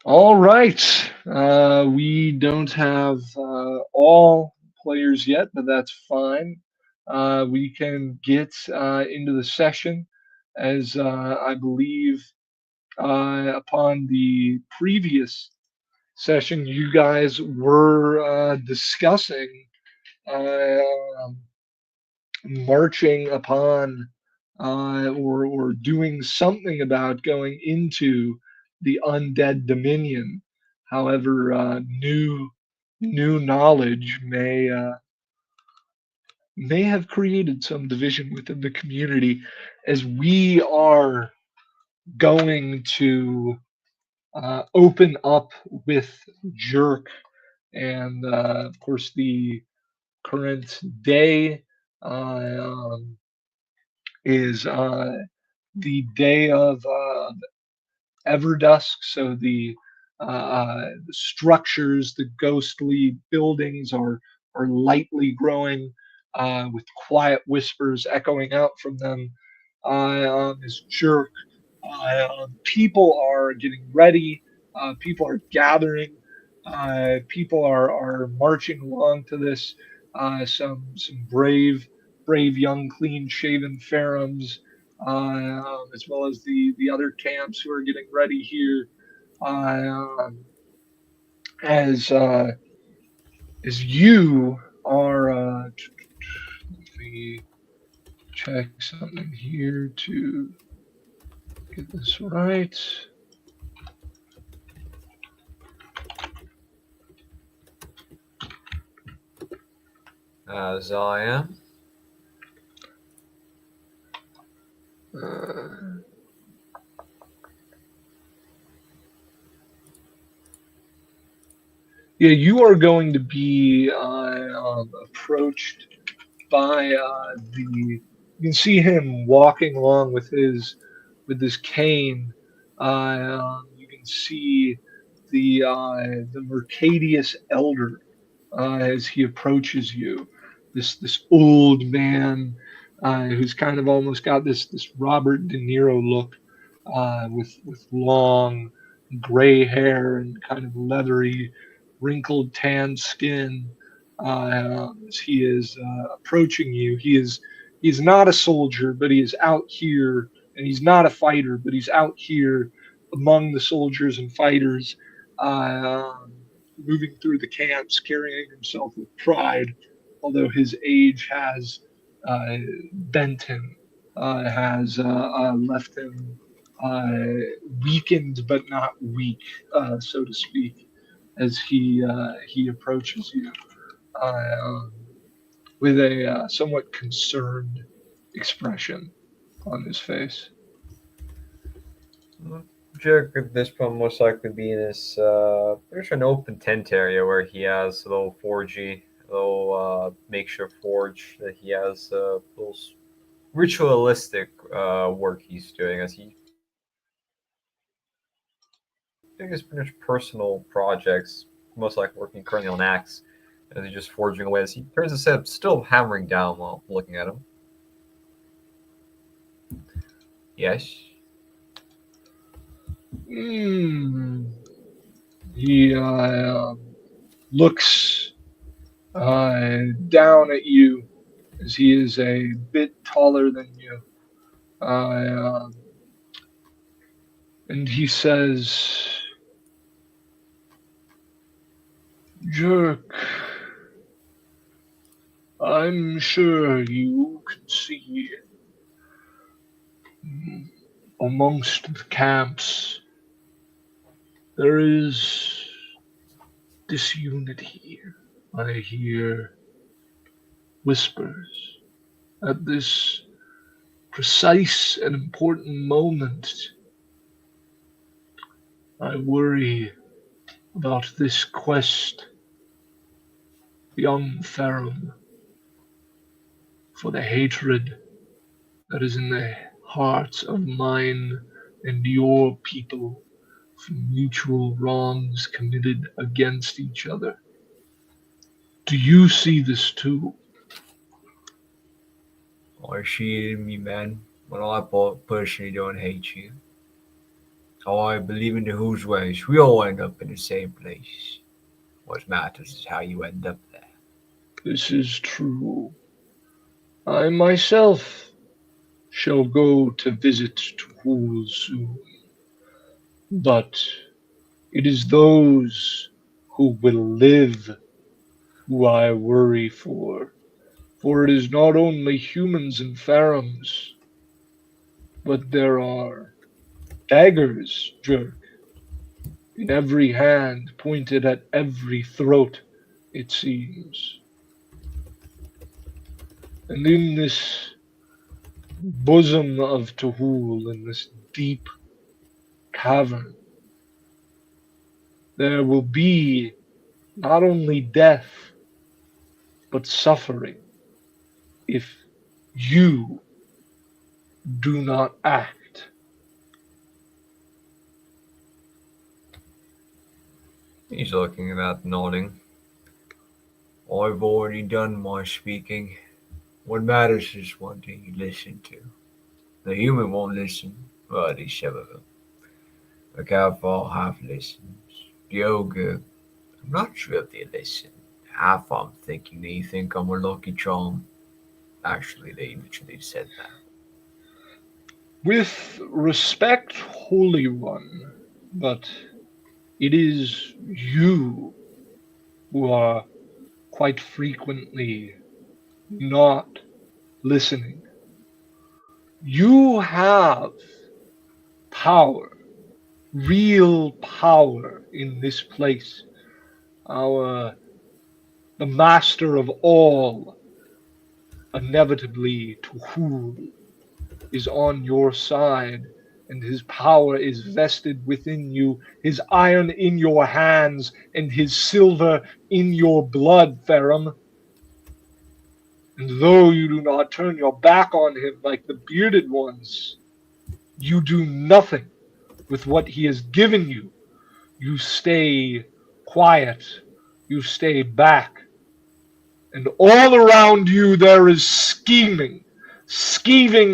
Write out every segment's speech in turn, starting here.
All right. We don't have all players yet, but that's fine. We can get into the session as I believe upon the previous session, you guys were discussing uh, marching upon or doing something about going into the undead dominion. However, new knowledge may have created some division within the community as we are going to open up with Jerk and of course the current day um, is the day of Everdusk. So the structures, the ghostly buildings are lightly growing, with quiet whispers echoing out from them. This jerk. People are getting ready. People are gathering. People are marching along to this. Some brave young clean shaven pharaohs, as well as the other camps who are getting ready here. Um, as as you are, let me check something here to get this right. As I am. Uh, yeah, you are going to be approached by the. You can see him walking along with his cane. You can see the Mercadius Elder as he approaches you. This old man who's kind of almost got this Robert De Niro look, with long gray hair and kind of leathery, wrinkled tan skin. As he is approaching you, he's not a soldier, but he is out here, and he's not a fighter, but he's out here among the soldiers and fighters. Uh, Moving through the camps, carrying himself with pride, although his age has uh, bent him, has left him uh, weakened but not weak, so to speak, as he approaches you uh, with a somewhat concerned expression on his face. Mm, Jerk at this point most likely be in his there's an open tent area where he has a little forgy, a little makeshift forge that he has those ritualistic work he's doing as he doing his pretty much personal projects, most likely working currently on axe, as he's just forging away as he turns his head, still hammering down while looking at him. Yes. Mm. He looks down at you as he is a bit taller than you. And he says, Jerk, I'm sure you can see amongst the camps there is disunity. I hear whispers at this precise and important moment. I worry about this quest, young Pharaoh, for the hatred that is in the hearts of mine and your people for mutual wrongs committed against each other. Do you see this too? I see it in me, man. But I personally don't hate you. I believe in the whose ways. We all end up in the same place. What matters is how you end up there. This is true. I myself shall go to visit Tool soon, but it is those who will live who I worry for it is not only humans and pharaohs, but there are daggers, Jerk, in every hand, pointed at every throat, it seems. And in this bosom of Tehul, in this deep cavern, there will be not only death, but suffering if you do not act. He's looking at that, nodding. I've already done my speaking. What matters is one thing you listen to. The human won't listen, well, at least some of them. The Catfall half listens. The ogre, I'm not sure if they listen. Half I'm thinking they think I'm a lucky charm. Actually, they literally said that. With respect, Holy One, but it is you who are quite frequently not listening. You have power, real power in this place. Our the master of all, inevitably Tuhul, is on your side, and his power is vested within you, his iron in your hands, and his silver in your blood, Ferrum. And though you do not turn your back on him like the bearded ones, you do nothing with what he has given you. You stay quiet, you stay back, and all around you there is scheming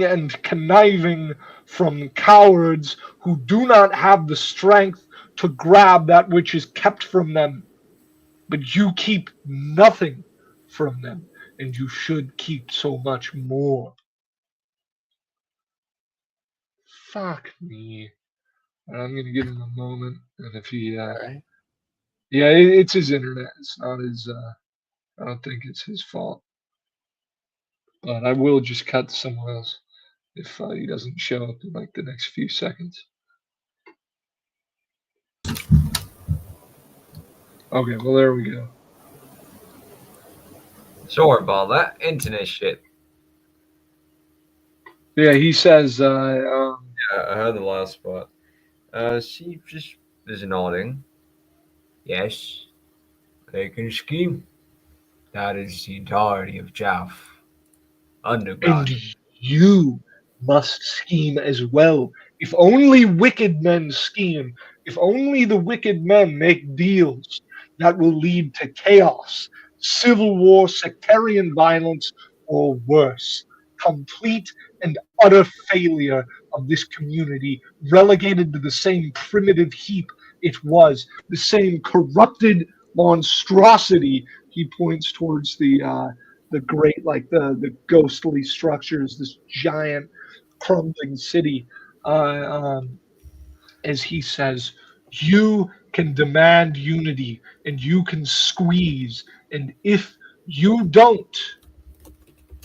and conniving from cowards who do not have the strength to grab that which is kept from them. But you keep nothing from them, and you should keep so much more. Fuck me. I'm gonna give him a moment, and if he, All right. yeah, it's his internet. It's not his. I don't think it's his fault. But I will just cut to someone else if he doesn't show up in like the next few seconds. Okay, well there we go. Sorry about that. Internet shit. Yeah, he says, Yeah, I heard the last part. She just is nodding. Yes, they can scheme. That is the entirety of Jaff. and Underground. you must scheme as well. If only wicked men scheme, if only the wicked men make deals that will lead to chaos, civil war, sectarian violence, or worse, complete and utter failure of this community, relegated to the same primitive heap it was, the same corrupted monstrosity. He points towards the great, like the ghostly structures, this giant crumbling city. As he says, you can demand unity and you can squeeze, and if you don't,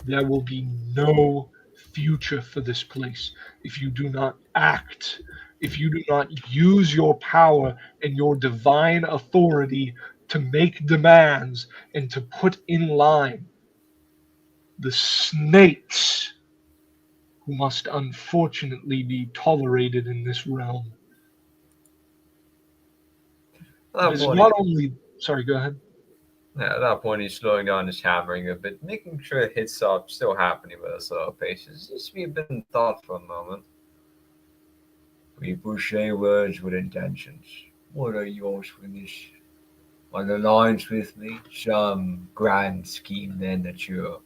there will be no future for this place if you do not act. If you do not use your power and your divine authority to make demands and to put in line the snakes who must unfortunately be tolerated in this realm. At It that is point, not only. Sorry, go ahead. yeah, at that point, he's slowing down his hammering a bit, making sure it hits up, still happening with a slow pace. It seems to be a bit in thought for a moment. People say words with intentions. What are yours for this? On the lines with me? Some grand scheme then that you're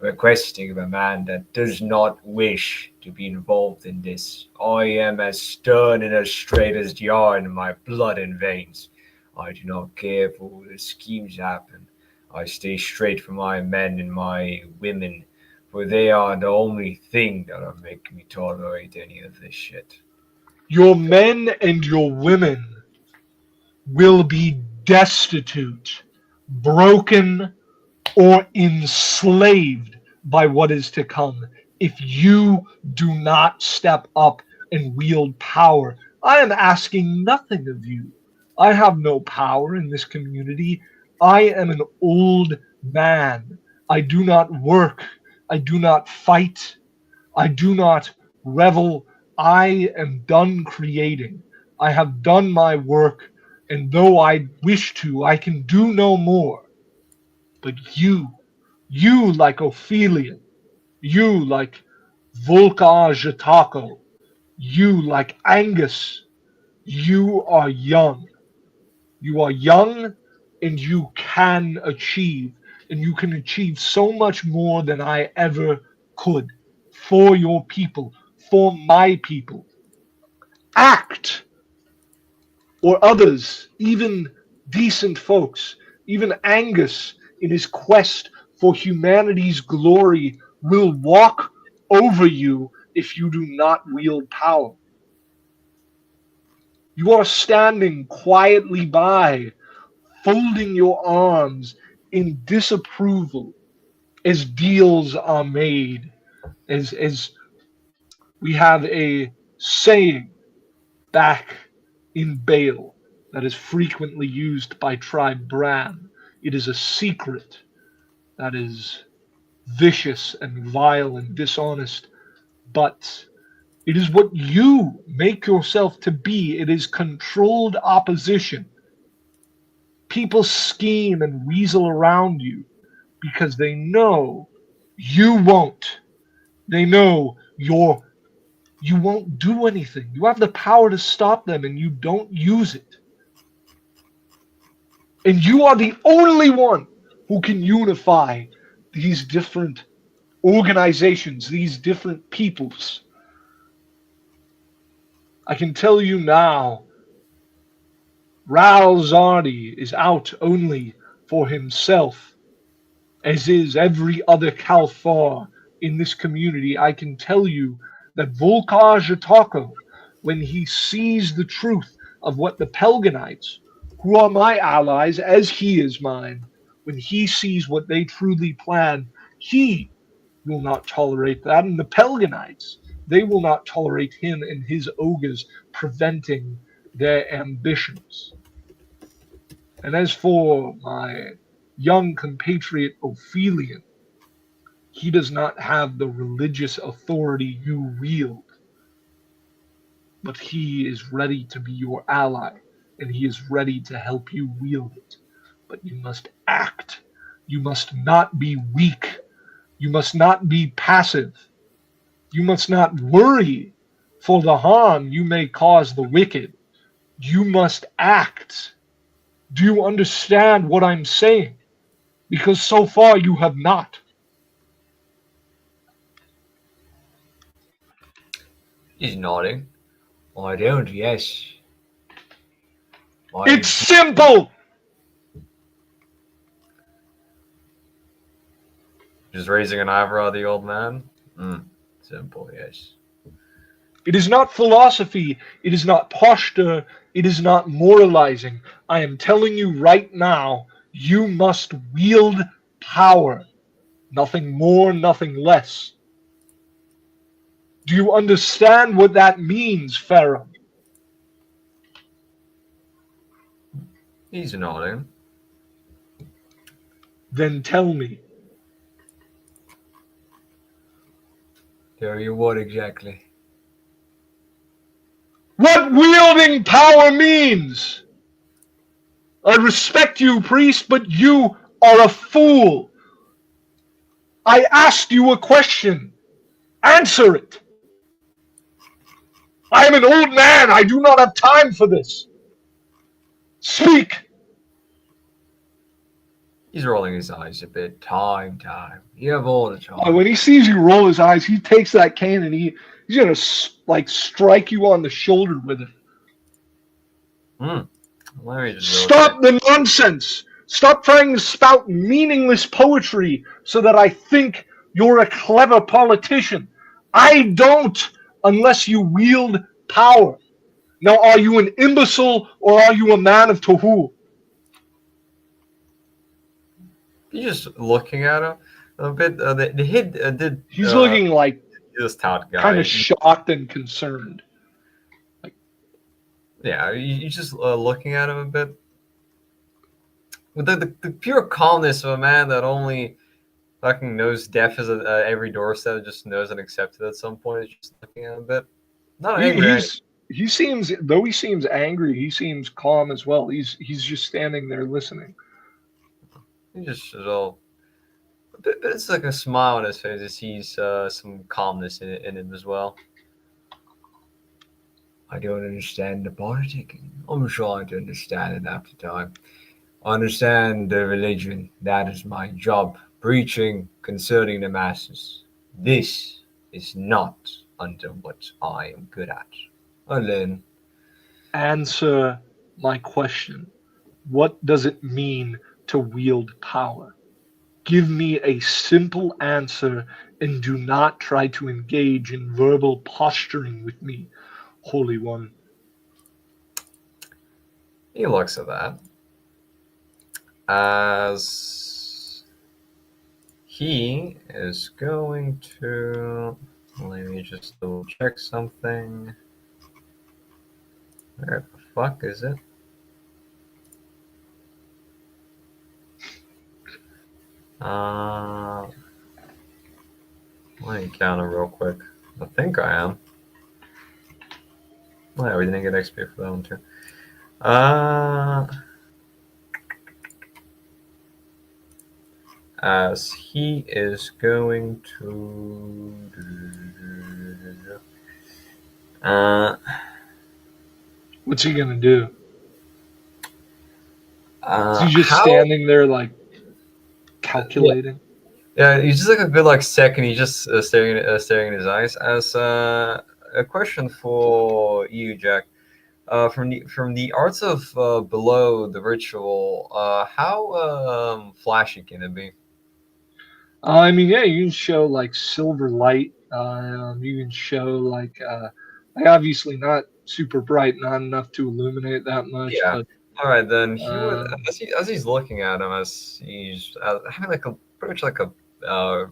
requesting of a man that does not wish to be involved in this. I am as stern and as straight as the iron in my blood and veins. I do not care for all the schemes happen. I stay straight for my men and my women, for they are the only thing that'll make me tolerate any of this shit. Your men and your women will be destitute, broken, or enslaved by what is to come if you do not step up and wield power. I am asking nothing of you. I have no power in this community. I am an old man. I do not work. I do not fight. I do not revel. I am done creating. I have done my work, and though I wish to, I can do no more. But you like Ophelia, you like Volca, you like Angus, you are young. You are young and you can achieve, and you can achieve so much more than I ever could for your people, for my people. Act, or others, even decent folks, even Angus in his quest for humanity's glory, will walk over you if you do not wield power. You are standing quietly by, folding your arms in disapproval as deals are made, as we have a saying back in Bale that is frequently used by Tribe Bran. It is a secret that is vicious and vile and dishonest, but it is what you make yourself to be. It is controlled opposition. People scheme and weasel around you because they know you won't. They know you won't do anything. You have the power to stop them and you don't use it. And you are the only one who can unify these different organizations, these different peoples. I can tell you now, Ral Zardi is out only for himself, as is every other Kalthar in this community. I can tell you that Volkar Jatako, when he sees the truth of what the Pelganites, who are my allies as he is mine, when he sees what they truly plan, he will not tolerate that. And the Pelganites, they will not tolerate him and his ogres preventing their ambitions. And as for my young compatriot Ophelian, he does not have the religious authority you wield, but he is ready to be your ally, and he is ready to help you wield it. But you must act. You must not be weak. You must not be passive. You must not worry for the harm you may cause the wicked. You must act. Do you understand what I'm saying? Because so far you have not. He's nodding. I don't, yes. It's I simple! just raising an eyebrow at the old man. Simple, yes. It is not philosophy. It is not posture. It is not moralizing. I am telling you right now, you must wield power. Nothing more, nothing less. Do you understand what that means, Pharaoh? He's nodding. Then tell me. Tell you what exactly? What wielding power means! I respect you, priest, but you are a fool. I asked you a question. Answer it. I am an old man. I do not have time for this. Speak. He's rolling his eyes a bit. Time, time. You have all the When time. he sees you roll his eyes, he takes that cane and he's gonna like strike you on the shoulder with it. Hmm. Let me just illustrate. Stop the nonsense! Stop trying to spout meaningless poetry so that I think you're a clever politician. I don't unless you wield power. Now, are you an imbecile or are you a man of Tohu? You're just looking at him a bit. The hit did. He's looking like He's a stout kind guy. of shocked and concerned. Like, Yeah, you just looking at him a bit with the pure calmness of a man that only fucking knows death is at every doorstep, just knows and accepts it at some point. Is just looking at him a bit, not he, angry or anything. he's he seems though he seems angry, he seems calm as well. He's just standing there listening. He just is all. But it's like a smile on his face. He sees some calmness in him as well. I don't understand the politicking. I'm trying to understand it after time. I understand the religion. That is my job. Preaching concerning the masses. This is not under what I am good at. I learn. Answer my question. What does it mean to wield power? Give me a simple answer and do not try to engage in verbal posturing with me, Holy One. He looks at that as he is going to. Let me just double check something. Where the fuck is it? Uh, Let me count them real quick. I think I am. Oh, yeah, we didn't get XP for that one too. As he is going to. What's he gonna do? Is he just How? standing there like Yeah, calculating? yeah. He's just like a good like second. He's just staring in his eyes. As a question for you, Jack. From the arts of below the ritual, how flashy can it be? I mean, yeah, you can show like silver light. You can show like obviously not super bright, not enough to illuminate that much, Yeah. but All right, then he would um, as he's looking at him as he's having like a pretty much like a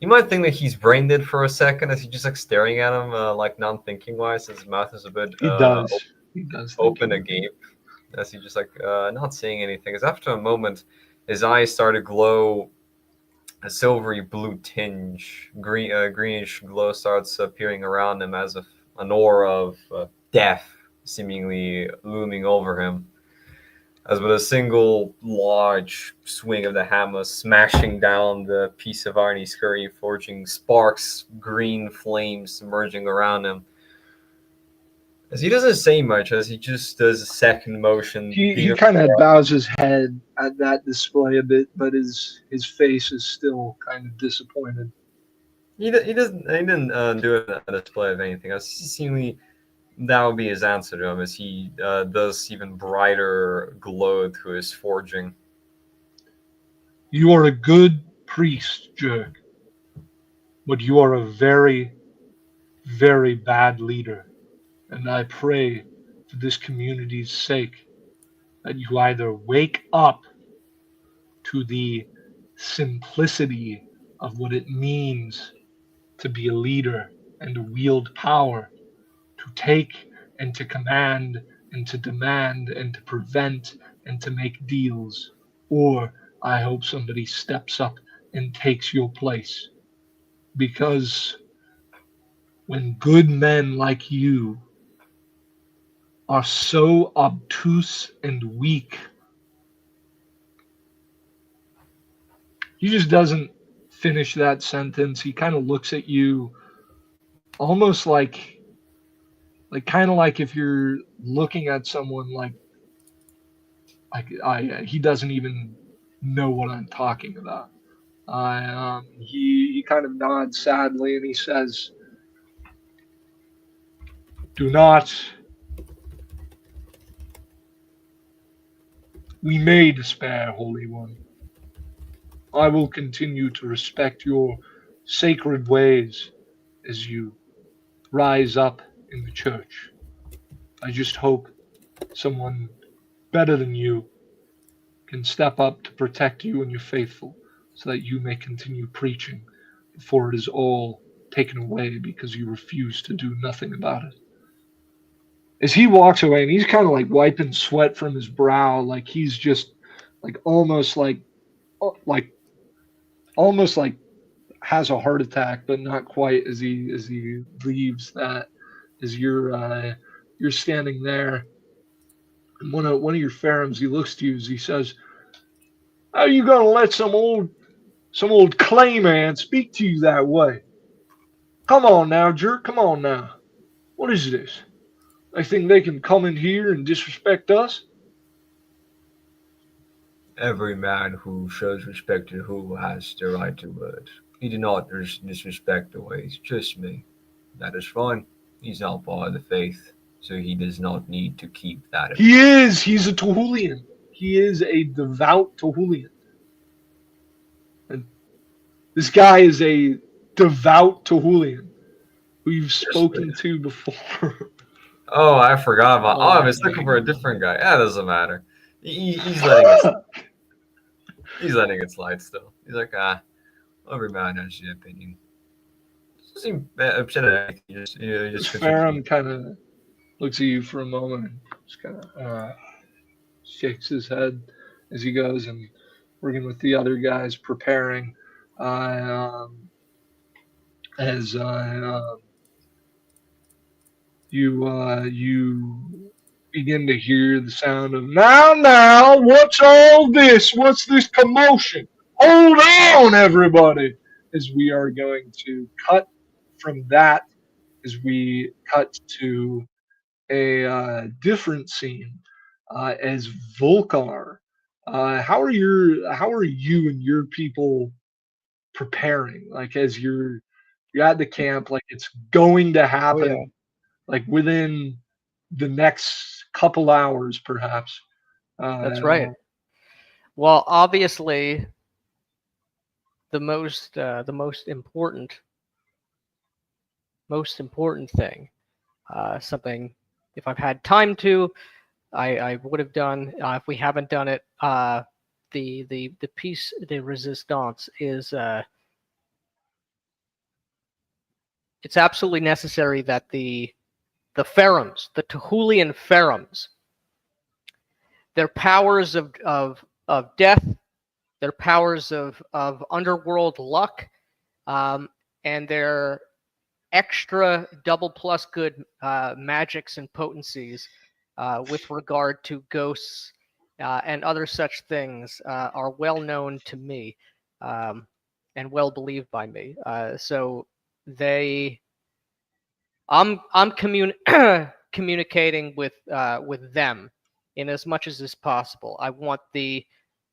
you might think that he's brain dead for a second as he's just like staring at him like non-thinking wise. His mouth is a bit he does. He does think open about it. agape as he just like not saying anything. As after a moment, his eyes start to glow a silvery blue tinge, greenish glow starts appearing around him as if an aura of death seemingly looming over him. As with a single large swing of the hammer smashing down the piece of iron he's carrying, forging sparks, green flames emerging around him. As he doesn't say much, as he just does a second motion, He even kind of more. bows his head at that display a bit, but his face is still kind of disappointed. He didn't do a display of anything. As seemingly that would be his answer to him, as he does even brighter glow to his forging. You are a good priest, Jerk, but you are a very, very bad leader. And I pray for this community's sake that you either wake up to the simplicity of what it means to be a leader and to wield power, to take and to command and to demand and to prevent and to make deals. Or I hope somebody steps up and takes your place. Because when good men like you are so obtuse and weak, he just doesn't finish that sentence. He kind of looks at you almost like kind of like if you're looking at someone like I he doesn't even know what I'm talking about. He kind of nods sadly and he says, "Do not. We may despair, Holy One. I will continue to respect your sacred ways as you rise up in the church. I just hope someone better than you can step up to protect you and your faithful so that you may continue preaching before it is all taken away because you refuse to do nothing about it." As he walks away and he's kind of like wiping sweat from his brow, like he's just like like almost like has a heart attack, but not quite as he leaves that as you're standing there. And one of your pharaohs, he looks to you as he says, "How are you gonna let some old clayman speak to you that way? Come on now, jerk, come on now. What is this? They think they can come in here and disrespect us?" Every man who shows respect to who has the right to it. He did not disrespect the ways, just me. That is fine. He's not part of the faith, so he does not need to keep that in He mind. is. He's a Tehulian. He is a devout Tehulian. And this guy is a devout Tehulian who you've Just me. spoken to before. Oh, I forgot about. Oh, Oh I my was looking for a different guy. Yeah, doesn't matter. He's letting it. god. He's letting it slide still. He's like, every man has his opinion. Doesn't seem upset at anything. You This just continue. Farum kind of looks at you for a moment and just kind of shakes his head as he goes and working with the other guys preparing as you begin to hear the sound of now, what's all this? What's this commotion? Hold on, everybody, as we are going to cut from that as we cut to a different scene as Volkar. How are you and your people preparing? Like as you're at the camp, like it's going to Oh yeah, happen, like within the next couple hours, perhaps. that's Uh, right. Well, obviously, the most important thing, something if I've had time to, I would have done. If we haven't done it, the piece de resistance is it's absolutely necessary that the Pharaohs, the Tehulian Pharaohs, their powers of death, their powers of underworld luck, um, and their extra double plus good magics and potencies with regard to ghosts and other such things are well known to me um, and well believed by me. So they, I'm communicating with them in as much as is possible. I want the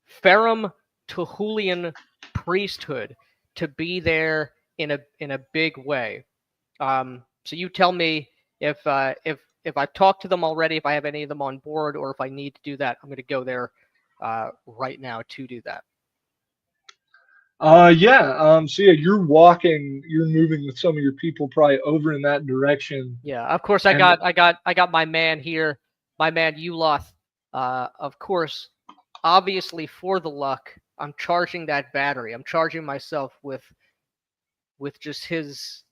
Ferrum Tehulian priesthood to be there in a big way. So you tell me if I've talked to them already, if I have any of them on board, or if I need to do that. I'm going to go there right now to do that. yeah. So yeah, you're moving with some of your people probably over in that direction, Yeah, of course and I got my man here, my man Uloth. Of course, obviously for the luck, I'm charging that battery. I'm charging myself with just his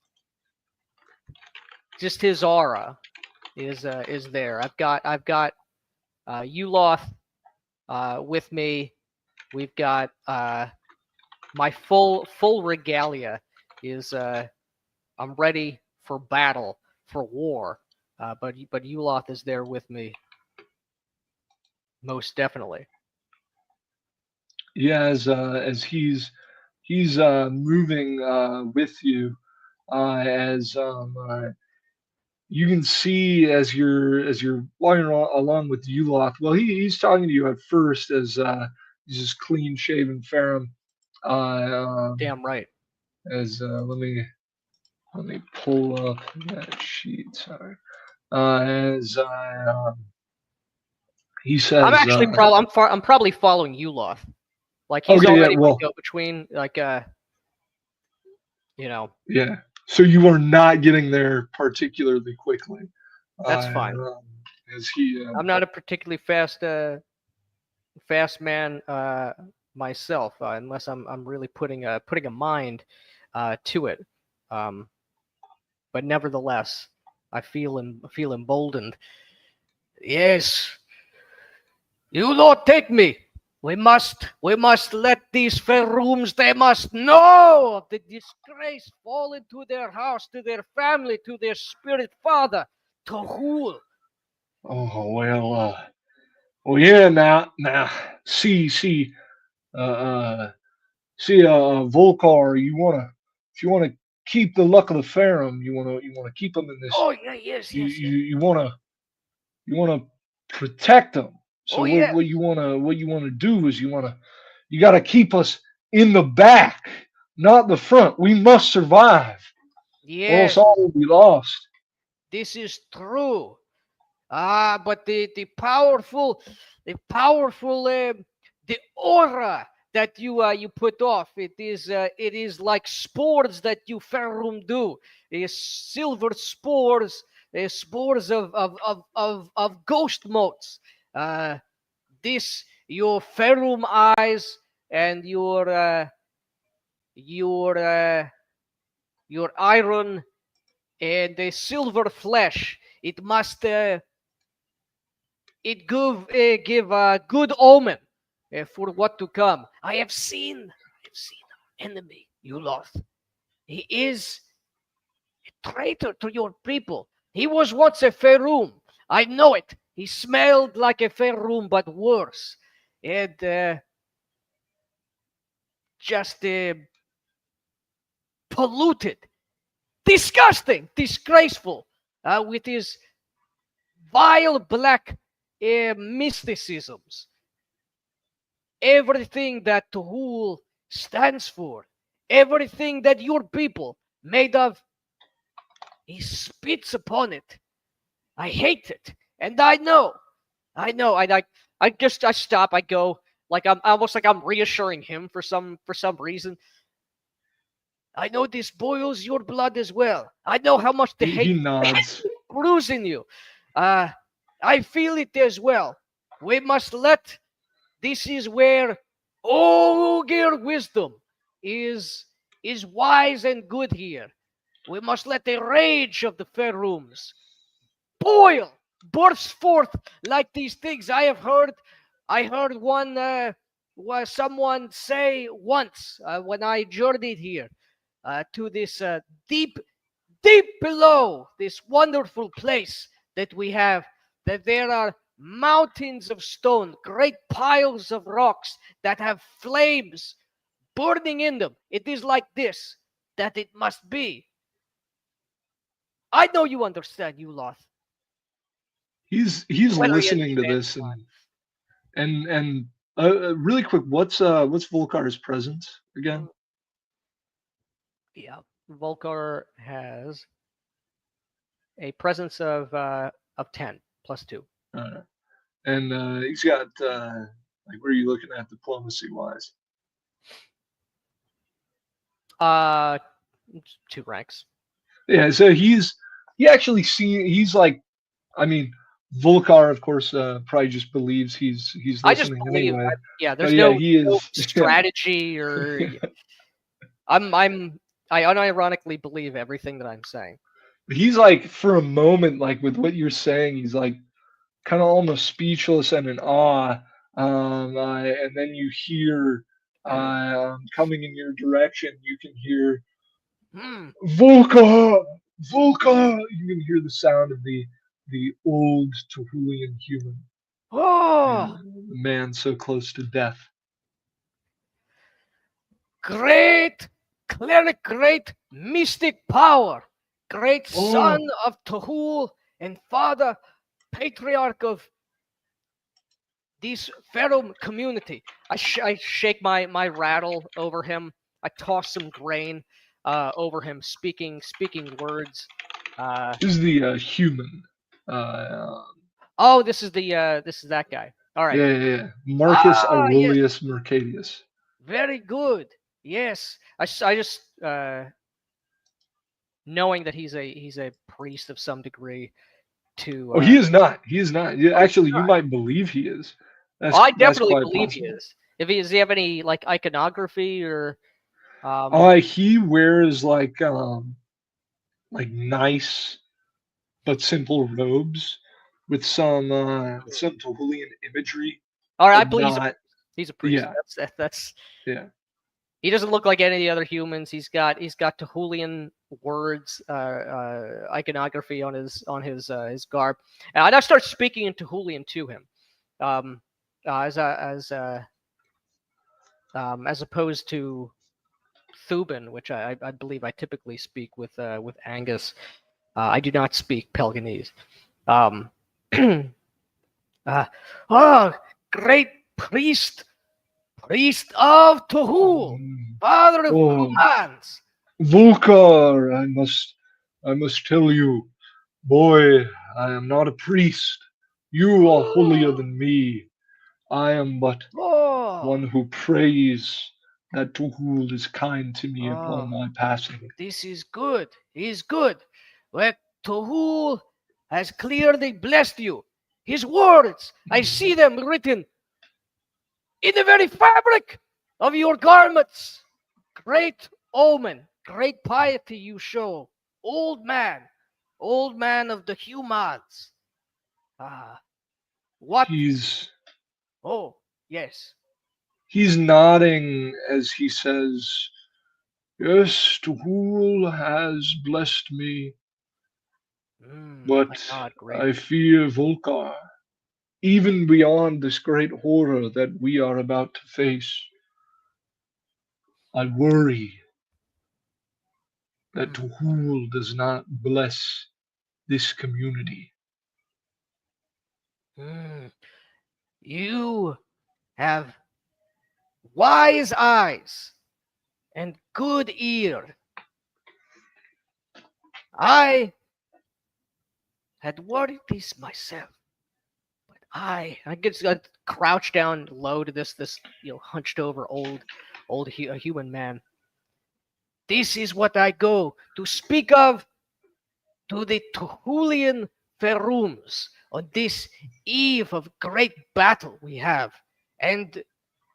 aura is there. I've got Uloth with me. We've got my full regalia is I'm ready for battle, for war. But Uloth is there with me, most definitely. yeah, as he's moving with you, as you can see as you're walking along with Uloth. Well, he's talking to you at first as He's just clean shaven Ferrum. Damn right. As let me pull up that sheet. Sorry. As he I'm says, actually I'm probably following you, Loth. Like he's okay, yeah, already well, go between like you know, yeah. So you are not getting there particularly quickly. that's fine. Um, as he, I'm not a particularly fast man myself, unless I'm really putting a mind to it. Um, but nevertheless, I feel emboldened. Yes, you Lord, take me. We must let these fair rooms. They must know of the disgrace fall into their house, to their family, to their spirit father, to who. oh well, yeah. Now, see, Volcar. If you wanna keep the luck of the Ferrum, you wanna keep them in this. Oh yeah, yes, You yes, yes. you you wanna protect them. So Oh yeah, what you wanna do is you gotta keep us in the back, not the front. We must survive, or else yes. all will be lost. This is true. But the powerful the aura that you put off, it is like spores that you Ferrum do. Is silver spores, spores of ghost motes. Uh, this your Ferrum eyes and your your iron and the silver flesh. It must it give a good omen for what to come. I have seen our enemy, you lost. He is a traitor to your people. He was once a Ferum. I know it. He smelled like a Ferum, but worse. And just polluted, disgusting, disgraceful, with his vile black mysticisms. Everything that Tuhul stands for, everything that your people made of, he spits upon it. I hate it, and I know. I stop. I go like I'm almost like I'm reassuring him for some reason. I know this boils your blood as well. I know how much the He hate nods. brews in you. Uh, I feel it as well. We must let. This is where Ogre wisdom is is wise and good here. We must let the rage of the fair rooms boil, burst forth like these things. I heard one someone say once when I journeyed here to this deep, deep below this wonderful place that we have, that there are mountains of stone, great piles of rocks that have flames burning in them. It is like this that it must be. I know you understand, you Loth. He's When are you listening to this and really quick, what's Volkar's presence again? Yeah, Volcar has a presence of 10 plus 2. Uh, and he's got like where are you looking at diplomacy wise? Uh 2 ranks. Yeah, so he actually he's like I mean Volkar of course probably just believes he's I just listening believe anyway. yeah, But there's yeah, no he no is yeah. strategy or I unironically believe everything that I'm saying. He's like for a moment like with what you're saying, he's like kind of almost speechless and in awe. And then you hear coming in your direction, you can hear Hmm. Volca, Volca. You can hear the sound of the old Tuhulian human, Oh, the man so close to death. great cleric, great mystic power, great son Oh, of Tahul and father, patriarch of this pharaoh community. I shake my rattle over him. I toss some grain over him, speaking words. This is the human. Uh, Oh, this is that guy. All right. yeah. Marcus Ah, yes, Aurelius Mercadius. very good. Yes, I just knowing that he's a priest of some degree to Oh, he is not. He is not. Yeah, oh, he's actually, you not. might believe he is. Oh, I That's definitely quite believe he possible. is. If he does he have any like iconography or um He wears like nice but simple robes with some Tertullian imagery, all right, I but believe not. he's a priest. Yeah, That's yeah. he doesn't look like any of the other humans. He's got Tertullian words, iconography on his garb. And I start speaking in Tertullian to him, um, as opposed to Thuban, which I believe I typically speak with Angus. I do not speak Pelganese. Um, uh, oh, great priest of Tuhul, Mm. father of Oh, commands. Vulcar, I must tell you, boy, I am not a priest. You are holier than me. I am but Oh, one who prays that Tuhul is kind to me oh, upon my passing. this is good. Is good. Well, Tuhul has clearly blessed you. His words, I see them written in the very fabric of your garments. Great omen, great piety you show. Old man of the humans. Ah, what? He's Oh, yes. he's nodding as he says, "Yes, Tuhul has blessed me, My but God, great. I fear Volcar. Even beyond this great horror that we are about to face, I worry that Mm, Tuhul does not bless this community." mm. You have wise eyes and good ear. I had worried this myself, but I get crouched down low to this hunched over old human man. This is what I go to speak of to the Tuhulian Ferums on this eve of great battle we have, and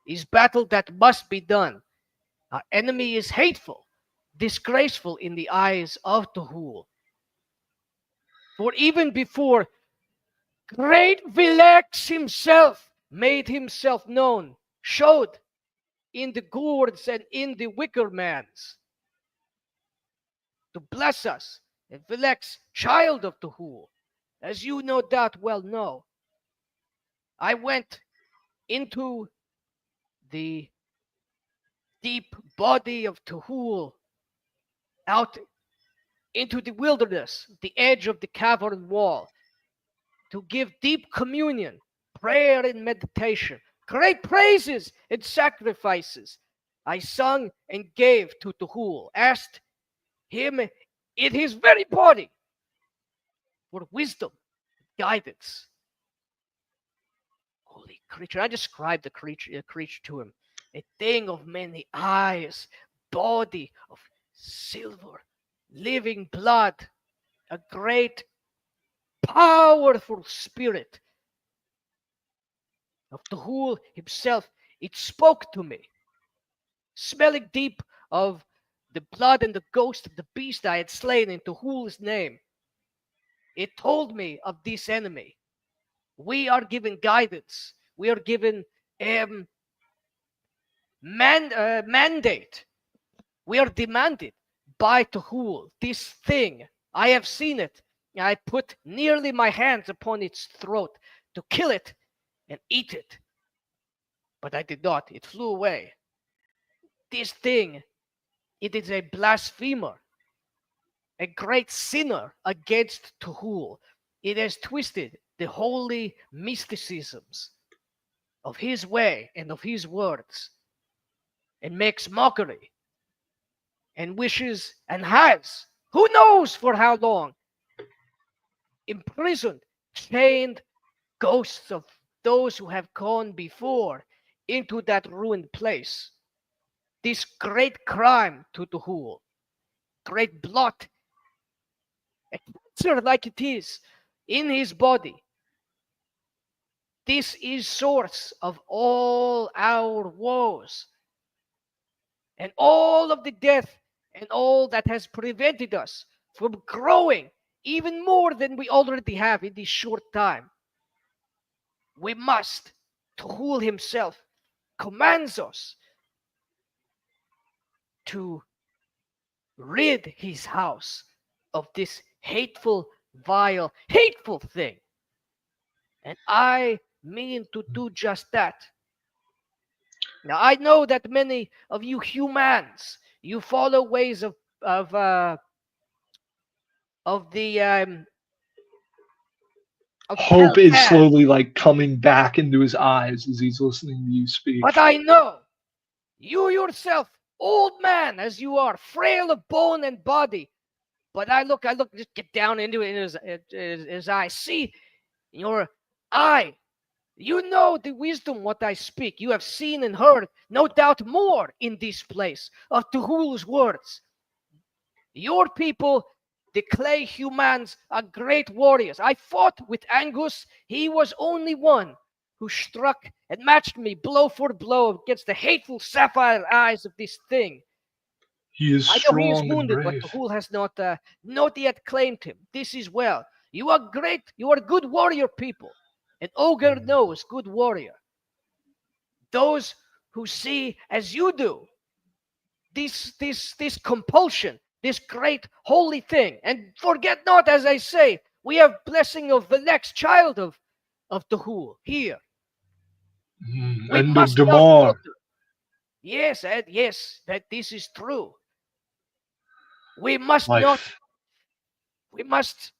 is battle that must be done. Our enemy is hateful, disgraceful in the eyes of Tuhul. For even before great Vilex himself made himself known, showed in the gourds and in the wicker mans to bless us, and Vilex, child of Tuhul, as you no doubt well know, I went into the deep body of Tuhul, out into the wilderness, the edge of the cavern wall, to give deep communion, prayer, and meditation, great praises and sacrifices. I sung and gave to Tuhul, asked him in his very body for wisdom, guidance. Holy creature! I described the creature to him, a thing of many eyes, body of silver, living blood, a great, powerful spirit of Tuhul himself. It spoke to me, smelling deep of the blood and the ghost of the beast I had slain in Tuhul's name. It told me of this enemy. We are given guidance. We are given um, mandate. We are demanded by Tuhul. This thing, I have seen it. I put nearly my hands upon its throat to kill it and eat it. But I did not. It flew away. This thing, it is a blasphemer, a great sinner against Tuhul. It has twisted the holy mysticisms. of his way and of his words, and makes mockery and wishes and has, who knows for how long, imprisoned, chained ghosts of those who have gone before into that ruined place. This great crime to Tuhul, great blot, a cancer like it is in his body. This is source of all our woes and all of the death and all that has prevented us from growing even more than we already have in this short time. We must, Tuhul himself commands us to rid his house of this hateful, vile, hateful thing. And I mean to do just that. Now I know that many of you humans, you follow ways of uh, of the of Hope is Keltan, slowly like coming back into his eyes as he's listening to you speak. but I know you yourself, old man as you are, frail of bone and body. But I look, just get down into it as I see your eye. You know the wisdom what I speak. You have seen and heard, no doubt more in this place of Tuhul's words. Your people, the clay humans, are great warriors. I fought with Angus. He was only one who struck and matched me blow for blow against the hateful sapphire eyes of this thing. He is I know he is strong and wounded, but brave. Tuhul has not yet claimed him. This is well. You are great. You are good warrior people. An ogre knows good warrior. Those who see as you do this compulsion, this great holy thing. And forget not, as I say, we have blessing of the next child of Tuhul here. We And of must not Damar. falter. Yes, Ed, yes, that this is true. We must not, Life. we must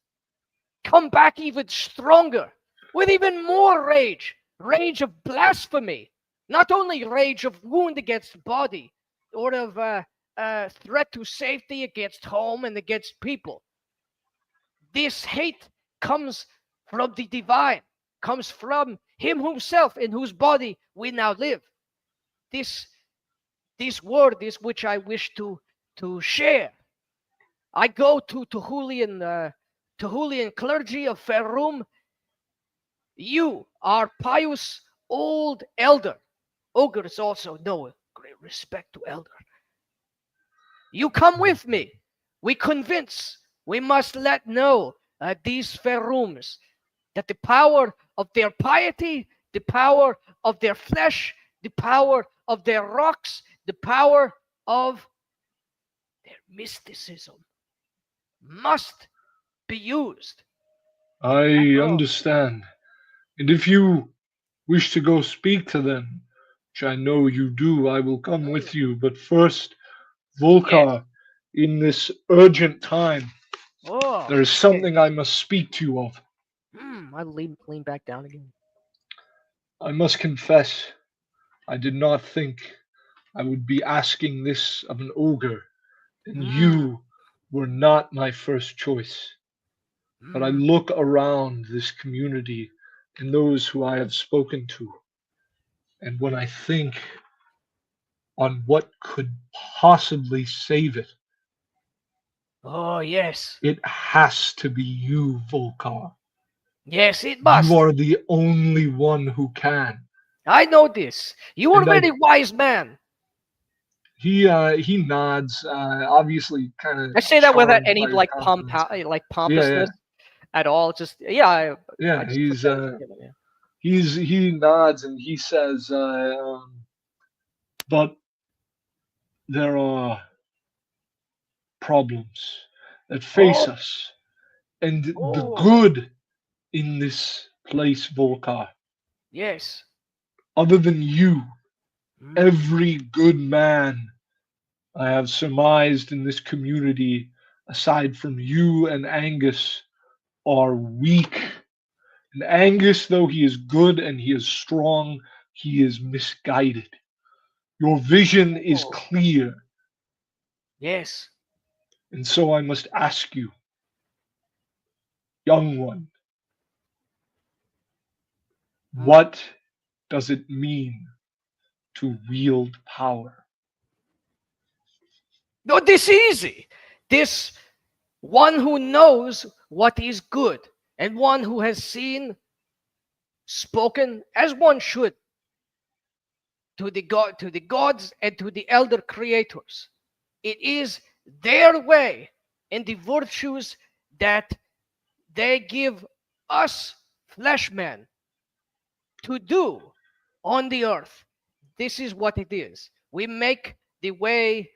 come back even stronger, with even more rage of blasphemy, not only rage of wound against body, or of threat to safety against home and against people. This hate comes from the divine, comes from him himself in whose body we now live. This this word is which I wish to share. I go to Tuhulian clergy of Ferrum. You are pious old elder. Ogres also know great respect to elder. You come with me. We convince. We must let know these Ferrums that the power of their piety, the power of their flesh, the power of their rocks, the power of their mysticism must be used. I Oh, understand. And if you wish to go speak to them, which I know you do, I will come with you. But first, yes. Volkar, in this urgent time, Oh, there is okay. something I must speak to you of. I lean back down again. I must confess, I did not think I would be asking this of an ogre, and Mm, you were not my first choice. But I mm. look around this community and those who I have spoken to, and when I think on what could possibly save it, Oh, yes. it has to be you, Volkar. Yes, it You must. are the only one who can. I know this. You are a And very wise man. he nods, obviously kind of I say that without charmed any by your confidence. like Yeah, yeah, pompousness at all. Just yeah, I yeah. just pretend to forgive him. Yeah. He nods and he says, but there are problems that face Oh, us, and the oh, good in this place, Volkar, yes. other than you, Mm. every good man I have surmised in this community, aside from you and Angus, are weak. And Angus, though he is good and he is strong, he is misguided. Your vision is Oh, clear, yes. and so I must ask you, young one, Hmm. what does it mean to wield power? No, this easy. This one who knows what is good and one who has seen, spoken as one should to the gods and to the elder creators. It is their way and the virtues that they give us fleshmen to do on the earth. This is what it is. We make the way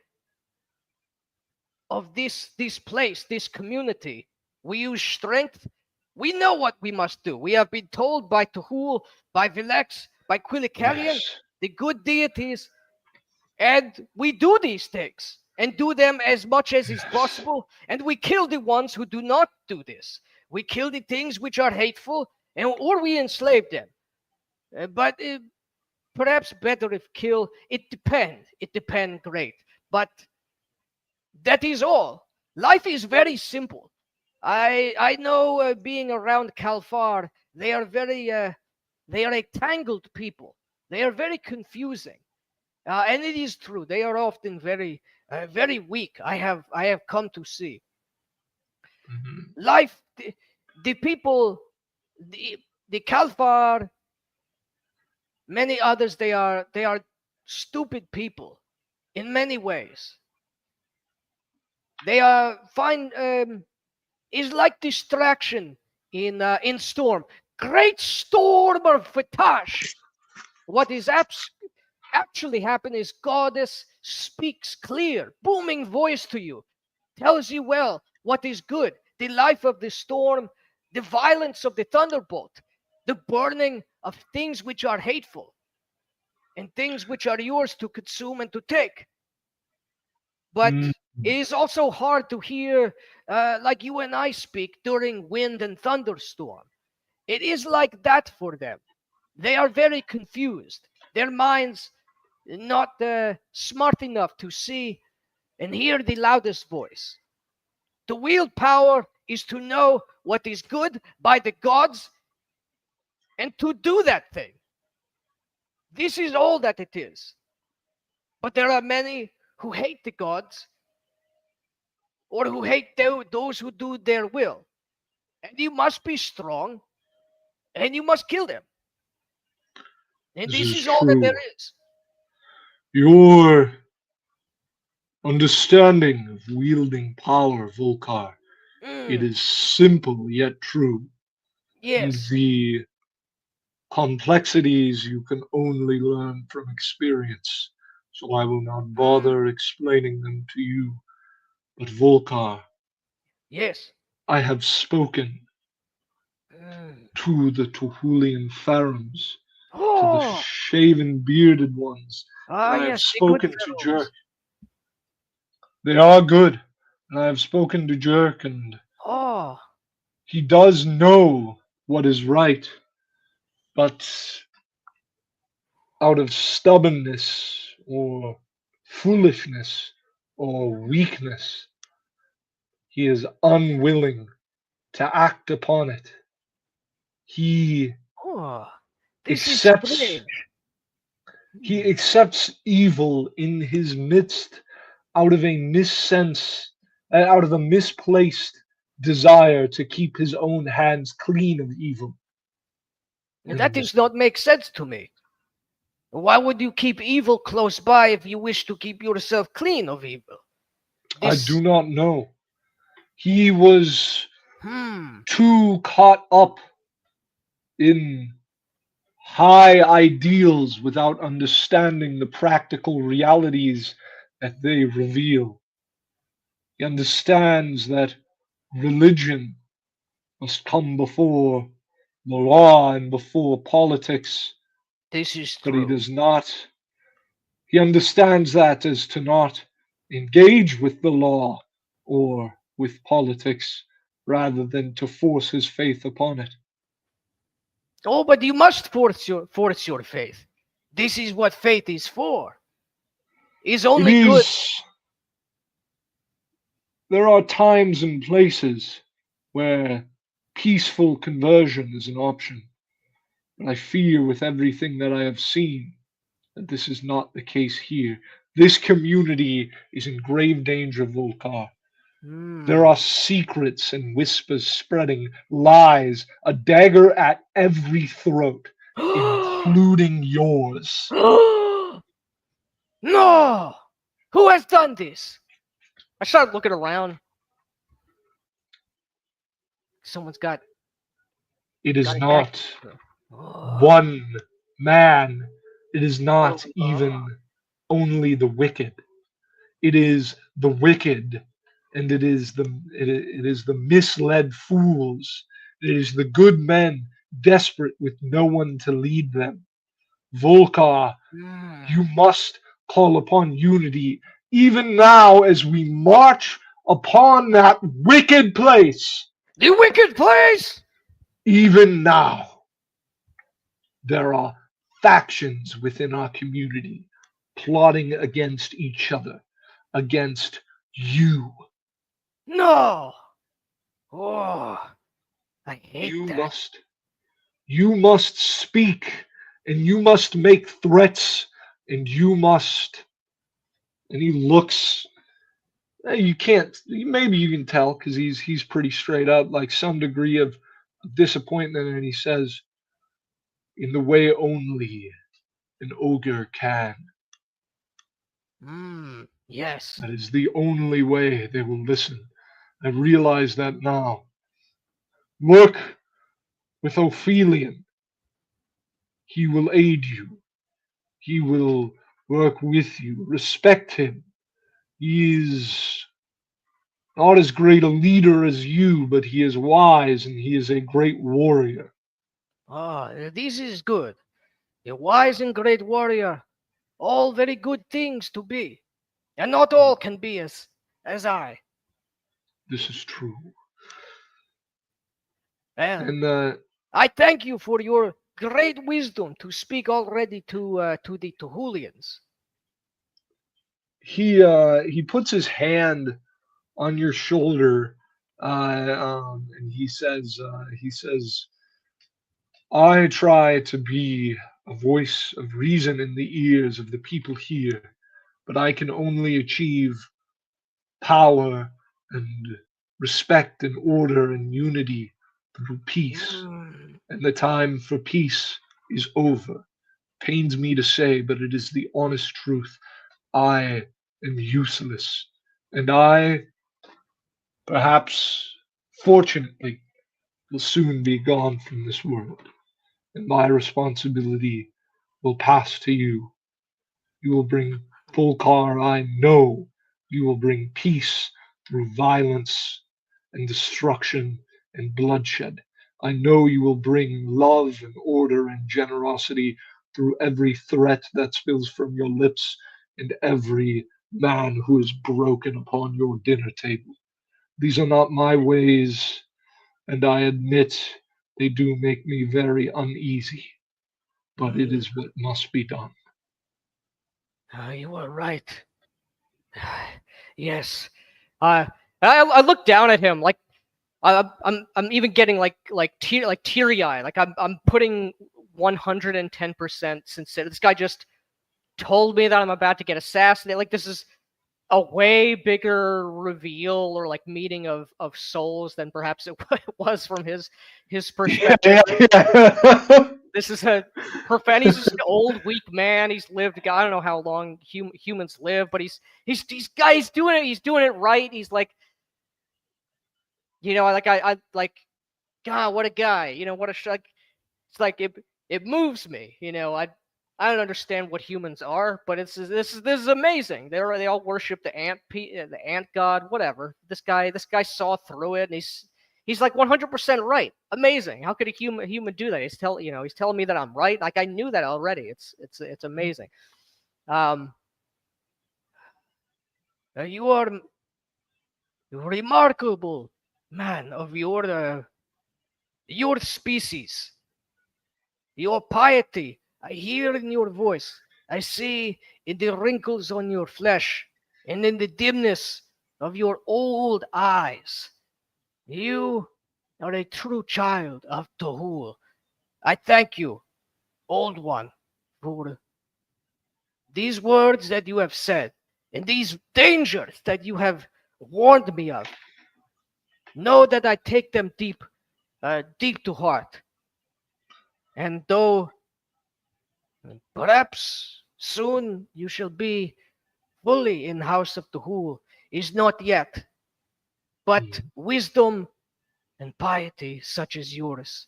of this place, this community. We use strength. We know what we must do. We have been told by Tuhul, by Vilex, by Quilicalian, Yes. the good deities, and we do these things and do them as much as is Yes. possible. And we kill the ones who do not do this. We kill the things which are hateful, and or we enslave them. But perhaps better if kill. It depends. It depends great. But that is all. Life is very simple. I know being around Kalfar, they are a tangled people. They are very confusing. And it is true. They are often very weak. I have come to see Mhm. life. The people, the the Kalfar, many others. They are stupid people in many ways. They are fine. Is like distraction in storm. Great storm of Fatash. What is actually happening is Goddess speaks clear, booming voice to you, tells you well what is good, the life of the storm, the violence of the thunderbolt, the burning of things which are hateful, and things which are yours to consume and to take. Mm. But it is also hard to hear like you and I speak during wind and thunderstorm. It is like that for them. They are very confused. Their minds not smart enough to see and hear the loudest voice. To wield power is to know what is good by the gods and to do that thing. This is all that it is. But there are many who hate the gods or who hate those who do their will. And you must be strong and you must kill them. And This this is is all that there true. is. Your understanding of wielding power, Volkar, it Mm, is simple yet true. And yes. the complexities you can only learn from experience. So I will not Mm, bother explaining them to you. But Volkar, yes. I have spoken Mm. to the Tuhulian Pharaohs, to the Oh, shaven bearded ones, and I have yes, the good spoken to Jerk. fellows. They are good, and I have spoken to Jerk, and Oh, he does know what is right, but out of stubbornness or foolishness or weakness, he is unwilling to act upon it. He oh, this is accepts strange. he Hmm. accepts evil in his midst out of a missense, out of a misplaced desire to keep his own hands clean of evil. And that And does not make sense to me. Why would you keep evil close by if you wish to keep yourself clean of evil? I do This, not know. He was hmm, too caught up in high ideals without understanding the practical realities that they reveal. He understands that religion must come before the law and before politics, this is but he true. does not. He understands that as to not engage with the law or with politics rather than to force his faith upon it. Oh, but you must force your faith. This is what faith is for. Is It only good. is. There are times and places where peaceful conversion is an option. But I fear with everything that I have seen that this is not the case here. This community is in grave danger, Volkar. There Hmm. are secrets and whispers spreading, lies, a dagger at every throat, including yours. No! Who has done this? I started looking around. Someone's It got is a dagger. not Oh, one man. It is oh, not oh. even only the wicked. It is the wicked, and it is the misled fools. It is the good men desperate with no one to lead them. Volkar, Hmm. you must call upon unity even now as we march upon that wicked place. The wicked place! Even now, there are factions within our community plotting against each other, against you. No! Oh, I hate You that. must you must speak and you must make threats and you must and he looks you can't maybe you can tell because he's pretty straight up like some degree of disappointment and he says in the way only an ogre can. Hmm. Yes. That is the only way they will listen. I realize that now. Look with Ophelion. He will aid you. He will work with you. Respect him. He is not as great a leader as you, but he is wise and he is a great warrior. Oh, this is good. A wise and great warrior. All very good things to be. And not all can be as I. This is true. And And I thank you for your great wisdom to speak already to the Tuhulians. he puts his hand on your shoulder, and he says, I try to be a voice of reason in the ears of the people here, but I can only achieve power and respect and order and unity through peace. Mm, And the time for peace is over. Pains me to say, but it is the honest truth. I am useless. And I, perhaps fortunately, will soon be gone from this world. And my responsibility will pass to you. You will bring Volkar, I know. You will bring peace through violence and destruction and bloodshed. I know you will bring love and order and generosity through every threat that spills from your lips and every man who is broken upon your dinner table. These are not my ways, and I admit they do make me very uneasy, but it mm. is what must be done. You are right. Yes. Uh, I look down at him like I'm even getting like teary eyed. Like I'm putting 110% sincere. This guy just told me that I'm about to get assassinated. Like this is a way bigger reveal or like meeting of souls than perhaps it was from his perspective. Yeah, yeah. This is a profound. He's just an old, weak man. He's lived. I don't know how long humans live, but he's guys doing it. He's doing it right. He's like, like I like, God, what a guy. What a like. It's like it moves me. I don't understand what humans are, but this is amazing. They all worship the ant god, whatever. This guy saw through it, and he's like 100% right. Amazing. How could a human do that? He's telling me that I'm right. Like I knew that already. It's amazing. Um, you are remarkable, man, of your species, your piety. I hear in your voice. I see in the wrinkles on your flesh and in the dimness of your old eyes. You are a true child of Tohul. I thank you, Old One, for these words that you have said and these dangers that you have warned me of. Know that I take them deep to heart. And though perhaps soon you shall be fully in House of Tohul, is not yet, but Mhm. wisdom and piety such as yours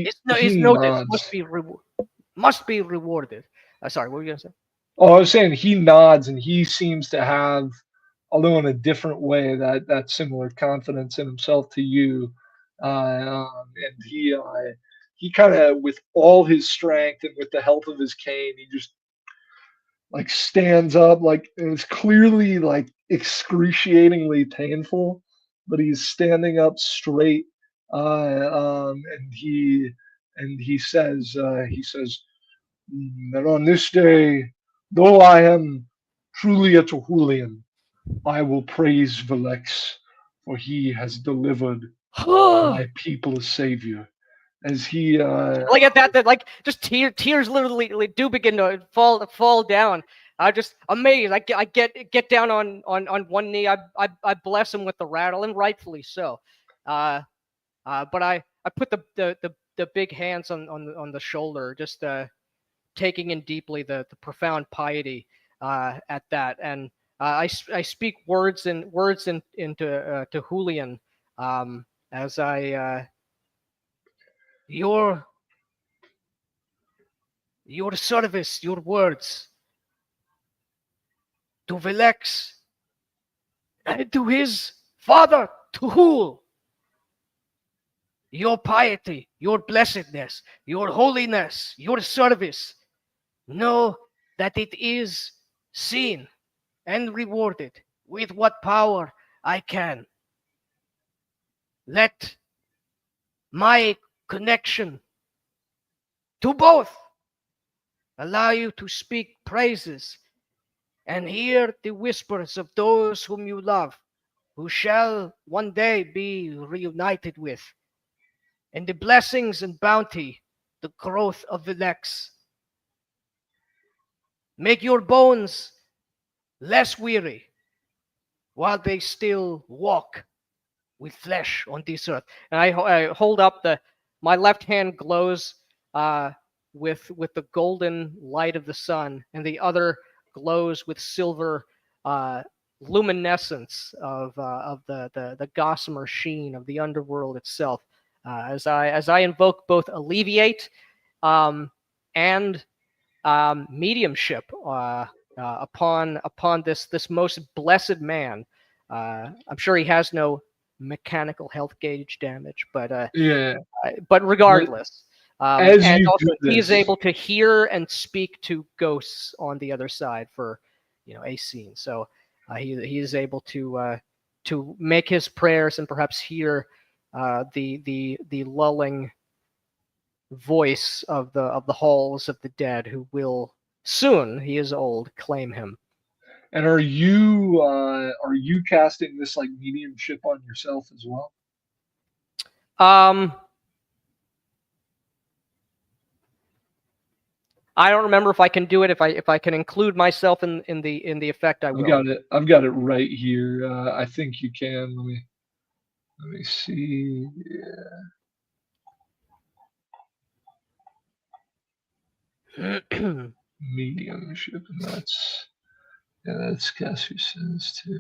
is He noted, nods. must be rewarded. Sorry, what were you gonna say? Oh, I was saying he nods, and he seems to have, although in a different way, that similar confidence in himself to you. And he kind of, with all his strength and with the help of his cane, he just like stands up, like and it's clearly like excruciatingly painful, but he's standing up straight. And he says, "And on this day, though I am truly a Tohulian, I will praise Velex, for he has delivered my people a savior." As he, Like at that, like just tears literally like, do begin to fall down. I just amazed. I get down on one knee. I bless him with the rattle, and rightfully so. Uh, but I put the big hands on the shoulder, just taking in deeply the profound piety at that, and I speak words into to Julian, as I your your service, your words to Velex and to his father, to Hul. Your piety, your blessedness, your holiness, your service. Know that it is seen and rewarded with what power I can. Let my connection to both allow you to speak praises and hear the whispers of those whom you love, who shall one day be reunited with, and the blessings and bounty, the growth of the Lex. Make your bones less weary while they still walk with flesh on this earth. And I hold up my left hand glows with the golden light of the sun, and the other glows with silver uh, luminescence of the gossamer sheen of the underworld itself. As I invoke both alleviate and mediumship upon this most blessed man. I'm sure he has no mechanical health gauge damage, yeah, but but regardless, as and you also do he is this, able to hear and speak to ghosts on the other side for a scene. So he is able to make his prayers and perhaps hear the lulling voice of the halls of the dead, who will soon, he is old, claim him. and are you casting this like mediumship on yourself as well? Um, I don't remember if I can do it. If I can include myself in the effect, I I've will. got it. I've got it right here. I think you can. Let me see. Mediumship, and that's Cassie says too.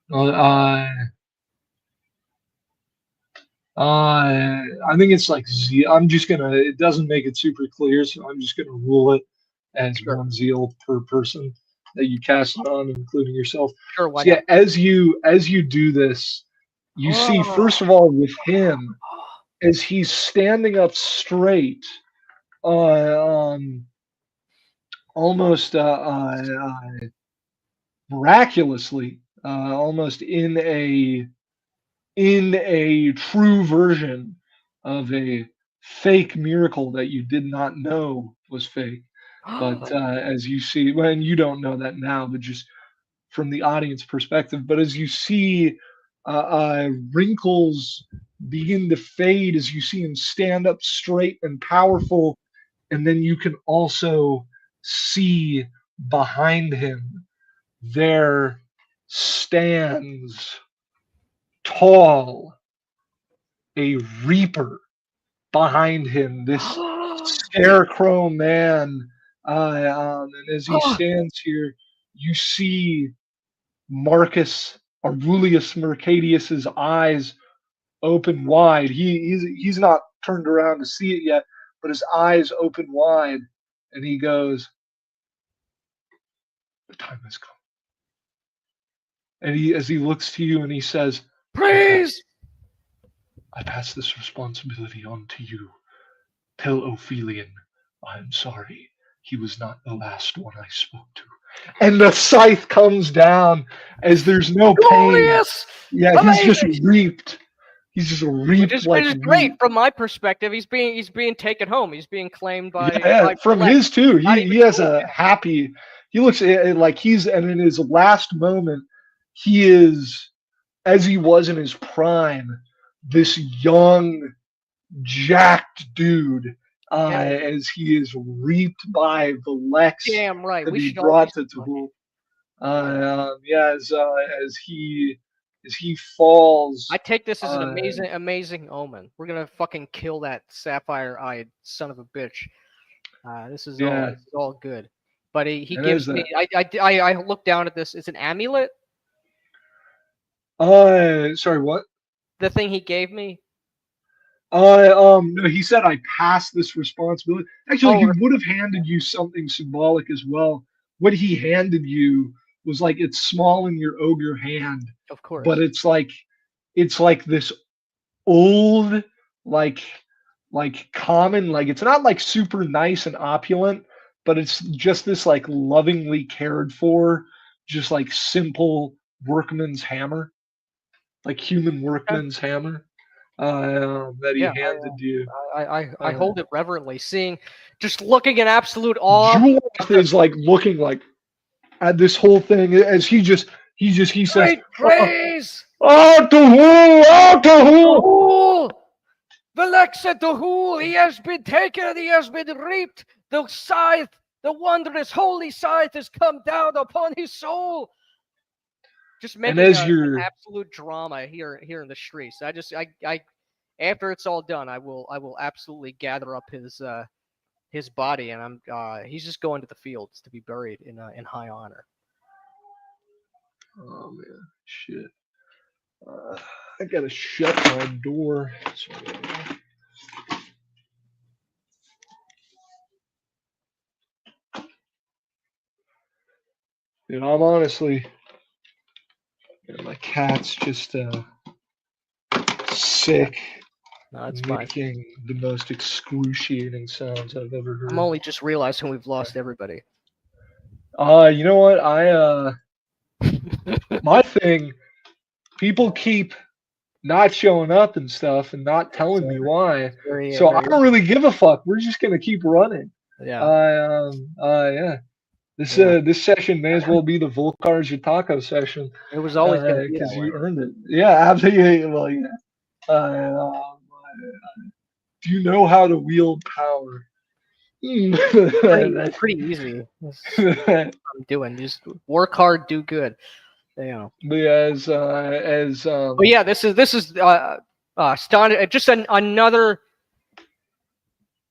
Well, I think it's like zeal. I'm just gonna. It doesn't make it super clear, so I'm just gonna rule it as Sure, one zeal per person that you cast it on, including yourself. sure, why So yeah, not? as you do this, you see Oh, first of all with him as he's standing up straight, almost miraculously, almost in a true version of a fake miracle that you did not know was fake. But as you see, well, and you don't know that now, but just from the audience perspective. But as you see wrinkles begin to fade, as you see him stand up straight and powerful, and then you can also see behind him there stands tall a reaper behind him, this scarecrow man. And as he stands here, you see Marcus Aurelius Mercadius's eyes open wide. He's not turned around to see it yet, but his eyes open wide, and he goes, "The time has come." And he, as he looks to you, and he says, Praise! I pass this responsibility on to you. Tell Ophelion I am sorry. He was not the last one I spoke to. And the scythe comes down as there's no pain. Glorious! Yeah, he's just Amazing! reaped. He's just reaped like Which is wheat. great from my perspective. He's being taken home. He's being claimed by Yeah, from Fleck. his too. Not He even has told a yet. happy. He looks like he's, and in his last moment, he is, as he was in his prime, this young, jacked dude. Yeah. As he is reaped by the Lex Damn right. to We be should all be brought to so lucky. Tahul. Yeah, as he falls. I take this as an Uh, amazing omen. We're gonna fucking kill that sapphire-eyed son of a bitch. This is yeah, all good. But he and as gives me. that. I look down at this. It's an amulet. Sorry, what? The thing he gave me. No, he said I passed this responsibility. Actually, Oh, he would have handed you something symbolic as well. What he handed you was like it's small in your ogre hand, of course. but it's like this old, like common, like it's not like super nice and opulent, but it's just this like lovingly cared for, just like simple workman's hammer, like human workman's hammer, that he Yeah, handed you. I hold it reverently, just looking in absolute awe. Juloth is like looking like at this whole thing as he says, Great praise! "Oh, Tahul, oh, Tahul." Tahul! Velexa Tahul, he has been taken and he has been reaped. The scythe, the wondrous holy scythe has come down upon his soul. Just making as an you're absolute drama here in the streets. I after it's all done, I will absolutely gather up his body, and he's just going to the fields to be buried in high honor. Oh man, shit. I gotta shut my door. Sorry. Dude, I'm honestly, my cat's just sick, No, that's fine. making the most excruciating sounds I've ever heard. I'm only just realizing we've lost everybody. You know what? My thing, people keep not showing up and stuff and not telling me why. So I don't really give a fuck. We're just gonna keep running. Yeah. Yeah. This session may as well be the Volcar Jatako session. It was always going to be because that you way. earned it. Yeah, absolutely. Well, yeah. Do you know how to wield power? Pretty easy. That's what I'm doing. Just work hard, do good. You know. But But yeah, this is just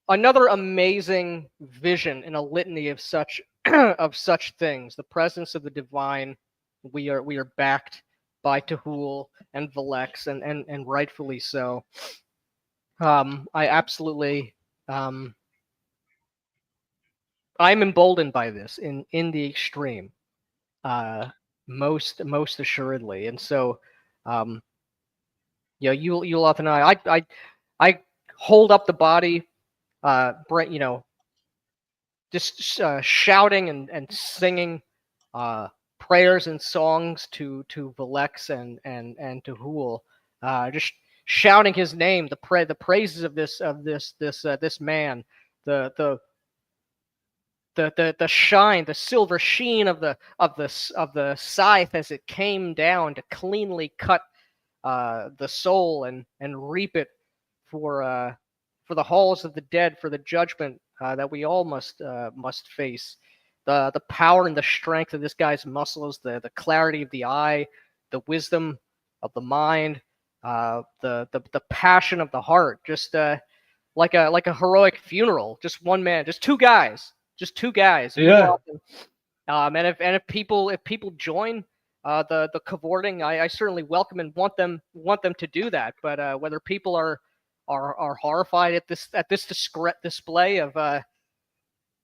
another amazing vision in a litany of such of such things. The presence of the divine. We are backed by Tahul and Velex, and rightfully so. I absolutely I'm emboldened by this in the extreme, most assuredly. And so, Yuloth and I hold up the body, just shouting and singing prayers and songs to Velex and to Hul, just shouting his name, the praises of this man, the the the shine, the silver sheen of the scythe as it came down to cleanly cut the soul and reap it for the halls of the dead, for the judgment that we all must face. The power and the strength of this guy's muscles, the clarity of the eye, the wisdom of the mind, the passion of the heart, just like a heroic funeral. Just one man, just two guys Yeah. utilizing. And if people join the cavorting, I certainly welcome and want them to do that. But whether people are horrified at this display of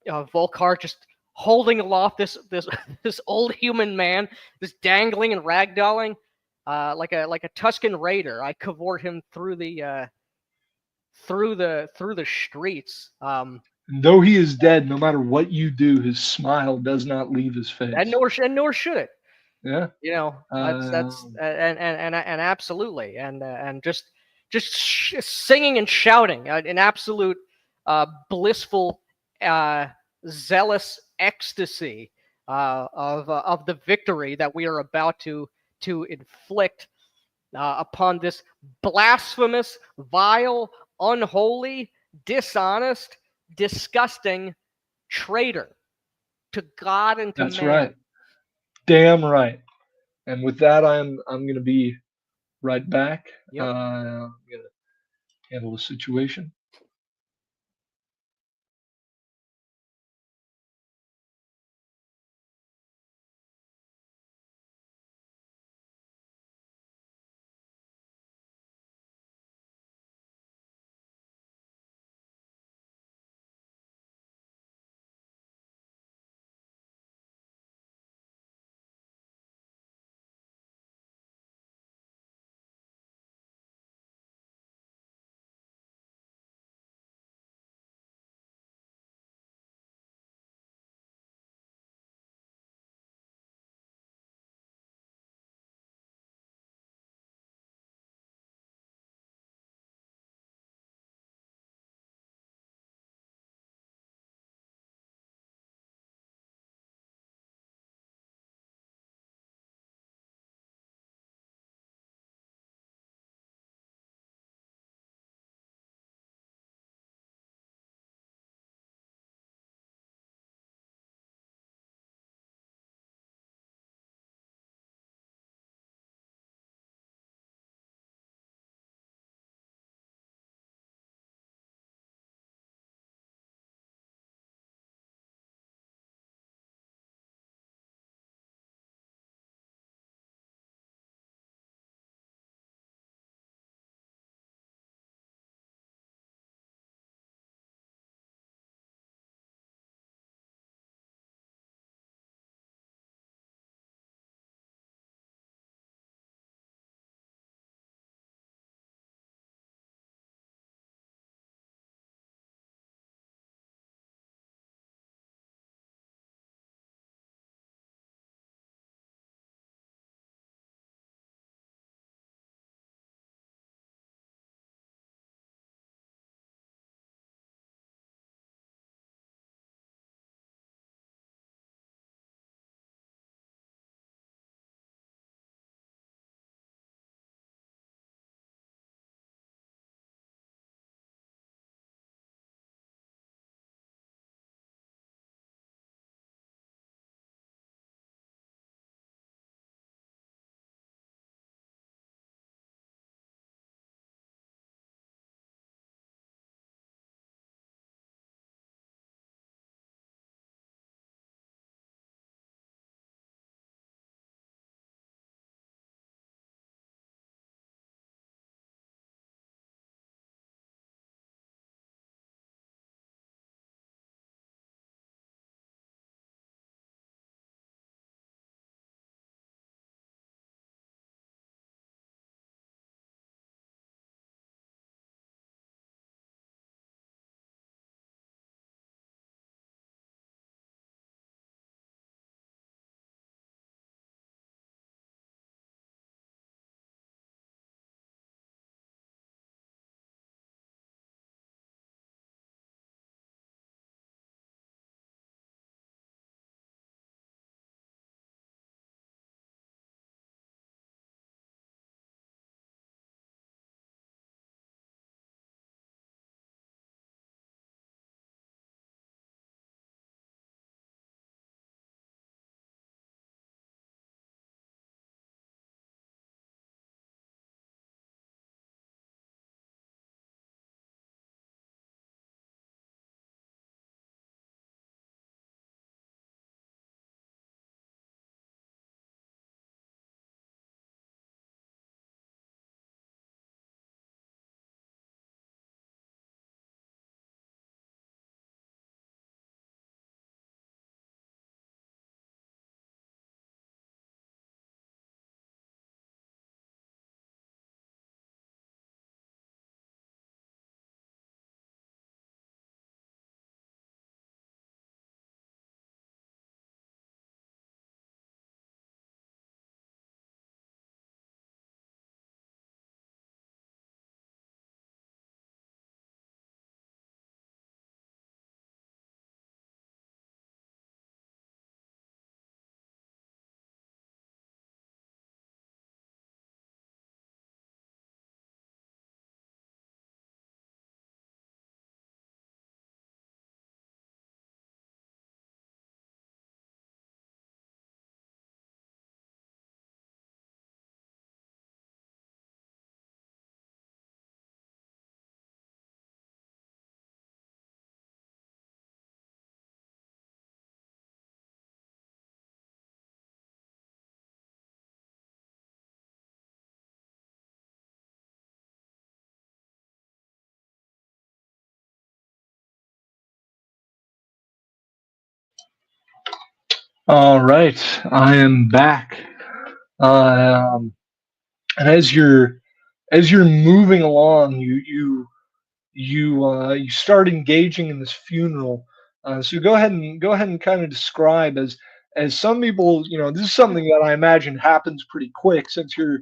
Volkar just holding aloft this old human man, this dangling and ragdolling, like a Tuscan raider, I cavort him through the streets. And though he is dead, no matter what you do, his smile does not leave his And face. nor should it. Yeah. You know, that's Um, and absolutely, and just singing and shouting in absolute blissful, zealous ecstasy of the victory that we are about to inflict upon this blasphemous, vile, unholy, dishonest, disgusting traitor to God and to that's man. right. Damn right. And with that, I'm going to be right back. Yep. I'm going to handle the situation. All right, I am back. Um, and as you're moving along, you start engaging in this funeral. So go ahead and kind of describe as some people, this is something that I imagine happens pretty quick since you're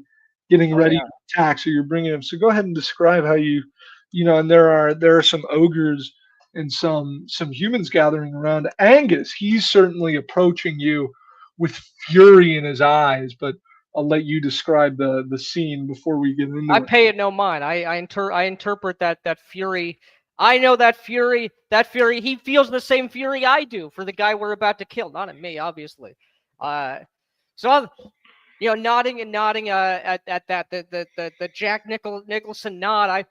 getting Oh ready yeah. to attack. So you're bringing them. So go ahead and describe how and there are some ogres and some humans gathering around. Angus, he's certainly approaching you with fury in his eyes, but I'll let you describe the scene before we get I into it. pay it no mind. I interpret that fury. I know that fury. That fury. He feels the same fury I do for the guy we're about to kill. Not at me, obviously. Uh, so I'm, nodding and nodding at that the Jack Nicholson nod. I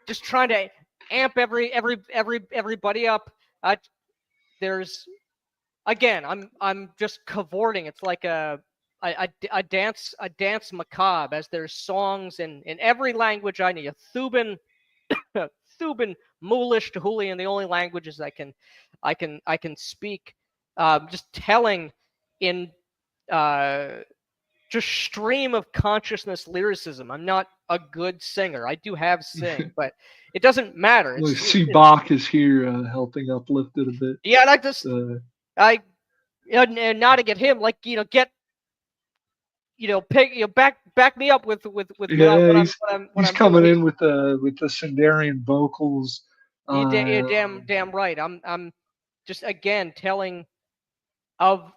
just trying to amp everybody up. There's again. I'm just cavorting. It's like a dance macabre as there's songs in every language I need. Thuban, Thuban, Moolish, Tahulian, the only languages I can speak. Just telling in uh, just stream of consciousness lyricism. I'm not a good singer. I do have sing, but it doesn't matter. Well, I It's see Bach is here helping uplift it a bit. yeah, like this. Uh, I nodding at him, like get pick back me up with what I yeah, what I'm he's what I'm what he's I'm doing. coming in with the Sindarian vocals. You're Uh, damn right. I'm just again telling of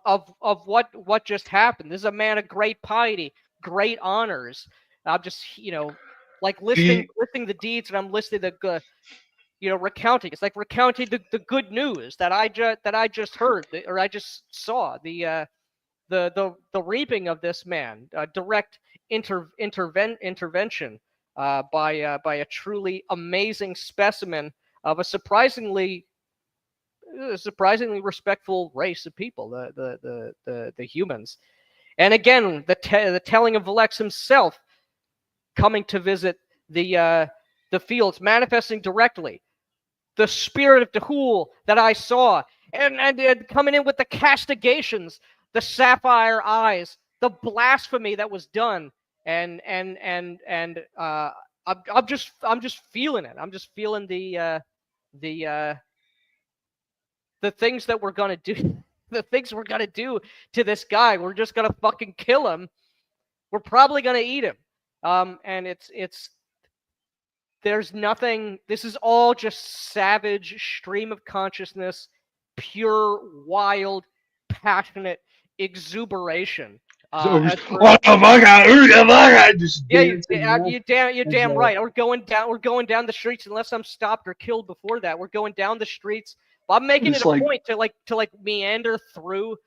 what just happened. This is a man of great piety, great honors. I'm just like listing the listing the deeds, and I'm listing the recounting. It's like recounting the good news that I just heard or I just saw. The reaping of this man, direct intervention by a truly amazing specimen of a surprisingly respectful race of people, the humans. And again, the telling of Valex himself coming to visit the fields, manifesting directly the spirit of Dahul that I saw, and coming in with the castigations, the sapphire eyes, the blasphemy that was done, and I'm just feeling it. I'm just feeling the the things that we're gonna do, the things we're gonna do to this guy. We're just gonna fucking kill him. We're probably gonna eat him. And it's there's nothing. This is all just savage stream of consciousness, pure, wild, passionate exuberation. so As we're what the fuck, just Yeah, dancing around. you're As, damn right. We're going down the streets unless I'm stopped or killed before that. We're going down the streets. But I'm making it just a like point to meander through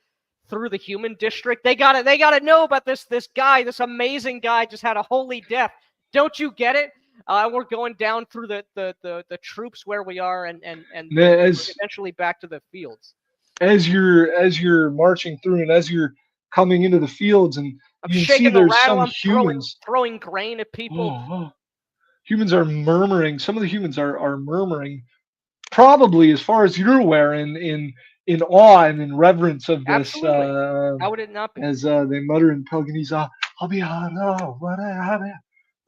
the human district. They gotta know about this guy, this amazing guy just had a holy death. Don't you get it? We're going down through the troops where we are, and as eventually back to the fields. as you're marching through and as you're coming into the fields and I'm you can see shaking the there's rattle. some I'm throwing humans. throwing grain at people. Oh, oh. Humans are murmuring. Some of the humans are murmuring, probably as far as you're aware, in awe and in reverence of this. Absolutely. How would it not be? As they mutter in Pelganese,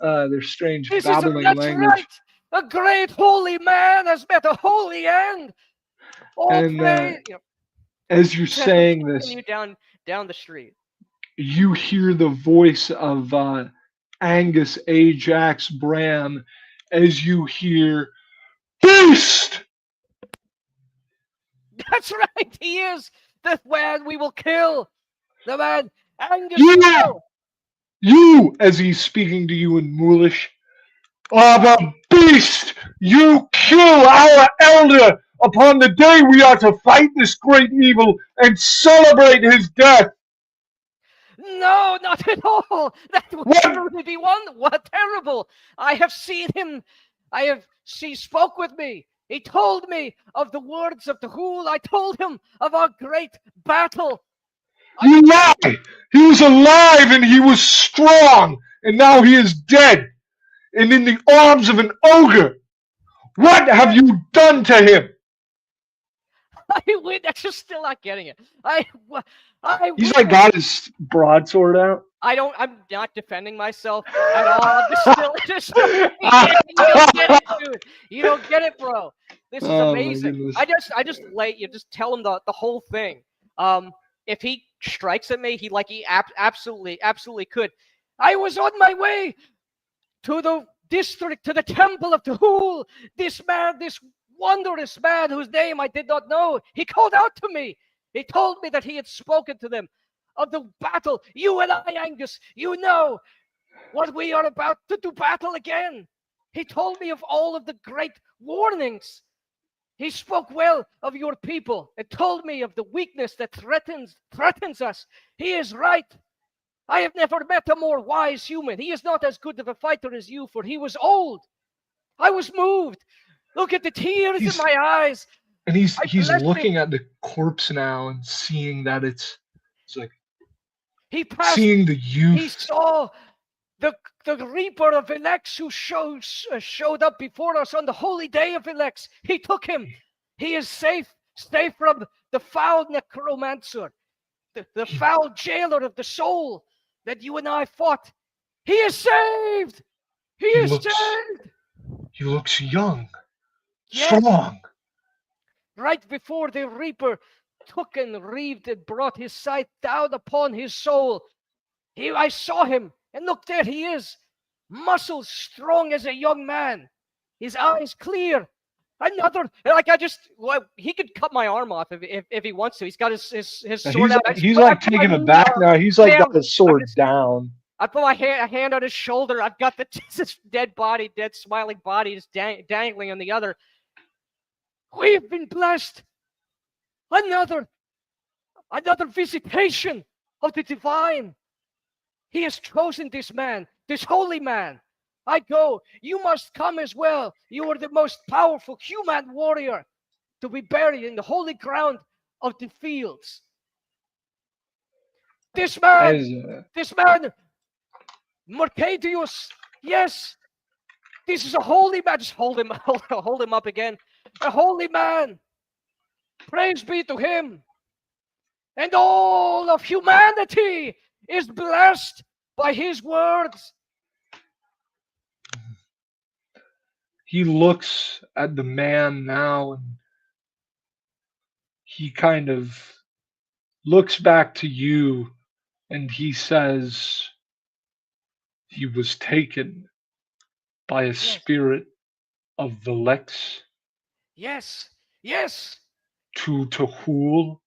their strange babbling That's language. right. A great holy man has met a holy end. All And praise. as you're As we saying this, continue down the street. you hear the voice of Angus Ajax Bram as you hear, Beast! That's right. He is the man we will kill. The man Angus You! Will. You! As he's speaking to you in Moolish, are the beast! You kill our elder upon the day we are to fight this great evil and celebrate his death! No, not at all. That would What? surely be one. What terrible! I have seen him. He spoke with me. He told me of the words of the Hul. I told him of our great battle. You lie! He was alive and he was strong, and now he is dead and in the arms of an ogre! What have you done to him? win. That's just still not getting it. I He's like witnessed. got his broadsword out. I'm not defending myself at all. I'm just still you don't get it, dude. You don't get it, bro. This is Oh my amazing. goodness. I just lay you just tell him the whole thing. If he strikes at me, absolutely could. I was on my way to the district, to the temple of Tehul. This man, this wondrous man whose name I did not know, he called out to me. He told me that he had spoken to them of the battle. You and I, Angus, you know what we are about to do battle again. He told me of all of the great warnings. He spoke well of your people and told me of the weakness that threatens us. He is right. I have never met a more wise human. He is not as good of a fighter as you, for he was old. I was moved. Look at the tears in my eyes. And I he's bless looking him. at the corpse now and seeing that it's like He passed. seeing the He youth. saw the Reaper of Elex who showed up before us on the holy day of Elex. He took him. He is safe from the foul necromancer, the foul jailer of the soul that you and I fought. He is saved. He is saved. He looks young, Yes. strong. Right before the Reaper took and reaved and brought his sight down upon his soul, I saw him, and look, there he is, muscles strong as a young man, his eyes clear. Another, like he could cut my arm off if he wants to. He's got his sword out. He's like taking it back now. He's like got his sword down. I put my hand on his shoulder. I've got this dead smiling body just dangling on the other. We've been blessed. Another visitation of the divine. He has chosen this man, this holy man. I go. You must come as well. You are the most powerful human warrior to be buried in the holy ground of the fields. This man, Mercadius, yes, this is a holy man. Just hold him up again. A holy man. Praise be to him. And all of humanity is blessed by his words. He looks at the man now and he kind of looks back to you and he says, he was taken by a spirit of Velex. Yes. To Tehul.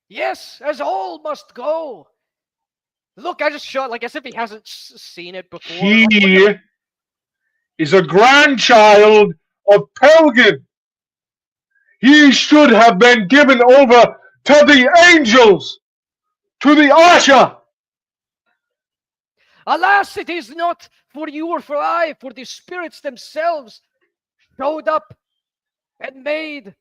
Yes, as all must go. Look, I just showed, like, as if he hasn't seen it before. He is a grandchild of Pelgin. He should have been given over to the angels, to the Asha. Alas, it is not for you or for I, for the spirits themselves showed up and made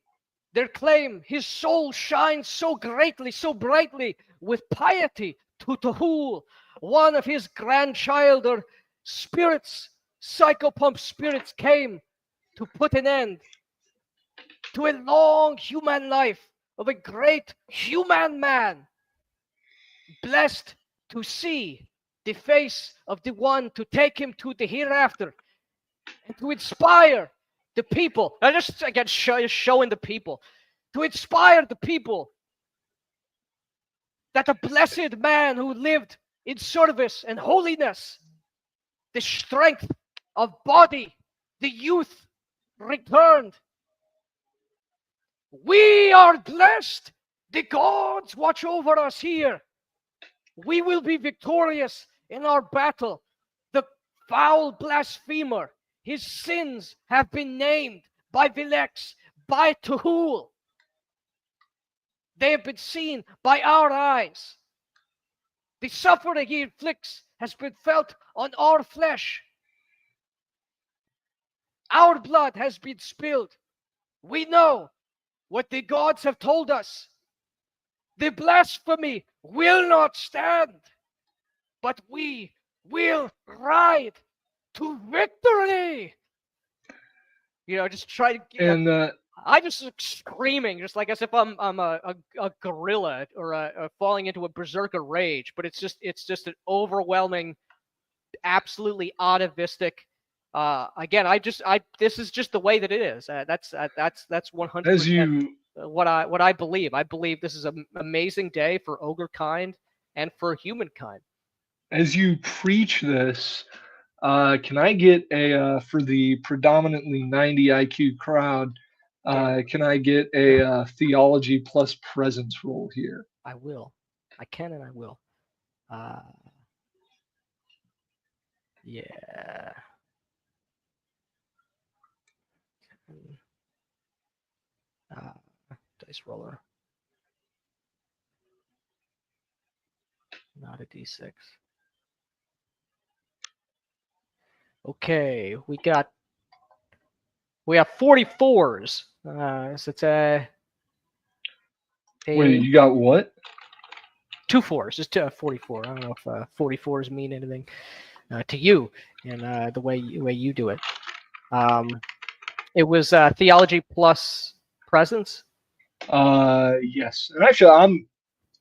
their claim. His soul shines so greatly, so brightly with piety to Tehul, one of his grandchild or spirits, psychopomp spirits, came to put an end to a long human life of a great human man, blessed to see the face of the one to take him to the hereafter and to inspire the people. I just again showing the people, to inspire the people that the blessed man who lived in service and holiness, the strength of body, the youth returned. We are blessed. The gods watch over us here. We will be victorious in our battle. The foul blasphemer, his sins have been named by Velex, by Tehul. They have been seen by our eyes. The suffering he inflicts has been felt on our flesh. Our blood has been spilled. We know what the gods have told us. The blasphemy will not stand, but we will ride to victory. Just try to. And I just screaming, just like as if I'm a gorilla or falling into a berserker rage. But it's just an overwhelming, absolutely atavistic. Again, this is just the way that it is. That's 100% As you what I believe. I believe this is an amazing day for ogre kind and for humankind. as you preach this, can I get a for the predominantly 90 IQ crowd? Damn, Can I get a theology plus presence roll here? I will. I can and I will. Uh, yeah. Uh, dice roller. Not a d6. Okay, we have 44s. So it's Wait, you got what? 2 4s, just 44. I don't know if 44s mean anything to you and the way you do it. It was theology plus presence. Yes. And actually,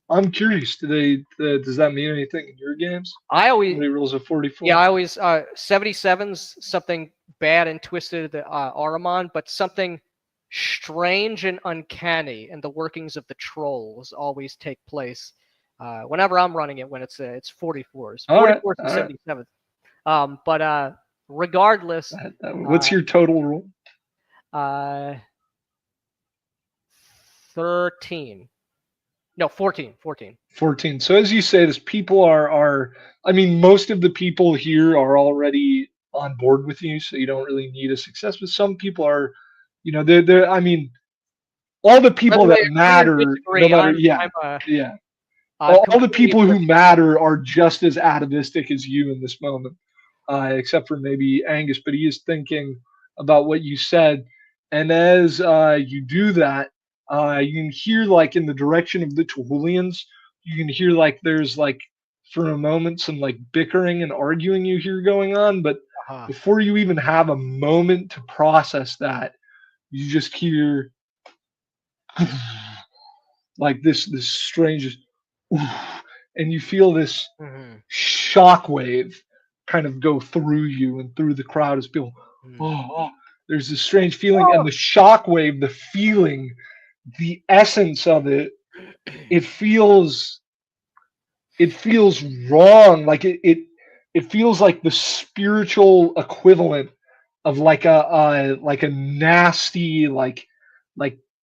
I'm curious. Does that mean anything in your games? I always Somebody rolls a 44. Yeah, I always 77's something bad and twisted Aramon, but something strange and uncanny in the workings of the trolls always take place whenever I'm running it when it's 44s. All right, 44s and all right. 77th. But regardless, What's your total roll? 13. No, 14. 14. 14. So as you say, this people are I mean, most of the people here are already on board with you, so you don't really need a success. But some people are, they're I mean, all the people Agree, that agree matter, or no disagree. matter, yeah, yeah. All the Completely people who agree. matter are just as atavistic as you in this moment, except for maybe Angus, but he is thinking about what you said. And as you do that, you can hear, like, in the direction of the Tuhulians, you can hear, like, there's, like, for a moment, some, like, bickering and arguing you hear going on. But Uh-huh. before you even have a moment to process that, you just hear like this strange, and you feel this Mm-hmm. shockwave kind of go through you and through the crowd as people, Mm-hmm. oh, there's this strange feeling, and Oh! the shockwave, the feeling, the essence of it, it feels wrong. Like it feels like the spiritual equivalent of like a nasty like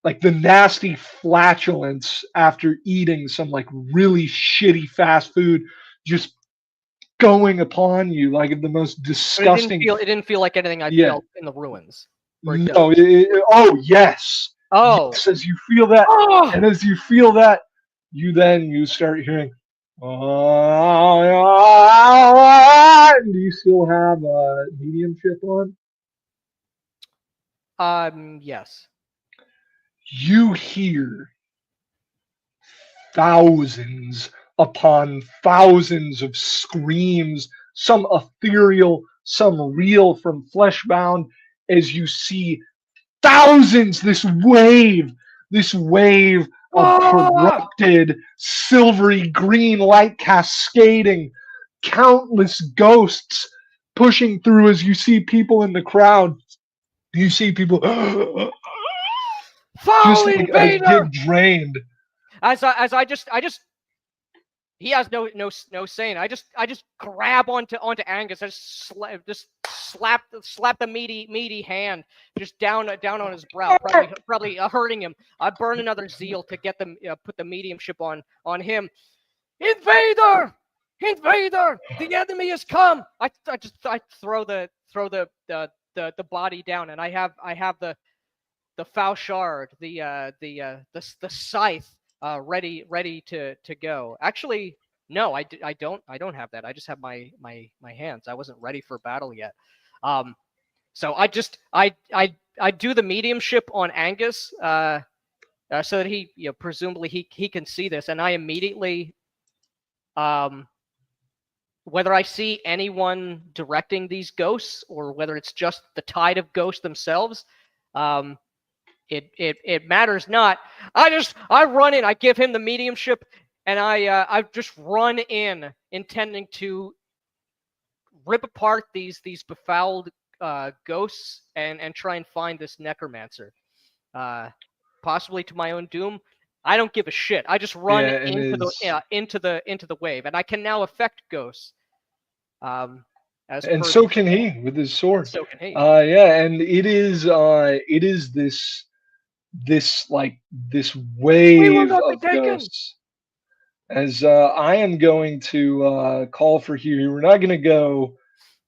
like the nasty flatulence after eating some like really shitty fast food just going upon you like the most But disgusting. it didn't feel like anything I Yeah. felt in the ruins. Or it No. does. Oh yes. Oh. Yes. As you feel that, Oh. and as you feel that, you start hearing. Do you still have mediumship on? Yes. You hear thousands upon thousands of screams, some ethereal, some real from Fleshbound, as you see thousands, this wave of Oh. corrupted, silvery green light cascading, countless ghosts pushing through as you see people in the crowd. You see people just Foul like invader. get drained. As I just he has no saying. I just grab onto Angus. I just slap the meaty hand just down on his brow, probably hurting him. I burn another zeal to get them put the mediumship on him. Invader! The enemy has come. I throw the body down, and I have the Fauchard, the scythe, ready to go. Actually, no, I don't have that. I just have my hands. I wasn't ready for battle yet. So I do the mediumship on Angus, so that he presumably he can see this, and I immediately whether I see anyone directing these ghosts or whether it's just the tide of ghosts themselves. it matters not. I run in. I give him the mediumship, and I just run in, intending to rip apart these befouled ghosts and try and find this necromancer. Possibly to my own doom. I don't give a shit. I just run Yeah, and into the wave, and I can now affect ghosts. As per so the can he with his and sword. so can he. Yeah, and it is this like this We will wave not be of taken. ghosts. As I am going to call for here. We're not going to go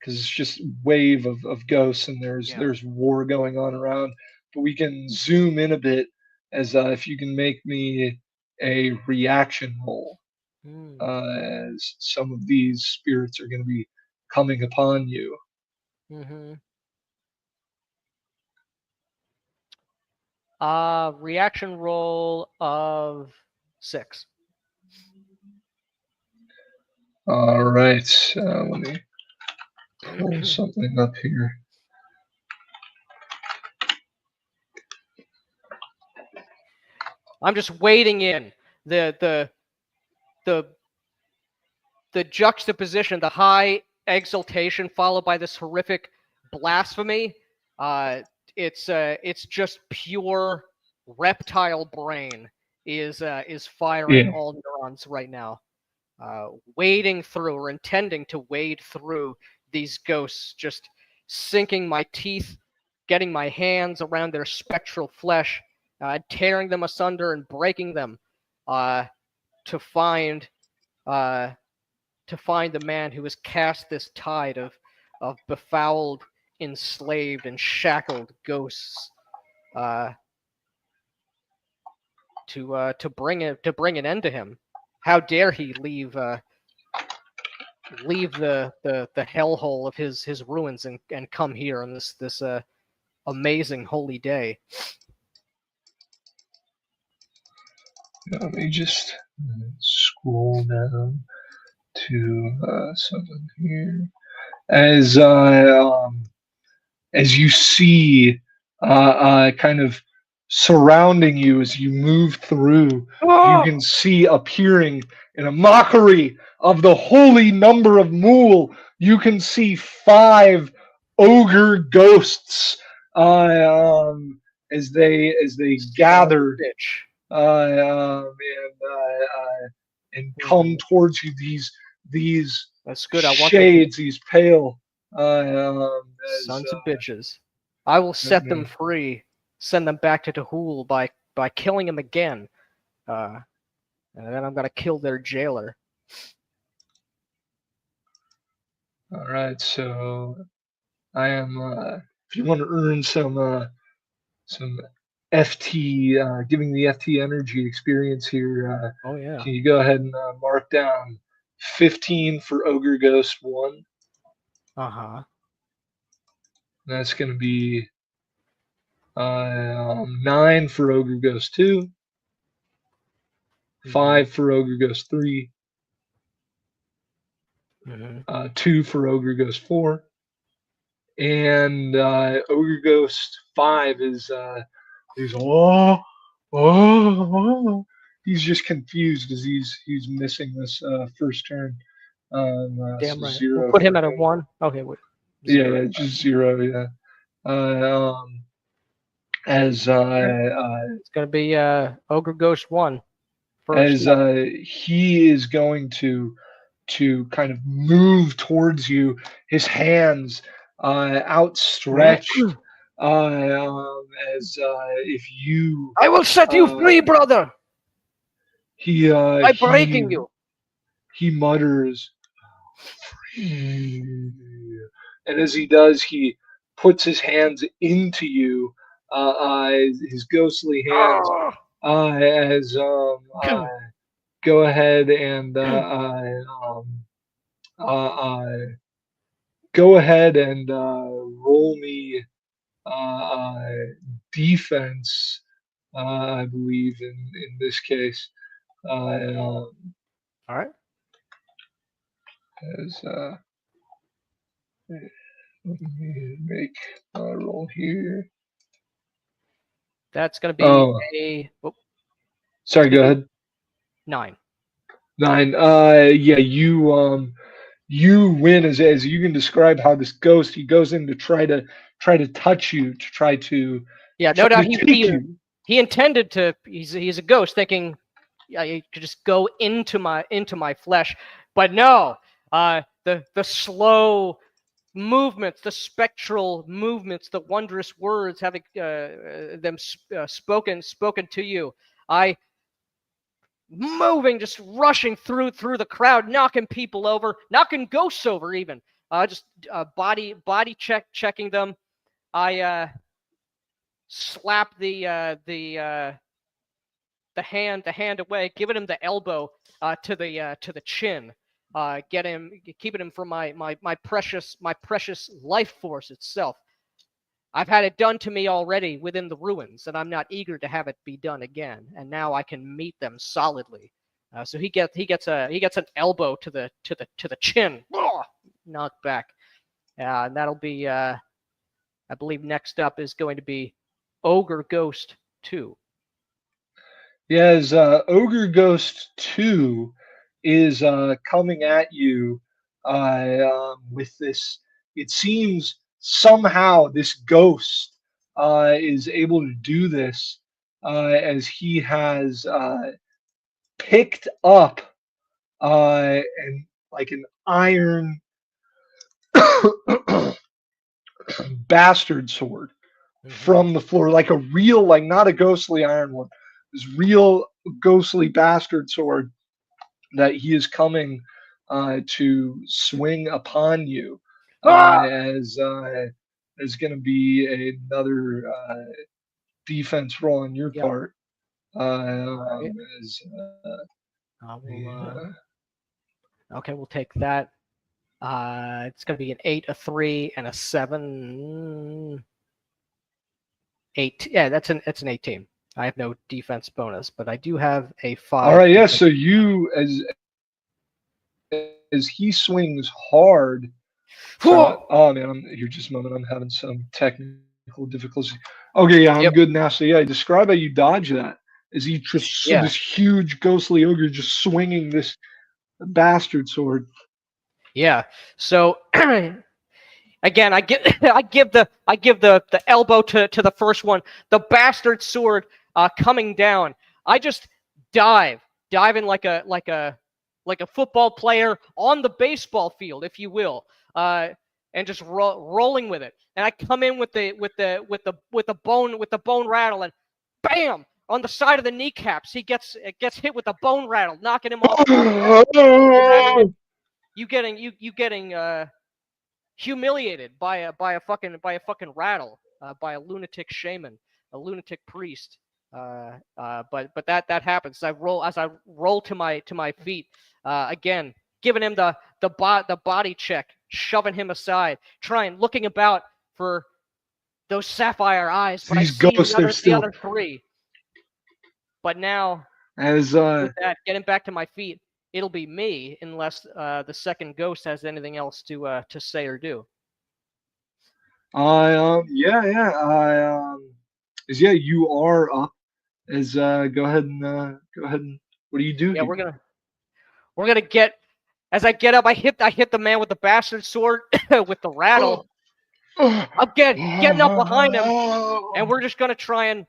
because it's just wave of ghosts and Yeah. there's war going on around. But we can zoom in a bit as if you can make me a reaction roll, Hmm. as some of these spirits are going to be coming upon you. Mm-hmm. Reaction roll of 6. All right, let me pull something up here. I'm just wading in the the the the juxtaposition, the high exaltation followed by this horrific blasphemy. Uh, it's just pure reptile brain is firing Yeah, all neurons right now. Wading through or intending to wade through these ghosts, just sinking my teeth, getting my hands around their spectral flesh, tearing them asunder and breaking them, uh, to find uh, to find the man who has cast this tide of befouled, enslaved, and shackled ghosts, uh, to bring an end to him. How dare he leave the hellhole of his ruins and come here on this amazing holy day. let me just scroll down to something here. As as you see kind of surrounding you as you move through, you Oh! can see appearing in a mockery of the holy number of Mool, you can see 5 ogre ghosts as they Son of gather a bitch. and come Mhm. towards you. These That's good. I want them to be shades, these pale as sons of bitches. I will let set them me free, send them back to Tahul by killing them again. Uh, and then I'm gonna kill their jailer. all right, so I am if you want to earn some FT giving the FT energy experience here, Oh yeah. can you go ahead and mark down 15 for Ogre Ghost 1? Uh-huh. That's going to be 9 for Ogre Ghost 2, Mm-hmm. 5 for Ogre Ghost 3, Mm-hmm. 2 for Ogre Ghost 4, and Ogre Ghost 5 is oh. He's just confused because he's missing this first turn. So Damn right. We'll 0 put him for at a him. 1. Okay, wait. Yeah, 0. yeah, just 0. Yeah. Um, as Right. It's gonna be Ogre Ghost 1 first as up. he is going to kind of move towards you, his hands outstretched, as if you I will set you uh, free, brother, he by breaking you. he mutters, and as he does, he puts his hands into you, his ghostly hands, Oh! as go ahead and go ahead and roll me uh, defense. I believe in this case, All right. as let me make a roll here. That's going to be Oh, it's sorry. going Go to be ahead. 9. 9. Yeah. You win as you can describe how this ghost he goes in to try to touch you to Yeah, no try doubt to take you. he intended to. He's a ghost, thinking, yeah, you could just go into my flesh, but no. The slow movements, the spectral movements, the wondrous words having them spoken to you. I moving, just rushing through the crowd, knocking people over, knocking ghosts over, even. Just checking them. I slap the hand away, giving him the elbow to the chin, keeping him from my precious life force itself. I've had it done to me already within the ruins, and I'm not eager to have it be done again. And now I can meet them solidly. So he gets an elbow to the chin, knocked back. And that'll be I believe next up is going to be Ogre Ghost 2. Yes, Ogre Ghost 2 is coming at you with this. It seems somehow this ghost is able to do this as he has picked up and like an iron bastard sword from the floor, like a real, like not a ghostly iron one, this real ghostly bastard sword that he is coming to swing upon you Ah! as there's going to be another defense roll on your Yep. part. All right. As We'll, okay, we'll take that. It's going to be an 8, a 3, and a 7. 8. Yeah, that's an 18. I have no defense bonus, but I do have a 5. All right, yeah. So you as he swings hard. Sorry, oh man, here just a moment. I'm having some technical difficulties. Okay, yeah, I'm Yep. good now. So yeah, describe how you dodge that. Is he just Yeah. this huge ghostly ogre just swinging this bastard sword? Yeah. So again, I give the elbow to the first one. The bastard sword coming down. I just diving like a football player on the baseball field, if you will, and just rolling with it. And I come in with the bone rattle, and bam, on the side of the kneecaps. He gets hit with the bone rattle, knocking him off balance. Imagine you getting humiliated by a fucking rattle, by a lunatic shaman, a lunatic priest. But that happens. As I roll to my feet, again, giving him the body check, shoving him aside, looking about for those sapphire eyes, but I These see ghosts, they're the still other 3. But now, as with that, getting back to my feet, it'll be me unless the second ghost has anything else to say or do. I is yeah, you are up. As go ahead and what do you do Yeah, here? we're gonna get. As I get up, I hit the man with the bastard sword with the rattle. I'm getting up behind him, and we're just gonna try and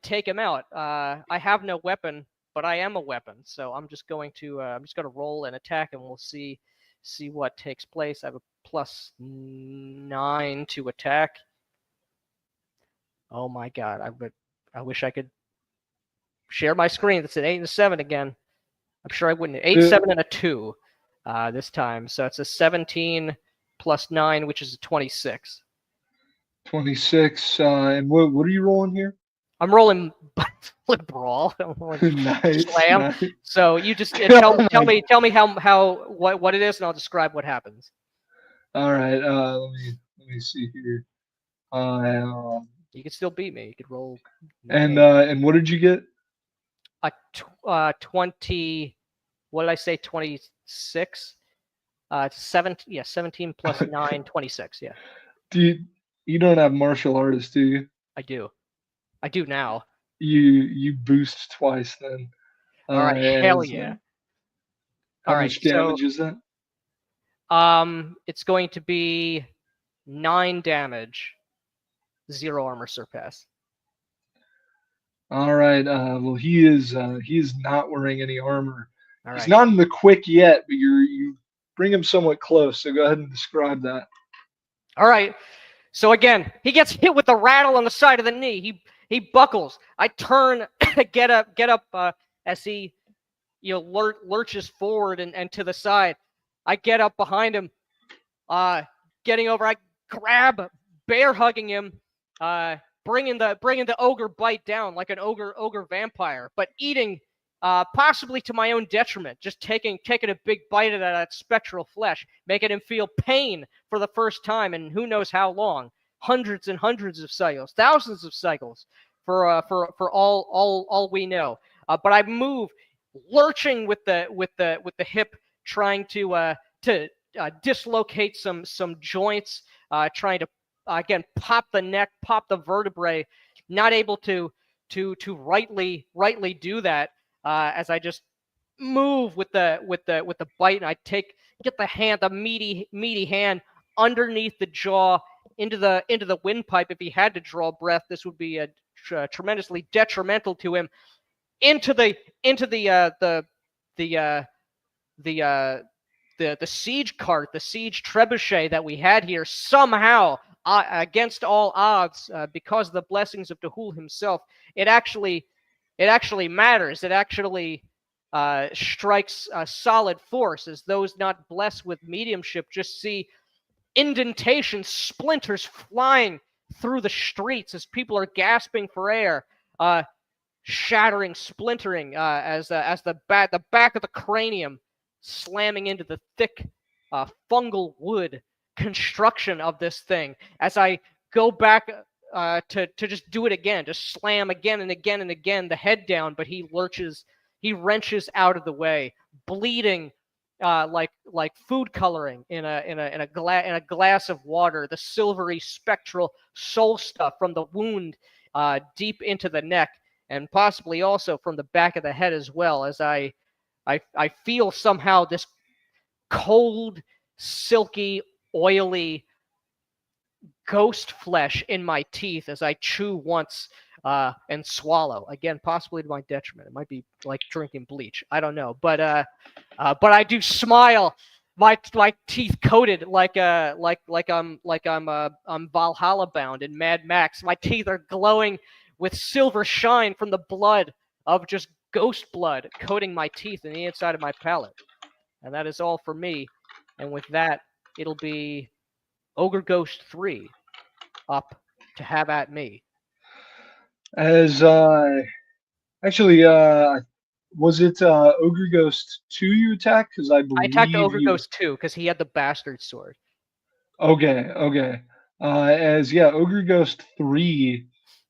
take him out. I have no weapon, but I am a weapon, so I'm just going to roll an attack, and we'll see what takes place. I have a +9 to attack. Oh my god! I wish I could share my screen. It's an 8 and a 7 again. I'm sure I wouldn't. 8, 7, and a 2 this time. So it's a 17 plus 9, which is a 26. 26. And what are you rolling here? I'm rolling brawl. I'm rolling Nice, slam. nice. So you just Oh my. tell me how what it is, and I'll describe what happens. All right. Let me see here. You can still beat me. You could roll And what did you get? a 20. What did I say? 26. 17. Yeah, 17 plus 9, 26. Yeah. Do you don't have martial artists, do you? I do. I do now. You boost twice then. All right. Hell As yeah. how All right. much So damage is that? it's going to be 9 damage, 0 armor surpass. All right. Well, he is not wearing any armor. All He's right. not in the quick yet, but you bring him somewhat close. So go ahead and describe that. All right. So again, he gets hit with the rattle on the side of the knee. He buckles. I turn, get up as he lurches forward and to the side. I get up behind him, getting over. I grab, bear hugging him, bringing the ogre bite down like an ogre vampire, but eating possibly to my own detriment, just taking a big bite of that spectral flesh, making him feel pain for the first time in who knows how long, hundreds and hundreds of cycles, thousands of cycles for all we know. But I move, lurching with the hip, trying to dislocate some joints, trying to again pop the neck, pop the vertebrae, not able to rightly do that, as I just move with the bite, and I get the meaty hand underneath the jaw into the windpipe. If he had to draw breath, this would be tremendously detrimental to him. Into the siege cart, the siege trebuchet that we had here, somehow, against all odds, because of the blessings of Dahul himself, it actually matters. It actually strikes a solid force, as those not blessed with mediumship just see indentations, splinters flying through the streets as people are gasping for air, shattering, splintering, as the back of the cranium slamming into the thick fungal wood construction of this thing. As I go back to just do it again, just slam again and again and again, the head down, but he wrenches out of the way, bleeding like food coloring in a glass of water, the silvery spectral soul stuff from the wound deep into the neck, and possibly also from the back of the head as well, as I feel somehow this cold, silky, oily ghost flesh in my teeth as I chew once and swallow. Again, possibly to my detriment. It might be like drinking bleach. I don't know. But I do smile. My teeth coated like I'm Valhalla bound in Mad Max. My teeth are glowing with silver shine from the blood of just ghost blood coating my teeth and the inside of my palate. And that is all for me. And with that, it'll be Ogre Ghost 3 up to have at me. As actually, was it Ogre Ghost 2 you attacked? Because I I attacked believe Ogre you. Ghost 2 because he had the bastard sword. Okay, okay. As yeah, Ogre Ghost 3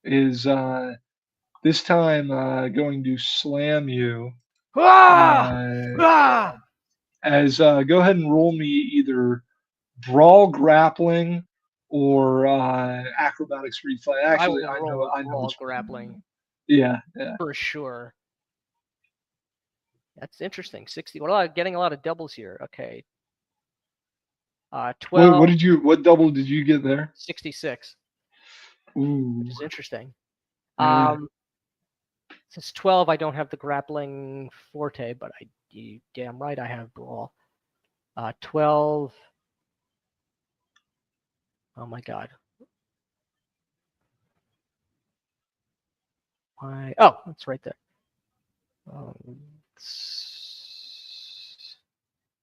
is this time going to slam you. Ah! Uh, Ah! as go ahead and roll me either brawl grappling or acrobatics reflex. I Actually, will I roll know brawl which one. grappling Yeah, yeah. for sure. That's interesting. 60. Getting a lot of doubles here. Okay. 12, What double did you get there? 66, Ooh, which is interesting. yeah. Since 12, I don't have the grappling forte, but you damn right I have brawl. 12. Oh my god. Oh, it's right there.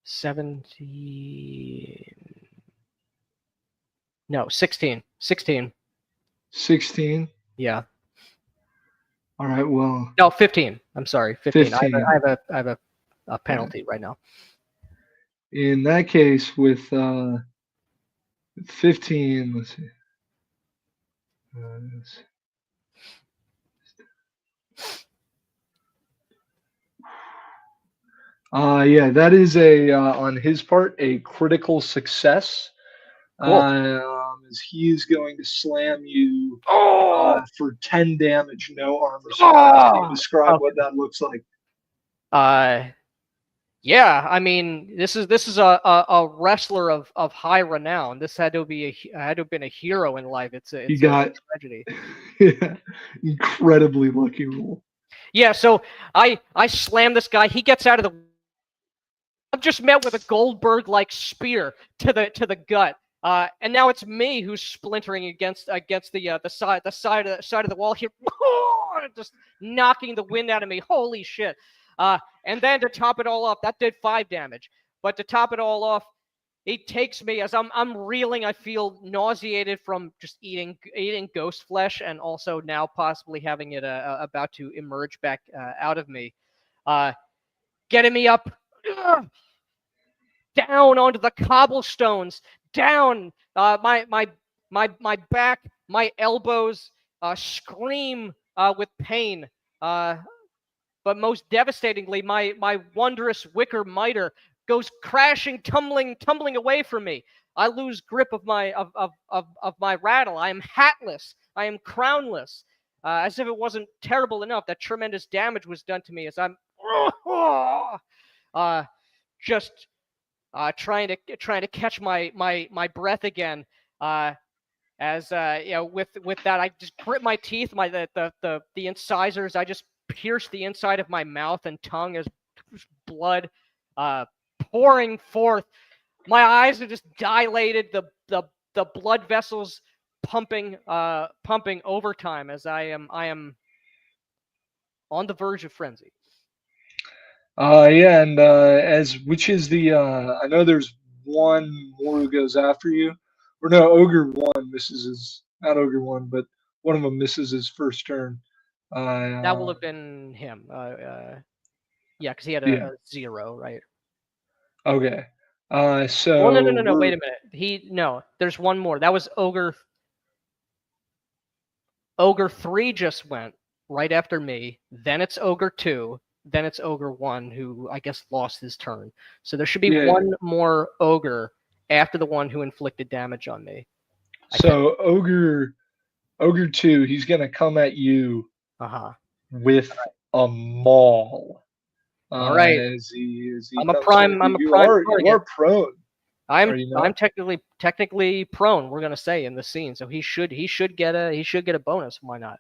17. No, 16. 16. 16. Yeah. All right. Well, No, 15. I'm sorry, 15. 15. I have a penalty right now. In that case, with 15, let's see. Yeah, that is on his part a critical success. Cool. As he is going to slam you you Oh, for 10 damage, no armor surpass. Can you oh. describe what that looks like? Uh, yeah. I mean, this is a wrestler of high renown. This had to have been a hero in life. You It's a got tragedy. yeah, incredibly lucky roll. Yeah. So I slam this guy. He gets out of the. I'm just met with a Goldberg-like spear to the gut. And now it's me who's splintering against the side of the wall here, just knocking the wind out of me. Holy shit! And then to top it all off, that did 5 damage. But to top it all off, he takes me as I'm reeling. I feel nauseated from just eating ghost flesh, and also now possibly having it about to emerge back out of me. Getting me up. Down onto the cobblestones, down my back, my elbows scream with pain. But most devastatingly, my wondrous wicker mitre goes crashing, tumbling away from me. I lose grip of my rattle. I am hatless. I am crownless. As if it wasn't terrible enough that tremendous damage was done to me as I'm just trying to catch my breath again. As with that, I just grit my teeth, the incisors. I just pierce the inside of my mouth and tongue as blood pouring forth. My eyes are just dilated. The blood vessels pumping overtime as I am on the verge of frenzy. Yeah, and as which is the I know there's one more who goes after you, or no, Ogre one misses his not Ogre one, but one of them misses his first turn. That will Uh, have been him. Yeah, because he had yeah, a 0, right? okay. Well, no, no, So no, no. we're Wait a minute. No, there's one more. That was Ogre. Ogre 3 just went right after me. Then it's Ogre 2. Then it's Ogre 1, who I guess lost his turn. So there should be yeah. one more Ogre after the one who inflicted damage on me. I think. So Ogre two, he's gonna come at you Uh huh. with a maul. All right. As he I'm a comes at prime. you. I'm a You prime are target. prone, I'm are you I'm not? technically prone. We're gonna say in the scene, so he should get a bonus. Why not?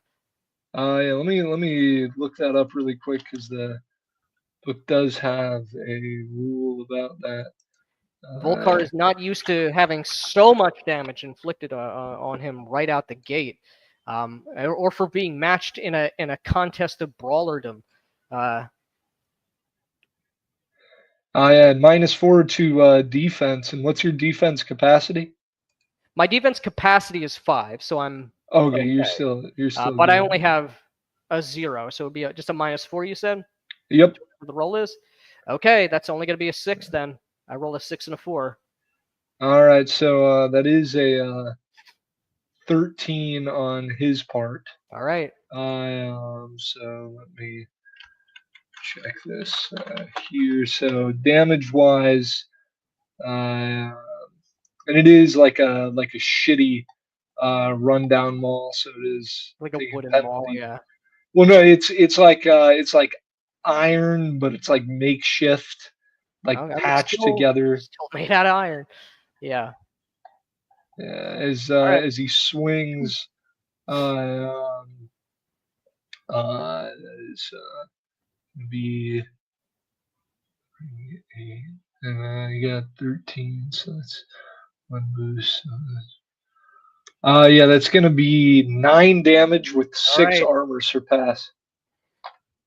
Yeah, let me look that up really quick because the book does have a rule about that. Volkar is not used to having so much damage inflicted on him right out the gate, or for being matched in a contest of brawlerdom. Uh, Yeah, -4 to defense. And what's your defense capacity? my defense capacity is 5, so I'm Okay, okay. you're still But I good. only have a 0, so it'd be just a -4. You said Yep. the roll is okay. That's only gonna be a 6 then. I roll a 6 and a 4. All right, so that is a 13 on his part. All right. So let me check this here. So damage wise, and it is like a shitty rundown mall, so it is Like a taking wooden maul. penalty. Yeah. Well, no, it's like iron, but it's like makeshift, like Okay, but patched together. still made out of iron. Yeah. Yeah, All right. as he swings, uh, is be you got 13, so that's one boost. So yeah, that's gonna be 9 damage with All 6 right. armor surpass.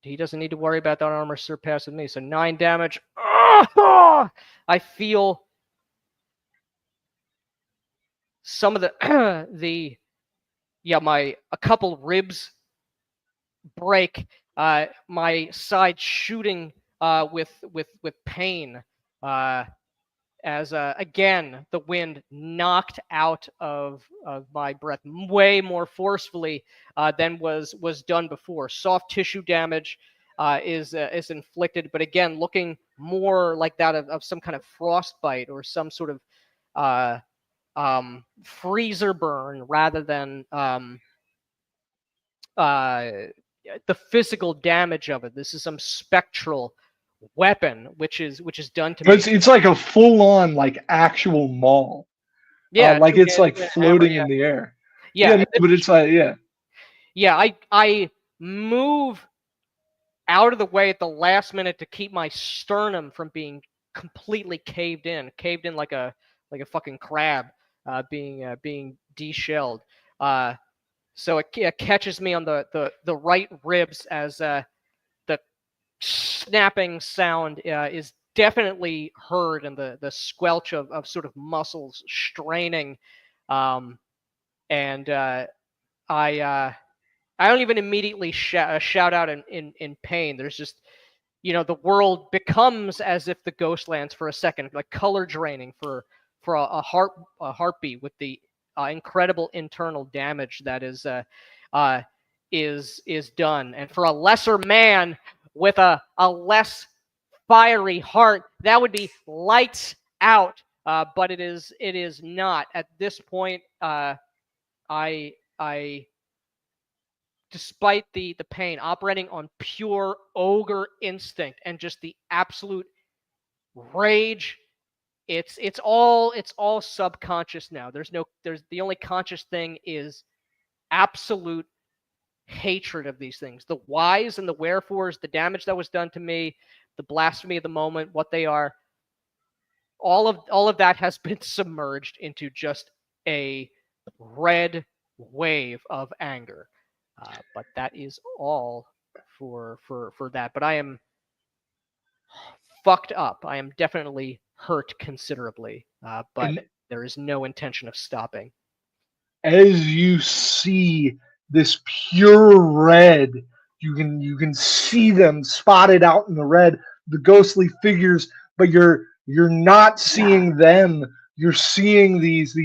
He doesn't need to worry about that armor surpassing me. So 9 damage. Ah! I feel some of the a couple ribs break. My side shooting with pain. As again the wind knocked out of my breath way more forcefully than was done before. Soft tissue damage is inflicted, but again looking more like that of some kind of frostbite or some sort of freezer burn rather than the physical damage of it. This is some spectral weapon which is done to But me. it's like a full on like actual maul. Yeah, Like it's like two-handed hammer. floating Yeah, in the air. Yeah, yeah, no, but it's like yeah. yeah. I move out of the way at the last minute to keep my sternum from being completely caved in like a fucking crab being deshelled. So it catches me on the right ribs as the snapping sound is definitely heard, and the squelch of sort of muscles straining. And I don't even immediately shout out in pain. There's just, the world becomes as if the ghost lands for a second, like color draining for a heartbeat with the incredible internal damage that uh, is done. And for a lesser man with a less fiery heart, that would be lights out. But it is not at this point. I despite the pain, operating on pure ogre instinct and just the absolute rage. It's all subconscious now. There's the only conscious thing is absolute hatred of these things. The whys and the wherefores, the damage that was done to me, the blasphemy of the moment, what they are, all of that has been submerged into just a red wave of anger. But that is all for that. But I am fucked up. I am definitely hurt considerably. But And there is no intention of stopping. as you see this pure red, you can see them spotted out in the red, the ghostly figures, but you're not seeing them. You're seeing these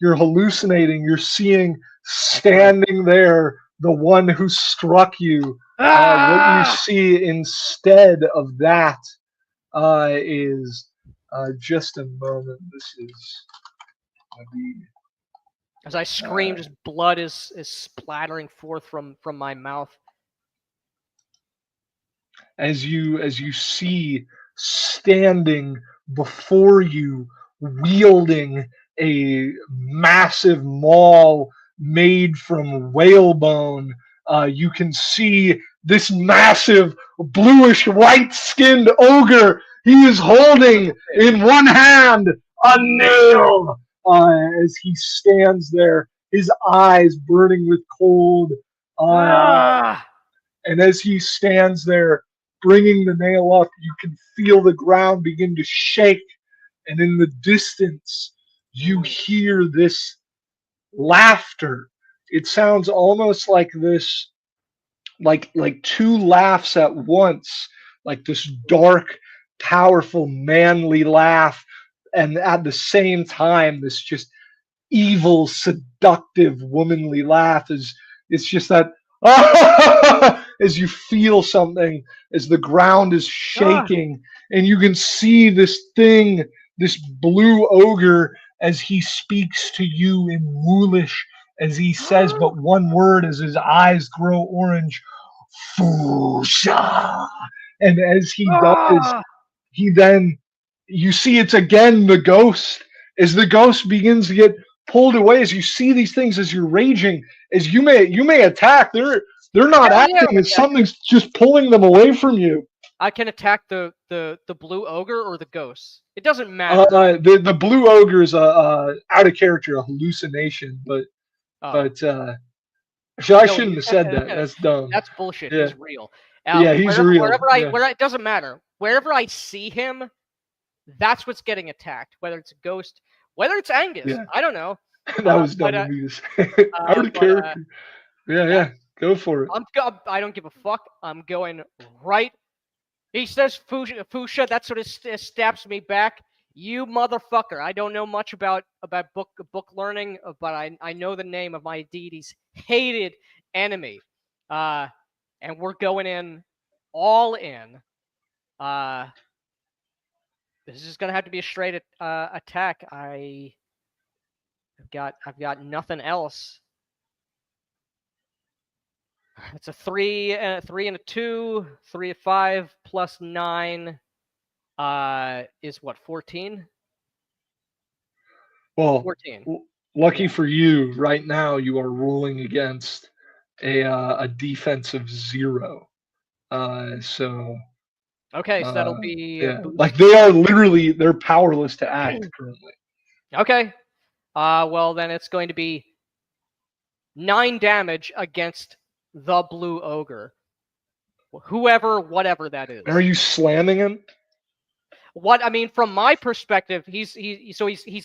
you're hallucinating. You're seeing Right. standing there the one who struck you. What you Ah! see instead of that is just a moment. This is the As I scream, just blood is splattering forth from my mouth. as you see standing before you wielding a massive maul made from whalebone. You can see this massive bluish white skinned ogre. He is holding in one hand a nail as he stands there, his eyes burning with cold. Ah! And as he stands there, bringing the nail up, you can feel the ground begin to shake. And in the distance, you hear this laughter. It sounds almost like this, like two laughs at once, like this dark, powerful, manly laugh, and at the same time, this just evil, seductive, womanly laugh is it's just that as you feel something, as the ground is Ah! shaking, and you can see this thing, this blue ogre, as he speaks to you in Woolish, as he says but one word as his eyes grow orange, Fusha. And as he does, Ah! he then you see it's again the ghost as the ghost begins to get pulled away as you see these things as you're raging as you may attack they're not Hell yeah, acting as buddy. something's just pulling them away from you. I can attack the blue ogre or the ghosts. It doesn't matter. The blue ogre is a out of character, a hallucination, Oh, but I no, shouldn't have said that. That's dumb. that's bullshit. Yeah, He's real. yeah, he's real. Yeah, Where it doesn't matter. Wherever I see him, that's what's getting attacked. Whether it's a ghost, whether it's Angus, yeah. I don't know. That was But dumb of me to say. Out of but character. Yeah, that yeah. Go for it. I don't give a fuck. I'm going right. He says Fusha. That's what it stabs me back. You motherfucker! I don't know much about book learning, but I know the name of my deity's hated enemy, and we're going in all in. This is gonna have to be a straight attack. I've got nothing else. It's a 3, 3 and a 2, 3 and 5 plus 9 is what, 14? Well, 14. lucky Yeah. for you, right now you are rolling against a defense of 0. So Okay, so that'll uh, be a yeah, like boost. they are literally they're powerless to act currently. Okay. Well, then it's going to be 9 damage against the blue ogre. Whoever, whatever that Are is. you slamming him? What I mean, from my perspective, he's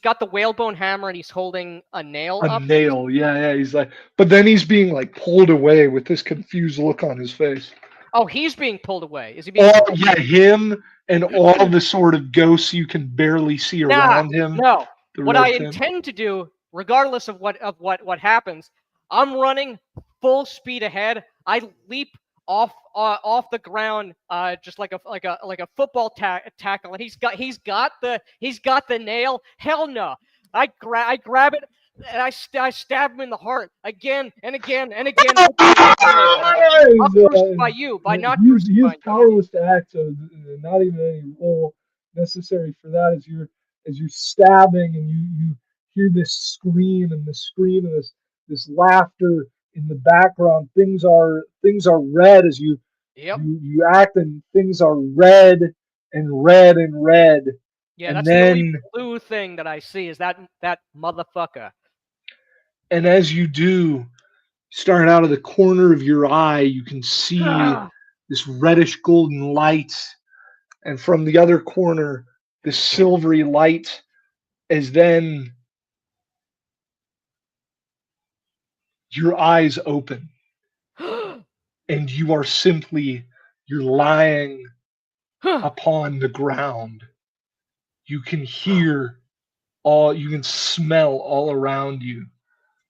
got the whalebone hammer and he's holding a nail A up. nail, yeah, yeah. He's like, but then he's being like pulled away with this confused look on his face. Oh, he's being pulled away. Is he being All, pulled yeah, him and all the sort of ghosts you can barely see Nah, around him. no. The What I red tint. intend to do, regardless of what happens, I'm running full speed ahead. I leap off the ground, just like a football tackle, and he's got the nail. Hell no! I grab it and I stab him in the heart again and again and again with the nail. I'll crucify you by not He is crucifying you. powerless to act, so not even any roll necessary for that. As you're stabbing and you hear this scream and the scream and this laughter in the background. Things are red as Yep. you act, and things are red and red and red, Yeah, and that's the only then blue thing that I see is that motherfucker. and as you do, start out of the corner of your eye, you can see this reddish golden light, and from the other corner, this silvery light, as then your eyes open, and you're lying upon the ground. You can hear you can smell all around you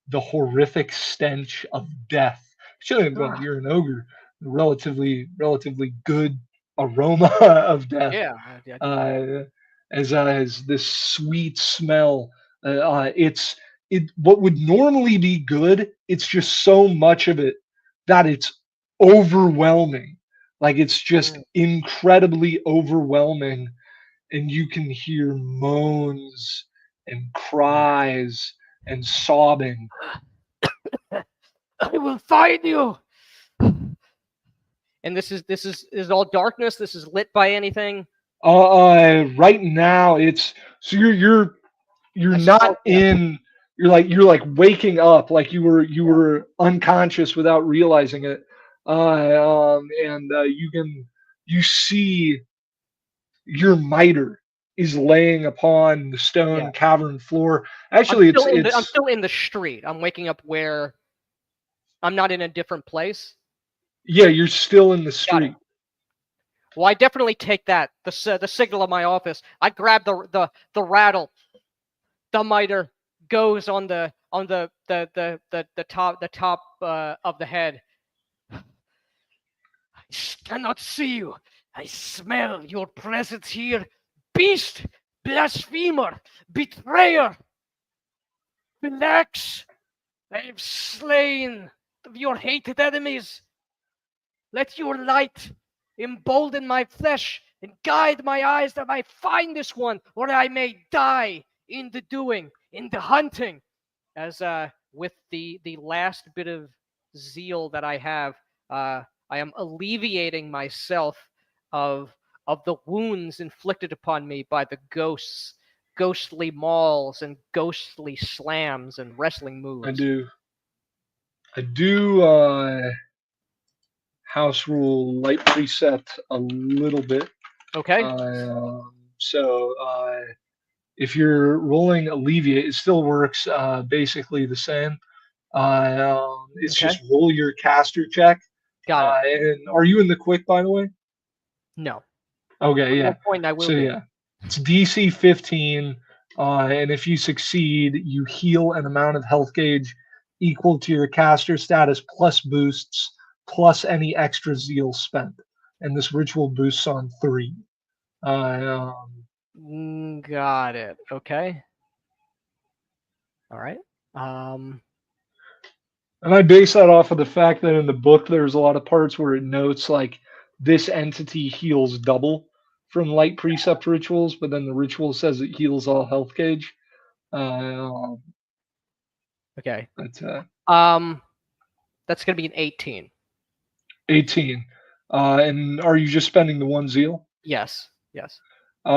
the horrific stench of death. Well, you're an ogre, relatively good aroma of death, Yeah, uh, as this sweet smell. It's what would normally be good. It's just so much of it that it's overwhelming. Like it's just mm. incredibly overwhelming, and you can hear moans and cries and sobbing. I will find you. And this is all darkness. This is lit by anything. Right now it's so you're I not smell death. in. You're like waking up, like you Yeah. were unconscious without realizing it. And you see your miter is laying upon the Yeah. stone cavern floor. Actually, I'm it's still in the street. I'm waking up where I'm not in a different place. yeah, you're still in the Got it. street. Well, I definitely take that the signal of my office. I grab the rattle. The miter goes on the top of the head. I cannot see you. I smell your presence here. Beast, blasphemer, betrayer. Relax. I have slain your hated enemies. Let your light embolden my flesh and guide my eyes that I find this one, or I may die in the doing, in the hunting. As with the last bit of zeal that I have, I am alleviating myself of the wounds inflicted upon me by the ghosts, ghostly mauls and ghostly slams and wrestling I moves. do. I do house rule light preset a little bit. Okay. So if you're rolling alleviate, it still works basically the same. It's Okay. just roll your caster check. Got it. And are you in the quick, by the way? No. Okay, At yeah. one point I will So be. yeah, it's DC 15, and if you succeed, you heal an amount of health gauge equal to your caster status plus boosts plus any extra zeal spent, and this ritual boosts on 3. Got it. Okay. All right. Um. And I base that off of the fact that in the book there's a lot of parts where it notes like this entity heals double from light precept rituals, but then the ritual says it heals all health gauge. Uh, Okay. but That's gonna be an 18. 18. And are you just spending the one zeal? Yes. Yes.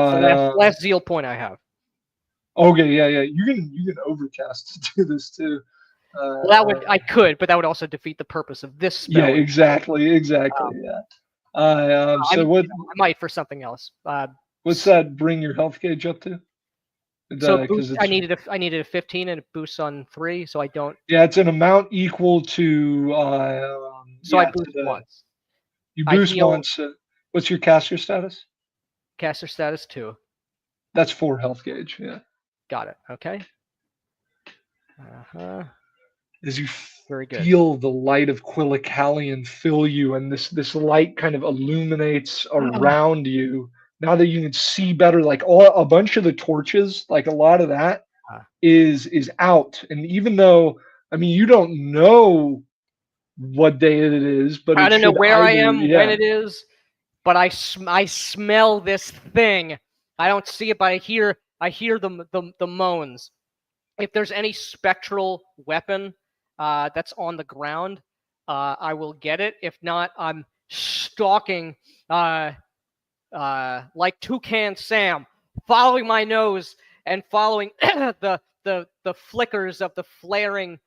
It's the Uh, last zeal point I have. okay, yeah, yeah. You can overcast to do this too. Well, I could, but that would also defeat the purpose of this Yeah, spell. exactly, exactly. Um, Yeah. I, So what? I might for something else. What's that bring your health gauge up to? So Because boost. I it's needed a 15 and it boosts on 3, so I don't. yeah, it's an amount equal to So I yeah to boost the once. you I boost heal. once. What's your caster status? Caster status 2. That's 4 health gauge. Yeah. Got it. Okay. As you Very good. feel the light of Quillicalion fill you, and this light kind of illuminates around you. Now that you can see better, like a bunch of the torches, like a lot of that Uh, is out. And even though I mean you don't know what day it is, but I it don't know should where I either am, when yeah. it is, but I smell this thing. I don't see it, but I hear the moans. If there's any spectral weapon that's on the ground, I will get it. If not, I'm stalking like Toucan Sam, following my nose and following the flickers of the flaring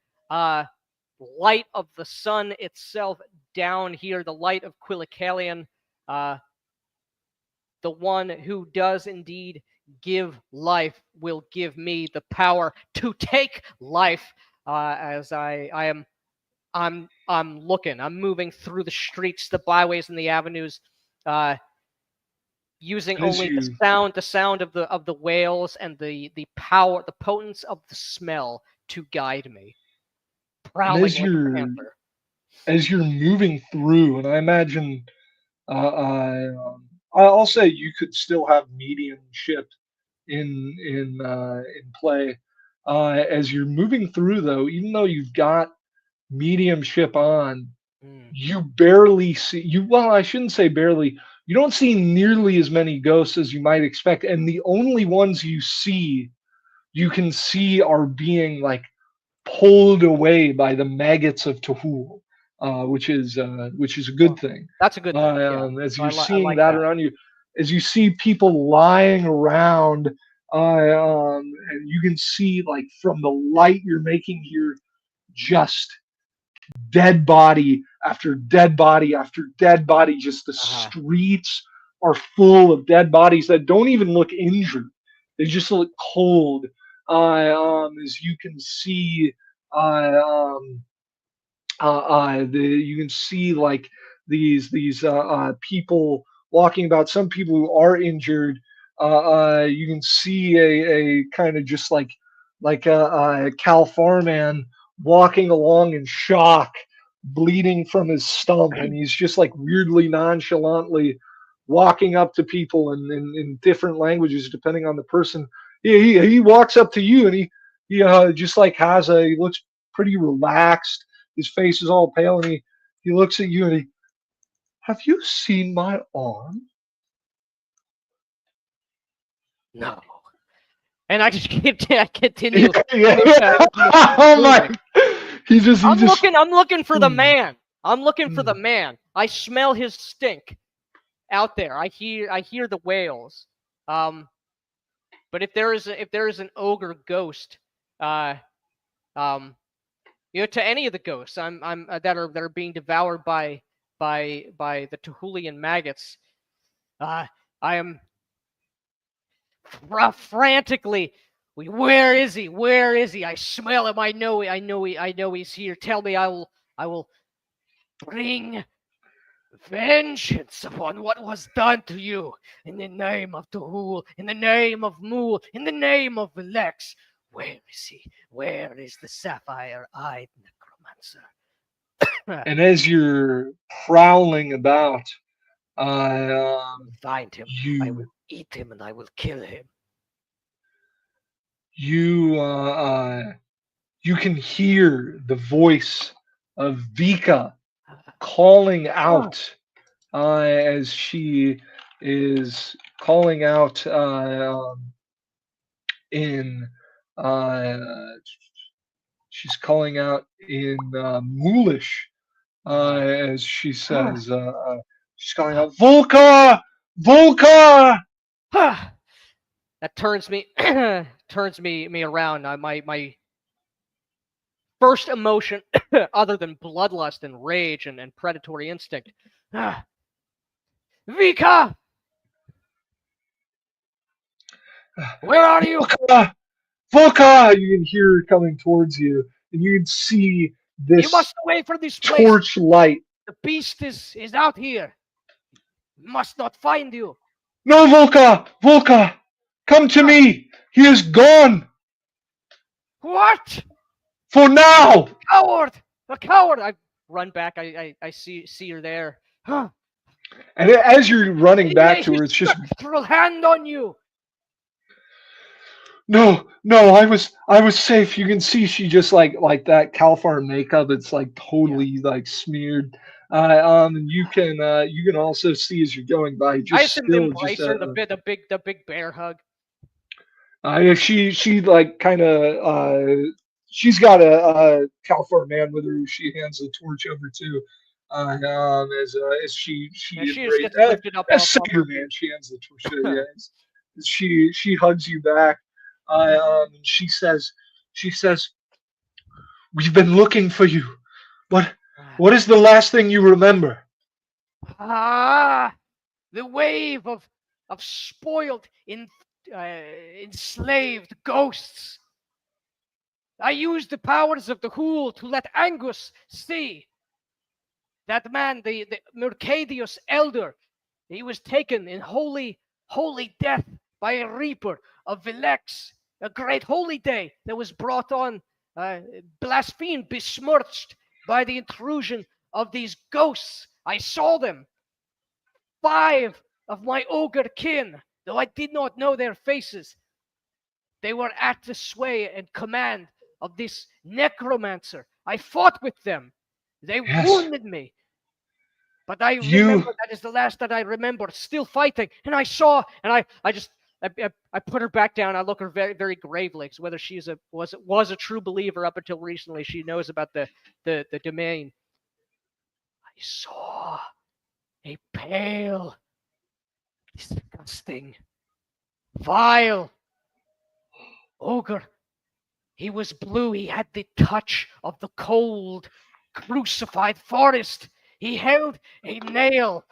light of the sun itself down here, the light of Quillicalion, the one who does indeed give life will give me the power to take life. As I am, I'm looking, I'm moving through the streets, the byways, and the avenues, using And as only you the sound of the whales and the power, the potence of the smell to guide me, and prowling like a panther. as you're moving through, and I imagine I'll say you could still have mediumship in play. As you're moving through, though, even though you've got mediumship on, Mm. you barely see you. Well, I shouldn't say barely. You don't see nearly as many ghosts as you might expect, and the only ones you can see are being like pulled away by the maggots of Tahul, which is a good Well, thing. that's a good thing. Yeah, As I, you're I seeing like that that. around you, as you see people lying around, and you can see like from the light you're making here, just dead body after dead body after dead body. Just the Uh-huh. streets are full of dead bodies that don't even look injured. They just look cold. As you can see, uh, um, you can see like these people walking about. Some people who are injured. You can see a kind of just like a Cal Farman walking along in shock, bleeding from his stump, and he's just like weirdly nonchalantly walking up to people in different languages depending on the person. He walks up to you and he just like he looks pretty relaxed. His face is all pale, and he looks at you and have you seen my arm? No. And I just keep I Yeah, continue yeah. Oh my! moving. He just. I'm looking for the Hmm, man. I'm looking for hmm. the man. I smell his stink out there. I hear the wails. Um, but if there is an ogre ghost, uh, um, to any of the ghosts, I'm that are being devoured by the Tuhulian maggots, uh, I am frantically. Where is he? Where is he? I smell him. I know he's here. Tell me, I will bring vengeance upon what was done to you in the name of Tuhul, in the name of Mul, in the name of Lex. Where is he? Where is the sapphire-eyed necromancer? And as you're prowling about, Find him. I will you eat him and I will kill him. you uh, uh, you can hear the voice of Vika calling Ah, out as she is calling out in uh, she's calling out in Moolish uh, as she ah, says she's calling out Volka, Volka. ah. That turns me turns me around. My first emotion, other than bloodlust and rage and predatory instinct. Ah, Vika, where are you? Volka, Volka. You can hear her coming towards you, and you can see You this must away from this place. torch light. The beast is out here. Must not find you. No, Volka, Volka, come to Ah, me. He is gone what? for now. Coward! A coward! I run back. I see her there. Huh. And as you're running He back laid to his her, it's just spectral hand on you. no, no. I was safe. You can see she just like that Calfar makeup. It's like Yeah. totally like smeared. And you can also see as you're going by, I just assumed still just embrace her. The big bear hug. she like kind of she's got a Calfar man with her who she hands the torch over to. As she And she just embraces gets lifted up as off Sailor Man, she hands the torch to yeah, she hugs you back. And she says we've been looking for you. What what is the last thing you remember? Ah, the wave of spoiled, enslaved ghosts. I used the powers of the Hool to let Angus see that man, the Mercadius Elder. He was taken in holy death by a reaper of Vilex, a great holy day that was brought on, blasphemed, besmirched by the intrusion of these ghosts. I saw them, 5 of my ogre kin, though I did not know their faces. They were at the sway and command of this necromancer. I fought with them. They Yes, wounded me. But I you. remember that is the last that I remember, still fighting. And I saw, and I just, I put her back down. I look her very, very gravely, because whether she was a true believer up until recently, she knows about the domain. I saw a pale, disgusting, vile ogre. He was blue. He had the touch of the cold, crucified forest. He held a nail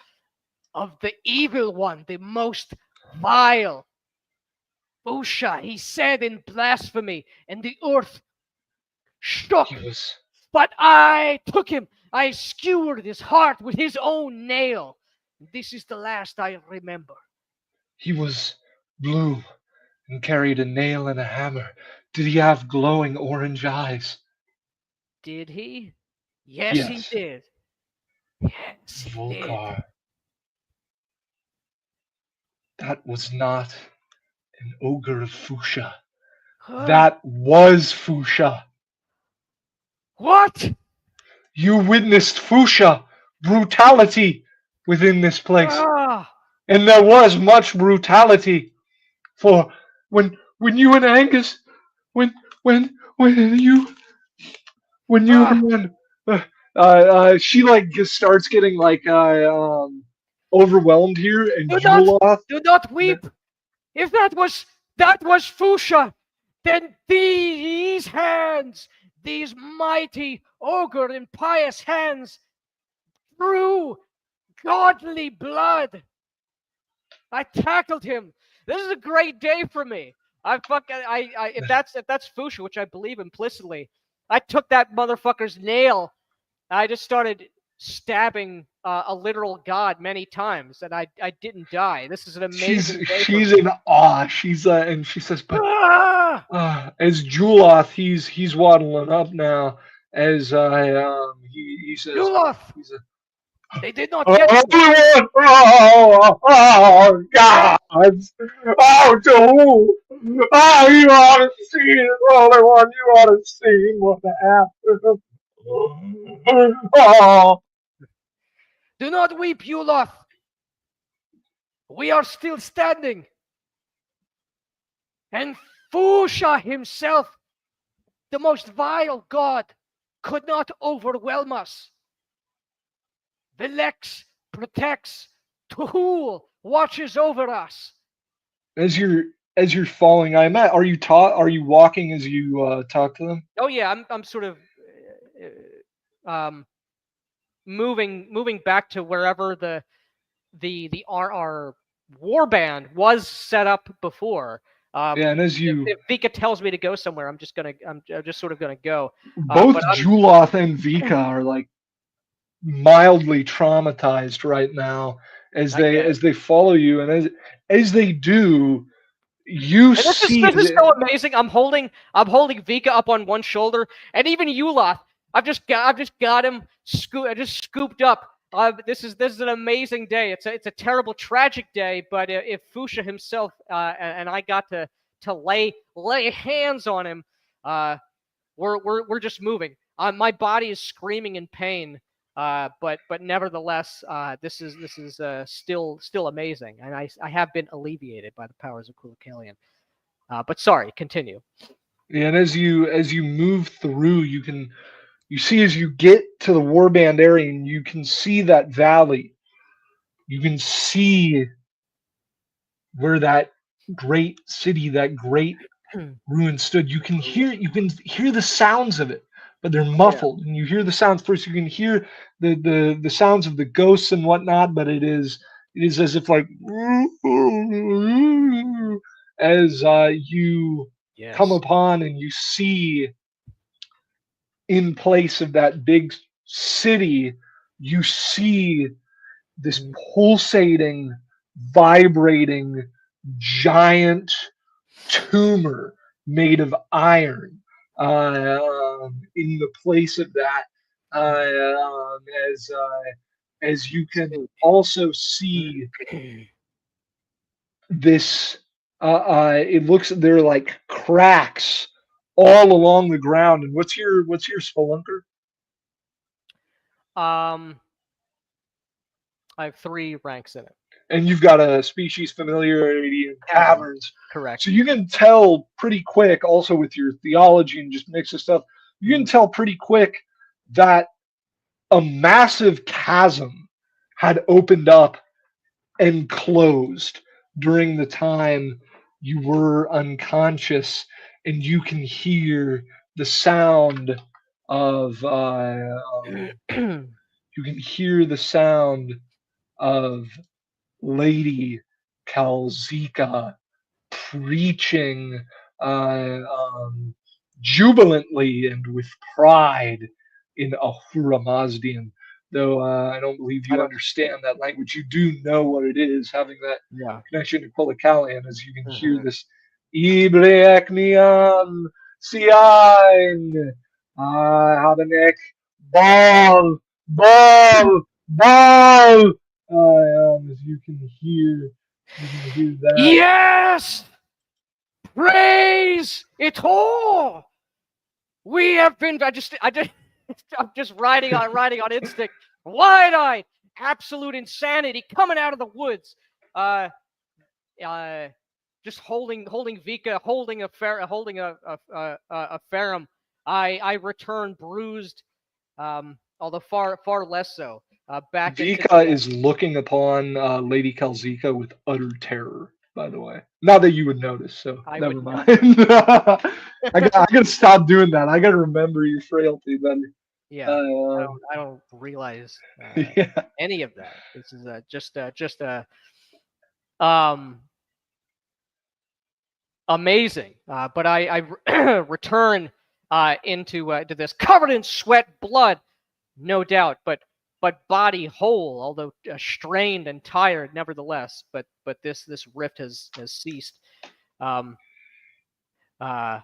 of the evil one, the most vile. Busha, he said in blasphemy, and the earth He shook. was But I took him. I skewered his heart with his own nail. This is the last I remember. he was blue and carried a nail and a hammer. Did he have glowing orange eyes? Did he? Yes, he Yes. did. Yes, he did. Volkar. That was not an ogre of Fusha. Huh? That was Fusha. What? You witnessed Fusha brutality within this place. Ah, And there was much brutality. For when you and Angus when when you ah. and she like just starts getting like overwhelmed here and Do not, Juloth. do not weep. If that was Fusha, then these hands, these mighty ogre and pious hands, drew godly blood. I tackled him. This is a great day for me. If that's Fusha, which I believe implicitly, I took that motherfucker's nail. I just started stabbing a literal god many times, and I didn't die. This is an she's amazing day for she's me. in awe. She's and she says, but Ah! as Juloth, he's waddling up now. As he says, Yuloth, he's a, they did not oh, get to me. oh, God! Oh, to who? Oh, you ought to see the only one. You ought to see what happened. Oh, Do not weep, Yuloth. We are still standing. And Fusha himself, the most vile god, could not overwhelm us. Velex protects. Tuhul watches over us. as you're falling, are you taught? Are you walking as you talk to them? Oh yeah, I'm sort of um, moving back to wherever the RR warband was set up before. Yeah, and as you If Vika tells me to go somewhere, I'm just sort of gonna go. both But Juloth and Vika are like mildly traumatized right now I get it. as they follow you, and as they do, you And this is see this is so amazing. I'm holding Vika up on one shoulder, and even Yuloth, I've just got him I just scooped up. This is an amazing day. It's a terrible, tragic day, but if Fusha himself and I got to lay hands on him, uh, we're just moving. My body is screaming in pain, but nevertheless, this is still amazing, and I have been alleviated by the powers of Kulakalian. But sorry, continue. and as you move through, you see as you get to the warband area, and you can see that valley. You can see where that great city, that great ruin stood. You can hear the sounds of it, but they're Yeah. muffled, and you hear the sounds first. You can hear the sounds of the ghosts and whatnot, but it is as if like as you come Yes. upon and you see in place of that big city, you see this Mhm. pulsating, vibrating, giant tumor made of iron. In the place of that, um, as as you can See. also see this, it looks there are like cracks all along the ground. And what's your spelunker? Um, I have 3 ranks in it. And you've got a species familiarity in Cavern. caverns. So Correct. you can tell pretty quick, also with your theology and just mix of stuff, you can Mhm. tell pretty quick that a massive chasm had opened up and closed during the time you were unconscious, and you can hear the sound of you can hear the sound of Lady Kalzika preaching jubilantly and with pride in Ahura Mazdian. Though I don't believe I you don't. understand that language, you do know what it is, having that Yeah. connection to Kolakalian, as you can hear Mhm. this Ibreaknian Siain Habanek Ball Ball as you can hear that. Yes. Praise it all. We have been. I just. I'm just riding on instinct. Wide-eyed, absolute insanity coming out of the woods. Uh, uh, just holding Vika, holding a Ferrum. I return bruised, although far less so. Back into Vika the. is looking upon Lady Kalzika with utter terror, by the way. Not that you would notice, so I never would mind. never. I gotta stop doing that. I gotta remember your frailty, buddy. Yeah, Um, I don't realize yeah. any of that. This is just a um amazing. But I return into to this covered in sweat, blood, no doubt, but body whole, although strained and tired, nevertheless. But this rift has ceased. Um, uh,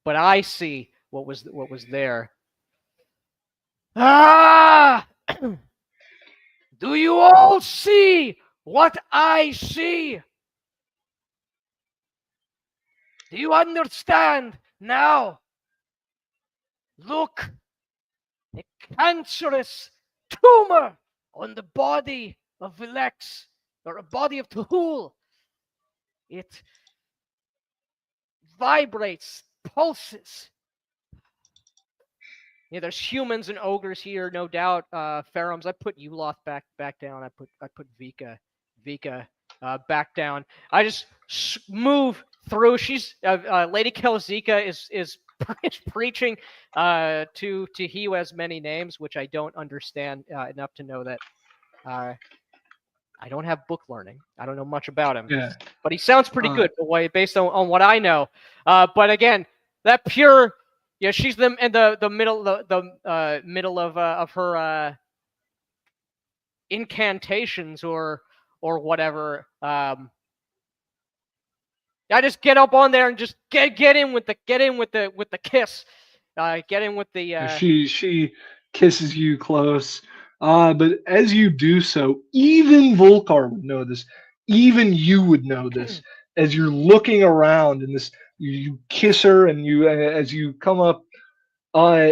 but I see what was there. Ah! Do you all see what I see? Do you understand now? Look, cancerous tumor on the body of Vilex, or a body of Tahul. It vibrates, pulses. Yeah, there's humans and ogres here, no doubt. Ferums. I put Uloth back down. I put Vika back down. I just move through. She's Lady Kelzika is is preaching to he who has many names, which I don't understand enough to know that I don't have book learning. I don't know much about him, Yeah. but he sounds pretty Uh, good based on what I know. But again, that pure, yeah, she's in the middle the middle of her incantations or whatever. I just get up on there and just get in with the kiss. Get in with the she kisses you close. But as you do so, even Volkar would know this. Even you would know this as you're looking around and this you kiss her and you as you come up. Uh,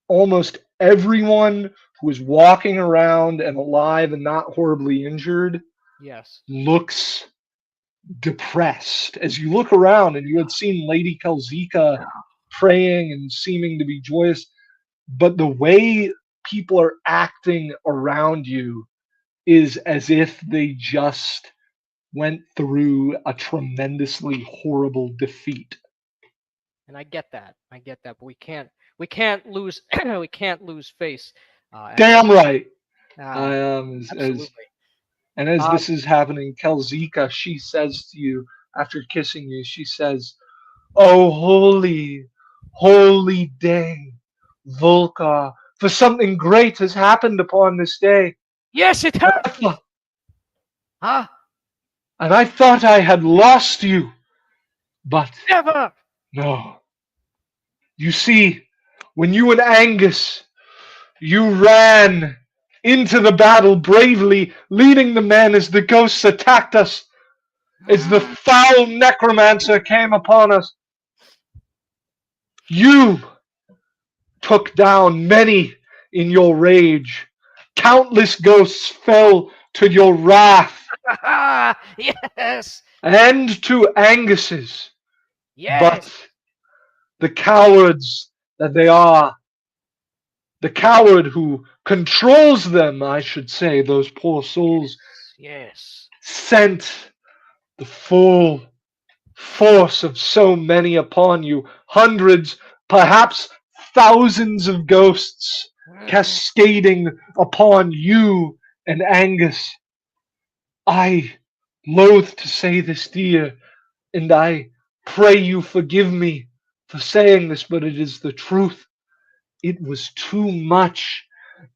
Almost everyone who is walking around and alive and not horribly injured yes. looks depressed. As you look around and you had seen Lady Kelzika praying and seeming to be joyous, but the way people are acting around you is as if they just went through a tremendously horrible defeat. And I get that. But we can't lose we can't lose face. Damn right. Uh, As absolutely. and as Uh, this is happening, Kelzika, she says to you after kissing you, she says, "Oh, holy, holy day, Volca, for something great has happened upon this day. yes, it And I has. thought, Huh? and I thought I had lost you, but Never. no. You see, when you and Angus, you ran into the battle bravely, leading the men as the ghosts attacked us, as the foul necromancer came upon us. You took down many in your rage. Countless ghosts fell to your wrath yes. and to Angus's. Yes. But the cowards that they are, the coward who controls them, I should say, those poor souls, Yes. sent the full force of so many upon you, hundreds, perhaps thousands of ghosts cascading upon you and Angus. I loathe to say this, dear, and I pray you forgive me for saying this, but it is the truth. It was too much,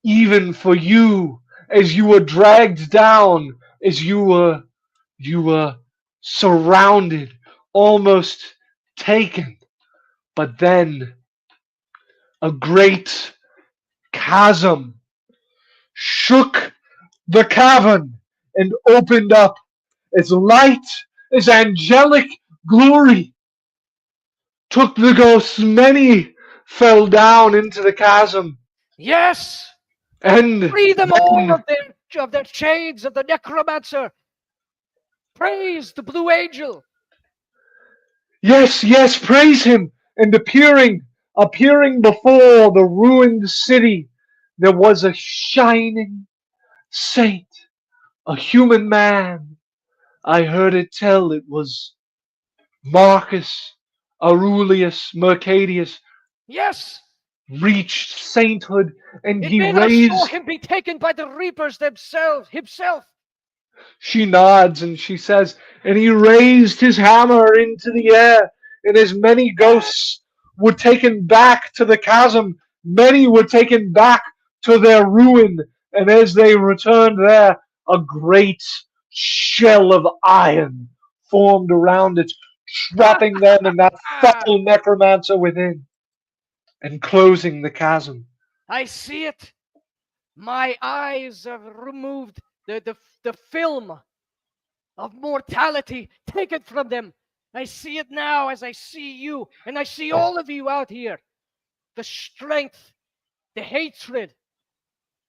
even for you, as you were dragged down, as you were surrounded, almost taken. But then a great chasm shook the cavern and opened up as light, as angelic glory took the ghosts. Many fell down into the chasm, Yes. and Free them all then of their chains of the necromancer. Praise the blue angel. yes, yes, praise him. And appearing before the ruined city, there was a shining saint, a human man. I heard it tell it was Marcus Aurelius Mercadius Yes. reached sainthood, and It he been I saw raised. him be taken by the reapers themselves himself. She nods and she says, and he raised his hammer into the air, and as many ghosts were taken back to the chasm, many were taken back to their ruin, and as they returned there, a great shell of iron formed around it, trapping them and that foul necromancer within, and closing the chasm. I see it. My eyes have removed the film of mortality taken from them. I see it now as I see you, and I see all of you out here. The strength the hatred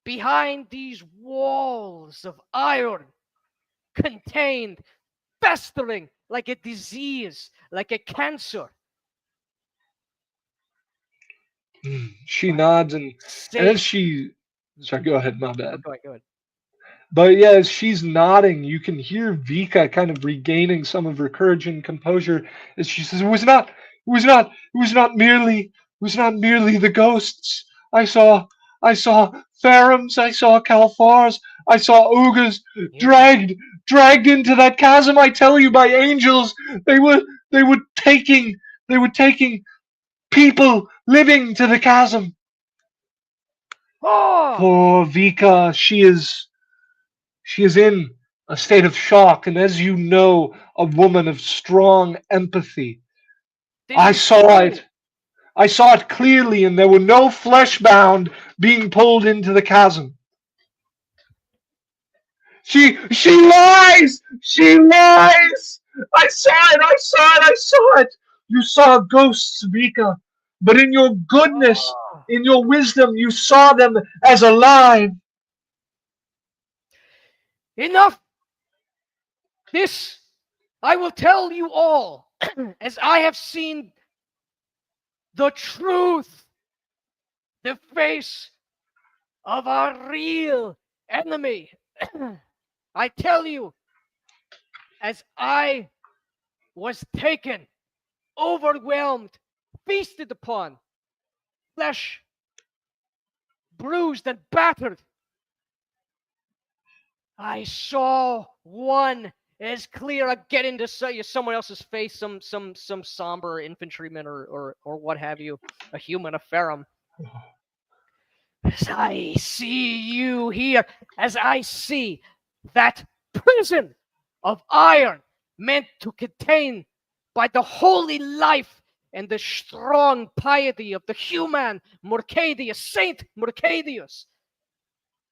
behind these walls of iron, contained, festering like a disease, like a cancer. She nods, and as Saint. she, sorry, go ahead, my Oh, bad. go ahead. But yeah, as she's nodding, you can hear Vika kind of regaining some of her courage and composure as she says, it was not merely the ghosts. I saw, I saw Pharums, I saw Calfars, I saw Ugas Yes. dragged, dragged into that chasm. I tell you, by angels, they were, they were taking, they were taking people living to the chasm. Oh, Poor Vika, she is in a state of shock, and as you know, a woman of strong empathy. this I is saw true. it. I saw it clearly, and there were no flesh bound being pulled into the chasm. She lies! She lies! I saw it! I saw it! I saw it! You saw ghosts, Vika, but in your goodness, Oh. in your wisdom, you saw them as alive. Enough! This I will tell you all, as I have seen the truth, the face of our real enemy. I tell you, as I was taken, overwhelmed, feasted upon, flesh bruised and battered, I saw one as clear. I get into someone else's face, some somber infantryman or what have you, a human, a Ferrum. As I see you here, as I see that prison of iron meant to contain by the holy life and the strong piety of the human Mercadius, Saint Mercadius,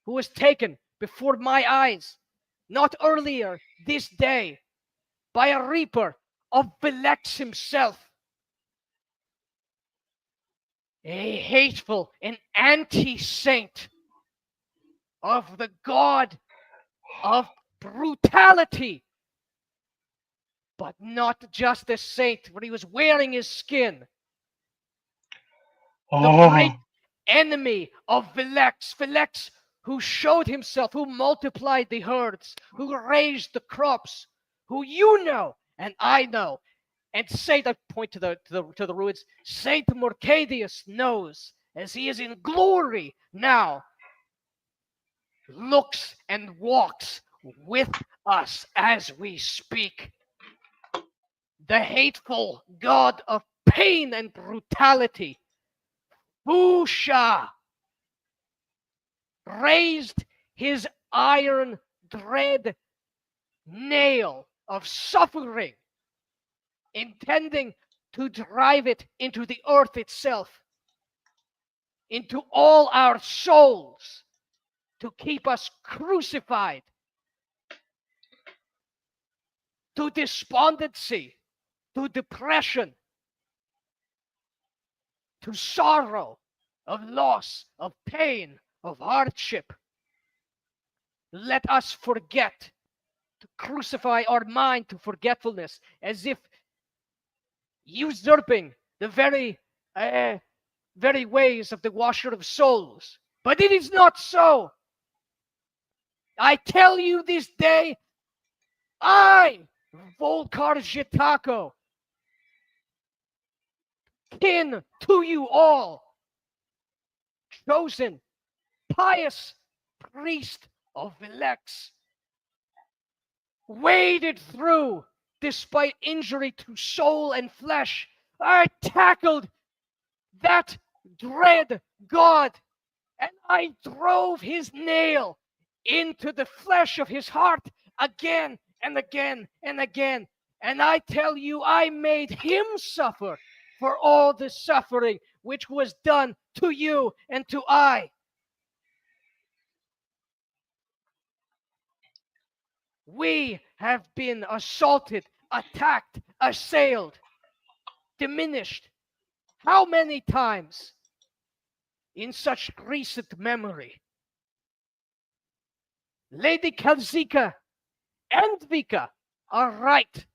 who was taken before my eyes, not earlier this day, by a reaper of Belex himself, a hateful and anti-saint of the god of brutality, but not just a saint, but he was wearing his skin. The great Oh, enemy of Velex, who showed himself, who multiplied the herds, who raised the crops, who you know and I know, and Saint, I point to the ruins, Saint Mercadius knows, as he is in glory now, looks and walks with us as we speak. The hateful god of pain and brutality, Busha, raised his iron dread nail of suffering, intending to drive it into the earth itself, into all our souls, to keep us crucified, to despondency, to depression, to sorrow, of loss, of pain, of hardship. Let us forget, to crucify our mind to forgetfulness, as if usurping the very ways of the washer of souls. But it is not so. I tell you this day, I, Volkar Jitako, kin to you all, chosen, pious priest of Velex, waded through, despite injury to soul and flesh. I tackled that dread god, and I drove his nail into the flesh of his heart again and again and again. And I tell you, I made him suffer for all the suffering which was done to you and to I. We have been assaulted, attacked, assailed, diminished. How many times? in such recent memory. Lady Kalzika and Vika are right,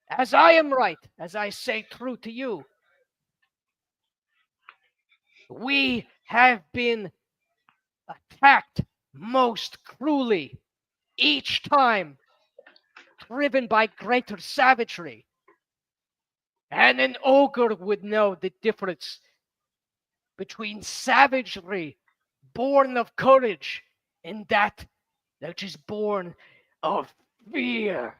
as I am right, as I say true to you. We have been attacked most cruelly, each time driven by greater savagery. And an ogre would know the difference between savagery born of courage and that which is born of fear.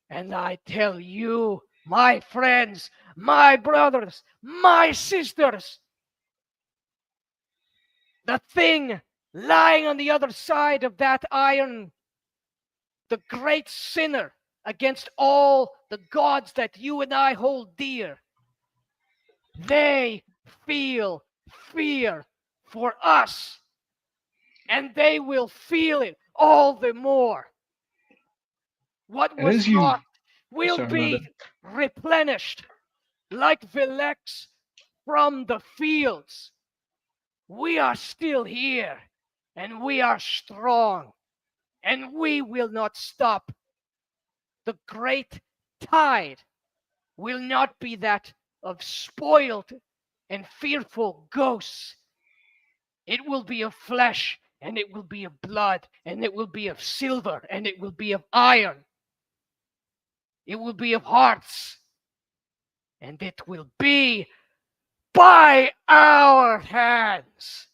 And I tell you, my friends, my brothers, my sisters, the thing lying on the other side of that iron, the great sinner against all the gods that you and I hold dear, they feel fear for us, and they will feel it all the more. What And was as you, lost will sorry, my bad. be replenished like Vilex from the fields. We are still here, and we are strong, and we will not stop. The great tide will not be that of spoiled and fearful ghosts. It will be of flesh, and it will be of blood, and it will be of silver, and it will be of iron. It will be of hearts, and it will be by our hands.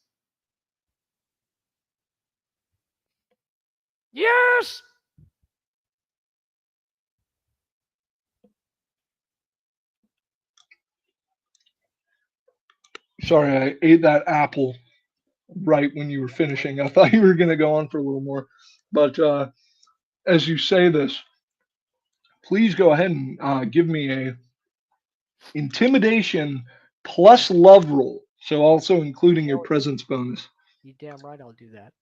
Yes! Sorry, I ate that apple right when you were finishing. I thought you were going to go on for a little more. But as you say this, please go ahead and give me a intimidation plus love roll. So also including your Oh, presence bonus. you damn right I'll do that.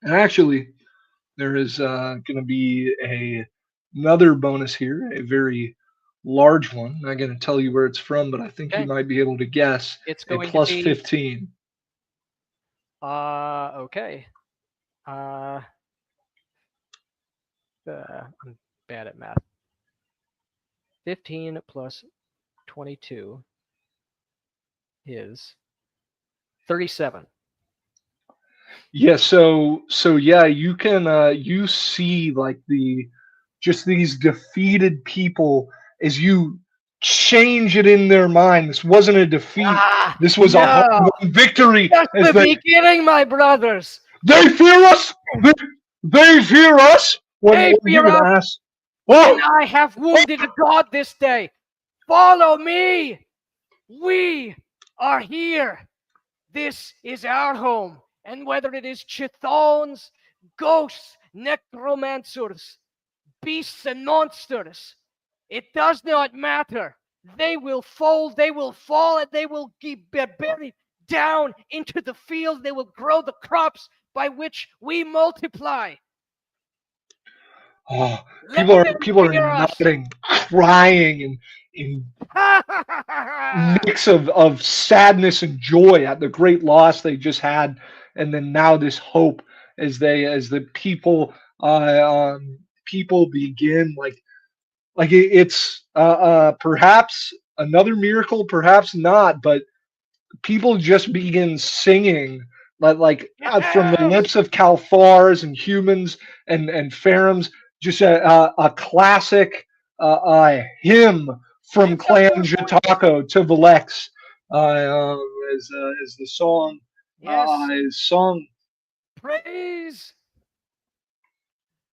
And actually, there is going to be another bonus here, a very large one. I'm not going to tell you where it's from, but I think you Okay. might be able to guess. It's A going to plus be 15. okay. I'm bad at math. 15 plus 22 is 37. Yeah, so yeah, you can you see like the just these defeated people as you change it in their mind. This wasn't a defeat. Ah, This was a no! hard-won victory Just as the beginning, my brothers! they fear us. They fear us. They When you fear would us, ask, and oh, I have wounded a god this day. Follow me! We are here. This is our home. And whether it is chithones, ghosts, necromancers, beasts, and monsters, it does not matter. They will fold, they will fall, and they will be buried down into the field. They will grow the crops by which we multiply. oh, Let them people are fear us. nodding, crying, and in mix of sadness and joy at the great loss they just had, and then now this hope as the people people begin like it's perhaps another miracle, perhaps not, but people just begin singing from the Yes. lips of Calfars and humans and Pharaohs, just a classic hymn from Lift up Clan your voices. Jatako to Velex as the song Yes. is sung. Praise.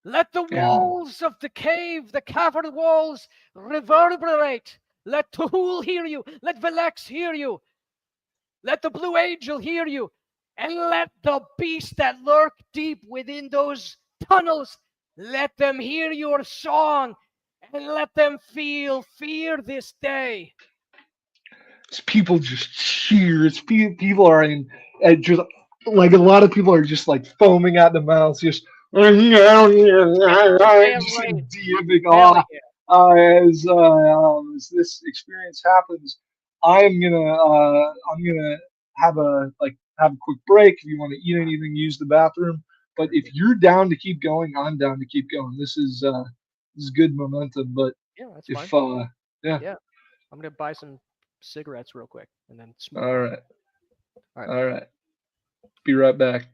Let the And walls of the cave, the cavern walls, reverberate. Let Tuhul hear you. Let Velex hear you. Let the Blue Angel hear you. And let the beasts that lurk deep within those tunnels, let them hear your song and let them feel fear this day. people just cheer. People are in just like a lot of people are just like foaming at the mouth, just Damn just right. in deep Hell awe. yeah. as this experience happens, I'm gonna have a quick break. If you want to eat anything, use the bathroom. But if Perfect. you're down to keep going, I'm down to keep going. This is good momentum. But Yeah, that's fine. if yeah, Yeah, I'm gonna buy some cigarettes real quick and then smoke all one. right, All right. all right. Be right back.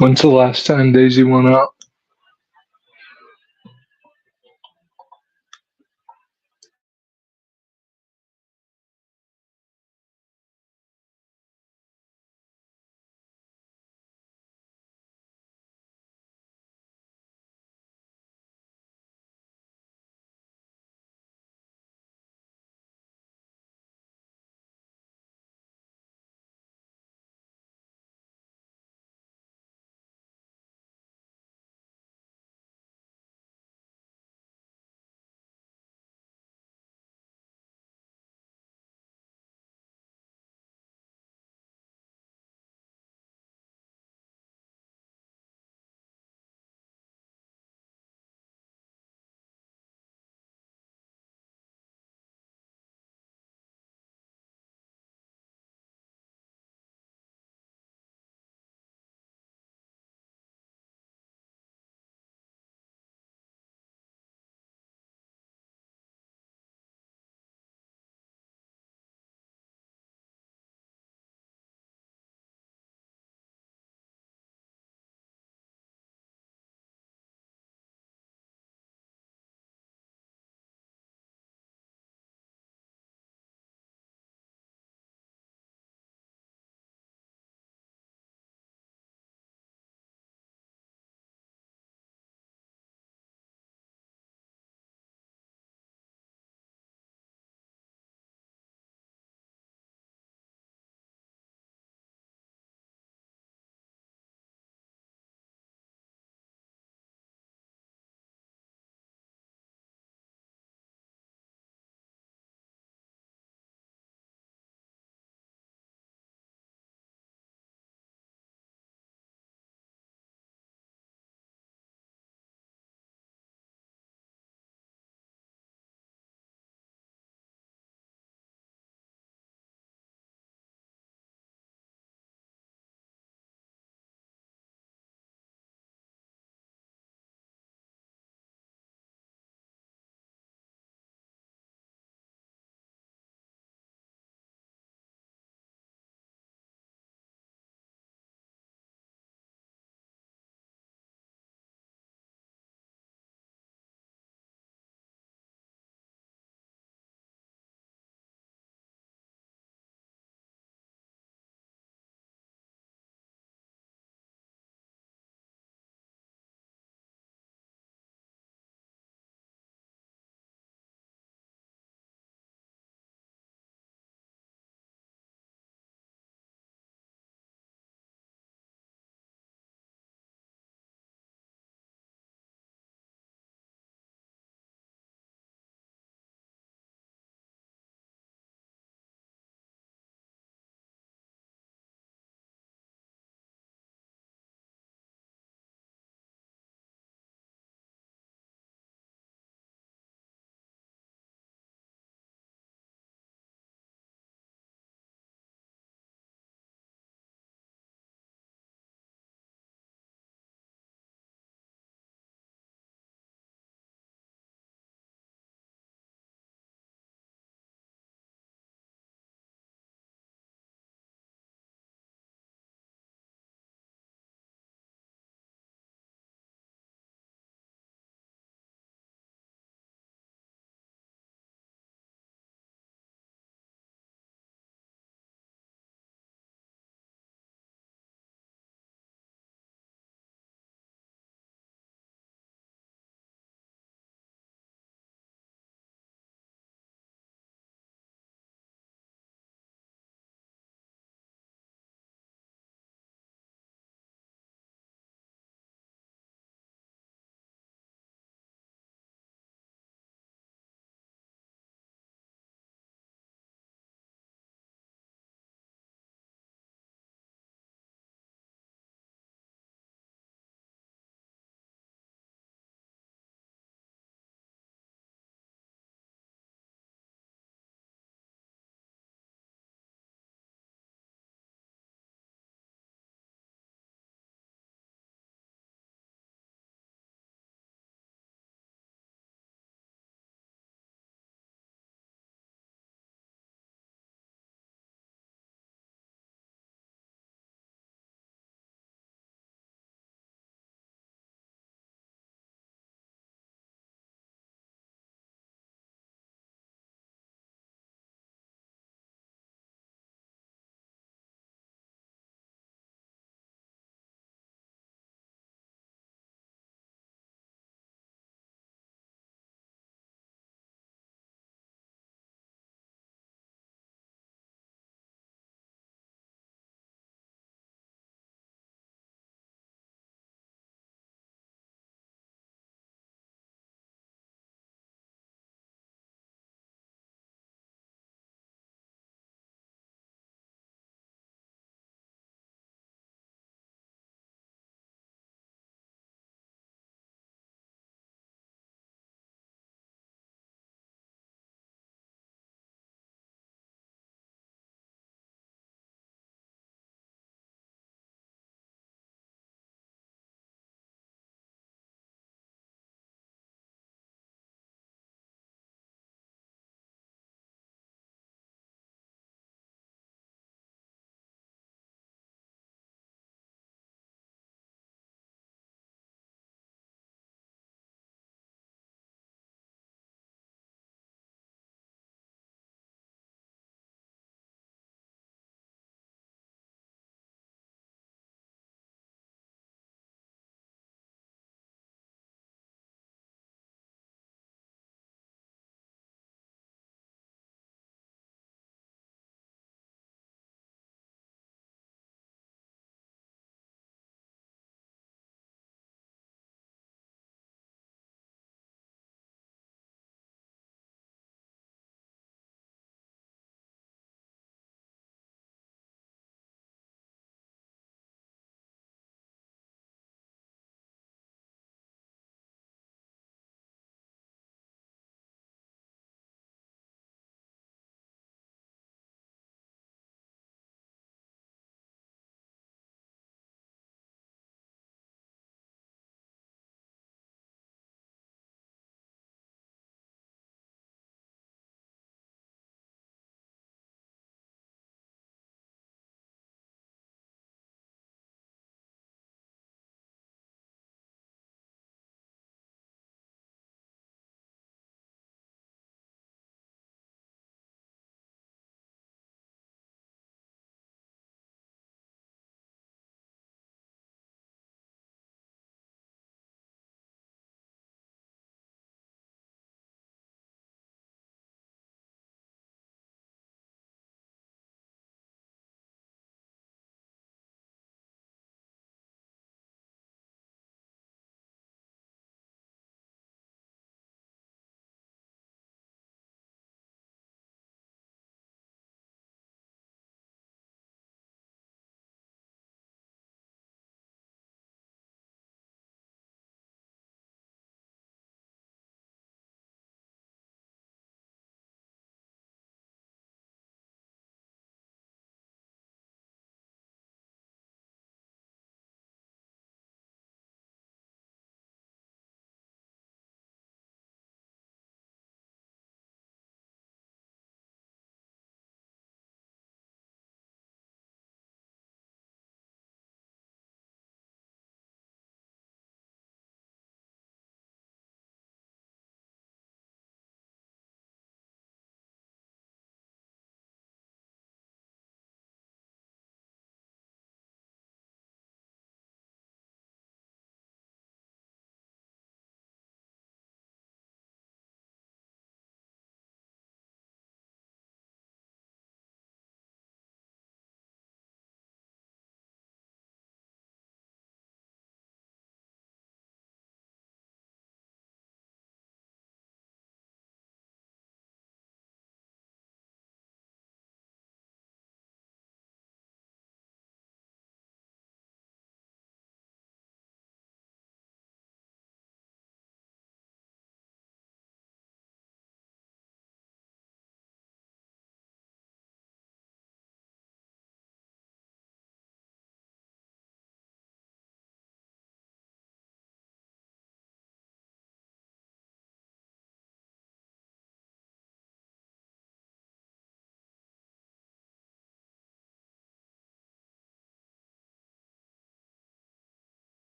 When's the last time Daisy went out?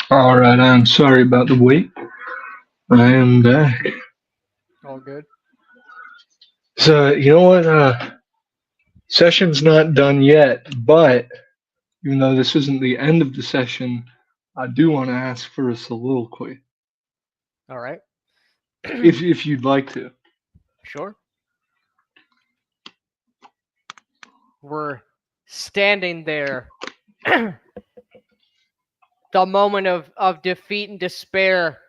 All right, I'm sorry about the wait. I am back. All good. So, you know what? Session's not done yet, but even though this isn't the end of the session, I do want to ask for a soliloquy, All right. if you'd like to. Sure. We're standing there. The moment of defeat and despair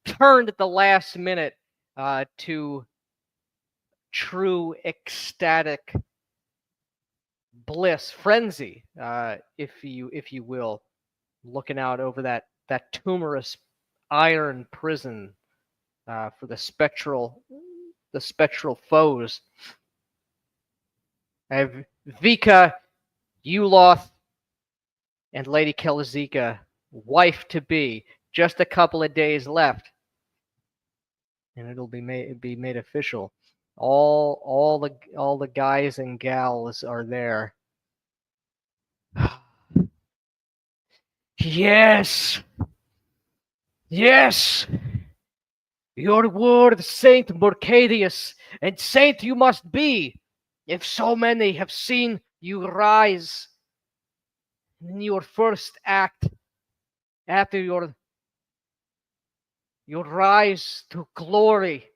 turned at the last minute to true ecstatic bliss, frenzy, if you will, looking out over that tumorous iron prison for the spectral foes. I have Vika, Uloth, and Lady Kelazika, wife to be. Just a couple of days left, and it'll be made official. All the guys and gals are there. Yes, yes. Your word, Saint Mercadius, and saint you must be, if so many have seen you rise in your first act after your rise to glory,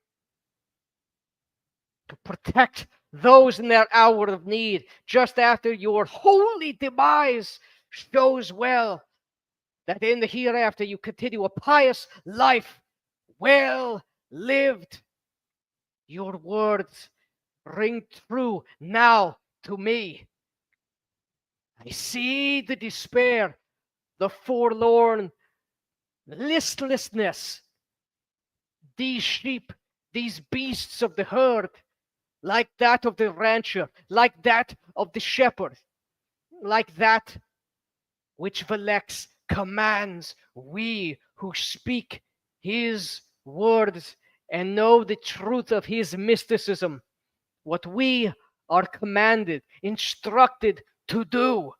to protect those in their hour of need, just after your holy demise shows well that in the hereafter you continue a pious life, well lived. Your words ring true now to me. I see the despair, the forlorn listlessness. These sheep, these beasts of the herd, like that of the rancher, like that of the shepherd, like that which Velex commands, we who speak his words and know the truth of his mysticism, what we are commanded, instructed to do.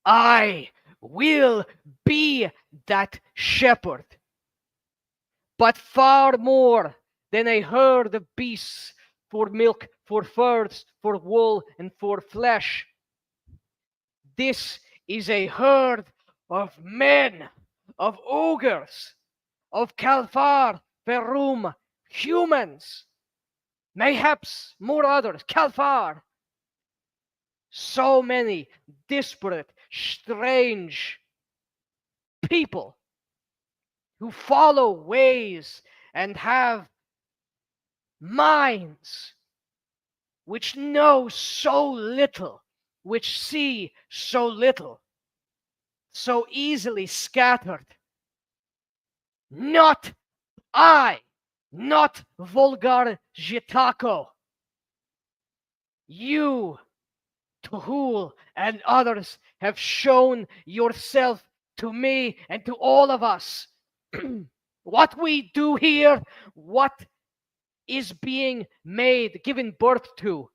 I will be that shepherd, but far more than a herd of beasts for milk, for furs, for wool, and for flesh. This is a herd of men, of ogres, of Kalfar, Ferum, humans, mayhaps more others, Kalfar. So many disparate, strange people who follow ways and have minds which know so little, which see so little, so easily scattered. Not I, not Volgar Jitako. You, Tuhul, and others have shown yourself to me and to all of us. What we do here, what is being made, given birth to,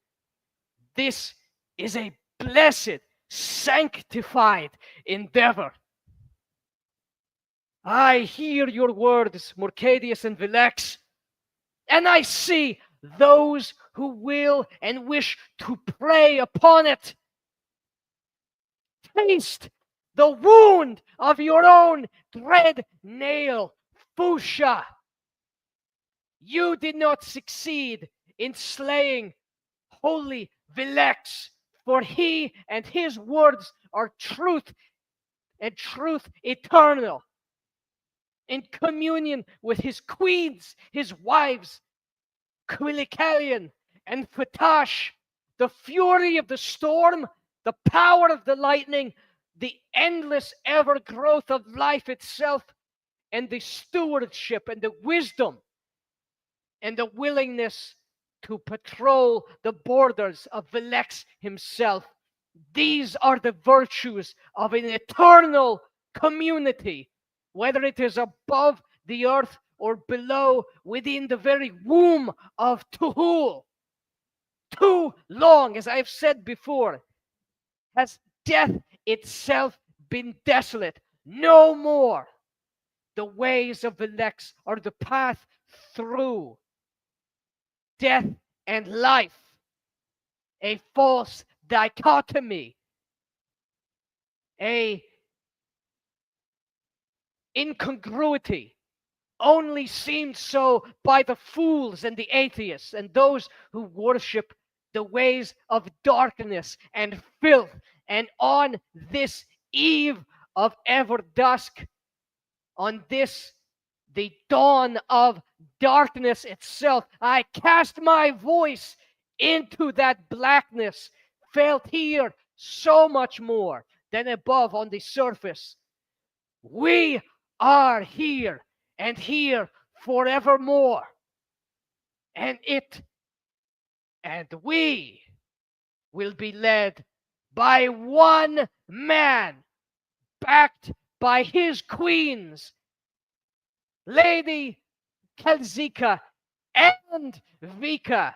this is a blessed, sanctified endeavor. I hear your words, Mercadius and Vilex, and I see those who will and wish to prey upon it. Taste the wound of your own dread nail, Fusha. You did not succeed in slaying holy Vilex, for he and his words are truth, and truth eternal. In communion with his queens, his wives, Quilicalian and Fatash, the fury of the storm, the power of the lightning, the endless ever growth of life itself, and the stewardship and the wisdom and the willingness to patrol the borders of Velex himself. These are the virtues of an eternal community, whether it is above the earth or below, within the very womb of Tuhul. Too long, as I've said before, has death itself been desolate no more. The ways of Velex are the path through death and life, a false dichotomy, a incongruity, only seemed so by the fools and the atheists and those who worship the ways of darkness and filth. And on this eve of ever dusk, on this, the dawn of darkness itself, I cast my voice into that blackness, felt here so much more than above on the surface. We are here and here forevermore. And it and we will be led by one man, backed by his queens, Lady Kelzika and Vika,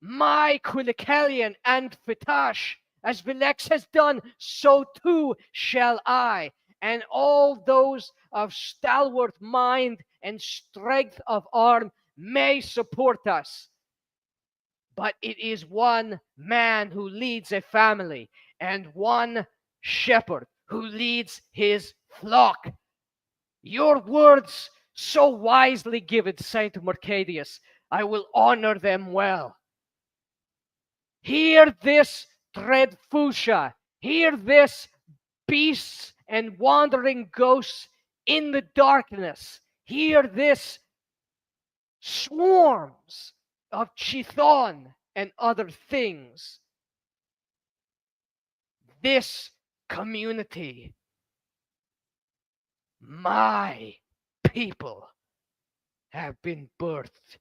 my Quilicalian and Fitash. As Vilex has done, so too shall I, and all those of stalwart mind and strength of arm may support us. But it is one man who leads a family, and one shepherd who leads his flock. Your words, so wisely given, Saint Mercadius, I will honor them well. Hear this, dread Fuchsia, hear this, beasts and wandering ghosts in the darkness, hear this, swarms of Chithon and other things. This community, my people, have been birthed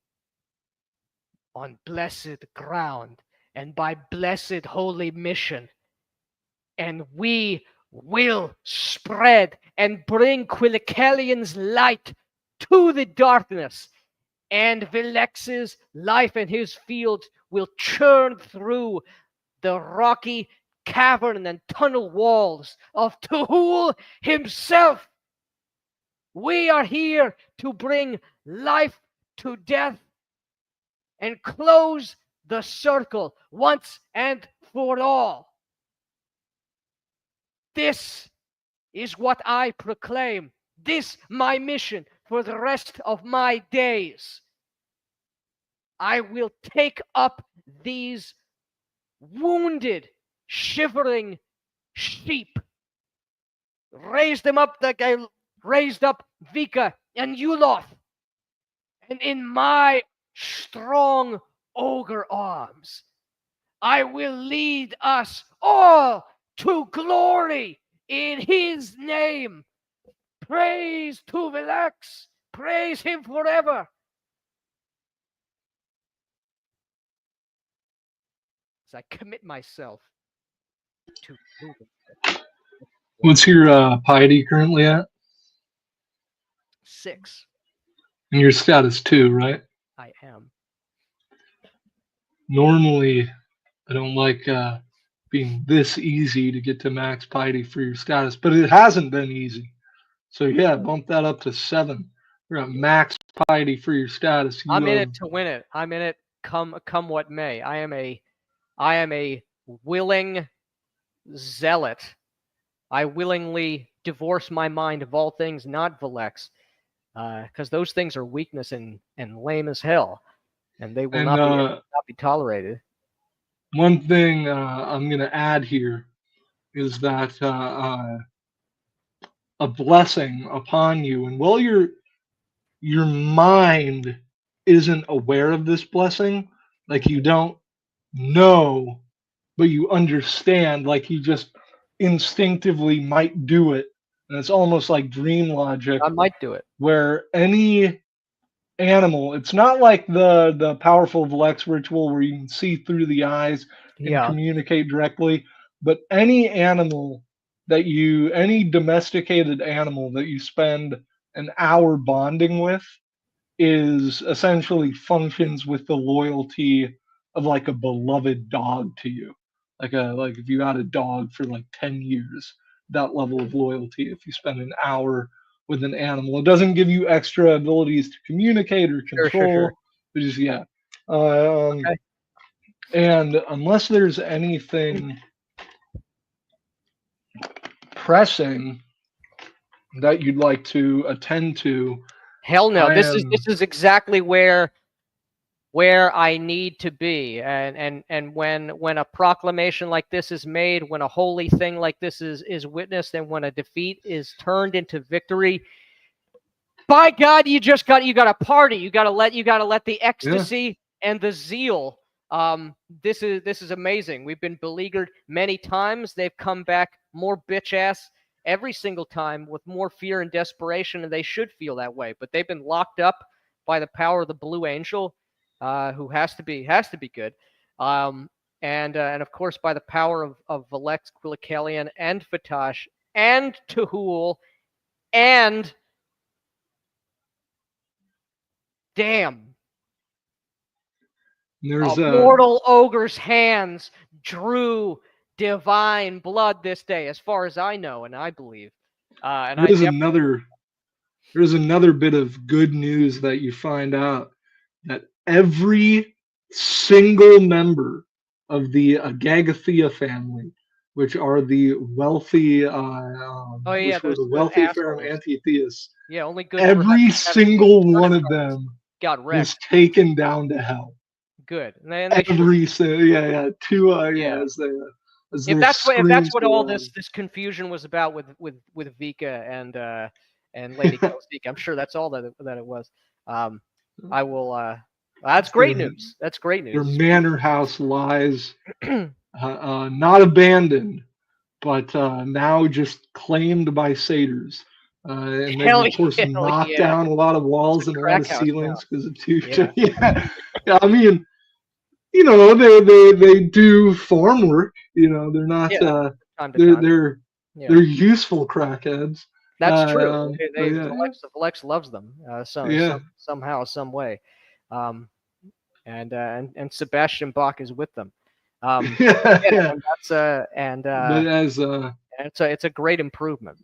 on blessed ground and by blessed holy mission. And we will spread and bring Quilicalian's light to the darkness. And Vilex's life and his fields will churn through the rocky cavern and tunnel walls of Tuhul himself. We are here to bring life to death and close the circle once and for all. This is what I proclaim. This my mission for the rest of my days. I will take up these wounded, shivering sheep, raise them up like I raised up Vika and Uloth, and in my strong ogre arms, I will lead us all to glory in his name. Praise to Vilex. Praise him forever. As I commit myself to moving. What's your piety currently at? 6. And your status 2, right? I am. Normally, I don't like being this easy to get to max piety for your status, but it hasn't been easy. So yeah, bump that up to 7. You're at max piety for your status. I'm in it to win it. I'm in it come what may. I am a willing zealot. I willingly divorce my mind of all things not Vilex, because those things are weakness and lame as hell, and they will not be tolerated. One thing I'm going to add here is that a blessing upon you, and while your mind isn't aware of this blessing, like you don't know, but you understand, like you just instinctively might do it, and it's almost like dream logic. I might do it. Where any animal, it's not like the powerful Vlex ritual where you can see through the eyes and communicate directly, but any animal any domesticated animal that you spend an hour bonding with is essentially functions with the loyalty of like a beloved dog to you. Like if you had a dog for like 10 years, that level of loyalty if you spend an hour with an animal. It doesn't give you extra abilities to communicate or Sure, sure, sure. control. It just yeah. Um, Okay. and unless there's anything pressing that you'd like to attend to, Hell no. I This am. is exactly where I need to be. And when a proclamation like this is made, when a holy thing like this is witnessed, and when a defeat is turned into victory, by God, you got a party. You got to let the Yeah. ecstasy and the zeal. This is amazing. We've been beleaguered many times. They've come back more bitch ass every single time with more fear and desperation, and they should feel that way. But they've been locked up by the power of the Blue Angel, who has to be good. And of course by the power of Velex, Quilicalian, and Fatash, and Tahul, and damn, a There's mortal ogre's hands drew divine blood this day, as far as I know and I believe. And I there's definitely another there's another bit of good news that you find out that every single member of the Agagathea family, which are the wealthy, oh yeah, which were those the the wealthy Ferrum assholes. Antitheists, Yeah, only good for every having single one of turnstiles them got was wrecked. taken down to hell. Good, and they should. Every single, yeah, yeah, two, yeah, Yeah, as if their that's screams what go all on. this confusion was about with Vika and Lady Kelsika, I'm sure that's all that it was. I will. That's great their, news. That's great their news. manor house lies not abandoned, but now just claimed by satyrs. And they've Hell, of course hell knocked yeah! down a lot of It's walls a and a lot crack of house now. ceilings because of too. Yeah. Yeah, yeah. I mean, they do farm work. They're not. Yeah. Time to They're time. they're Yeah. they're useful crackheads. That's true. But They yeah, Velex loves them. yeah, Somehow, some way. Um, and Sebastian Bach is with them. yeah, Yeah, yeah. and that's But as it's a great improvement.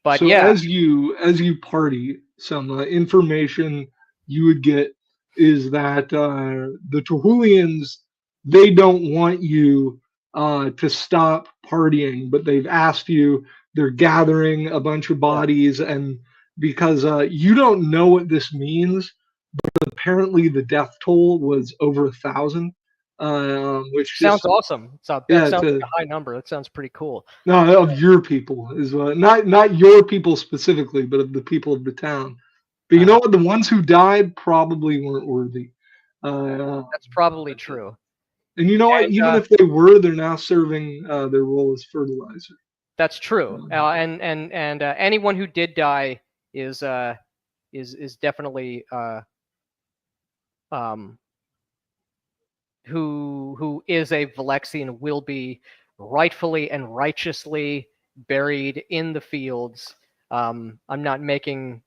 But So yeah, as you party, some information you would get is that the Terhullians, they don't want you to stop partying, but they've asked you. They're gathering a bunch of yeah. bodies, and because you don't know what this means, apparently the death toll was over 1,000, which Sounds just awesome. So that yeah sounds to like a high number. That sounds pretty cool. no, of your people is not your people specifically, but of the people of the town. But you know Uh, what? The ones who died probably weren't worthy. that's probably But, true. and you know what? And Even if they were, they're now serving their role as fertilizer. that's true. Um, And anyone who did die is definitely um, who is a Valexian will be rightfully and righteously buried in the fields. I'm not making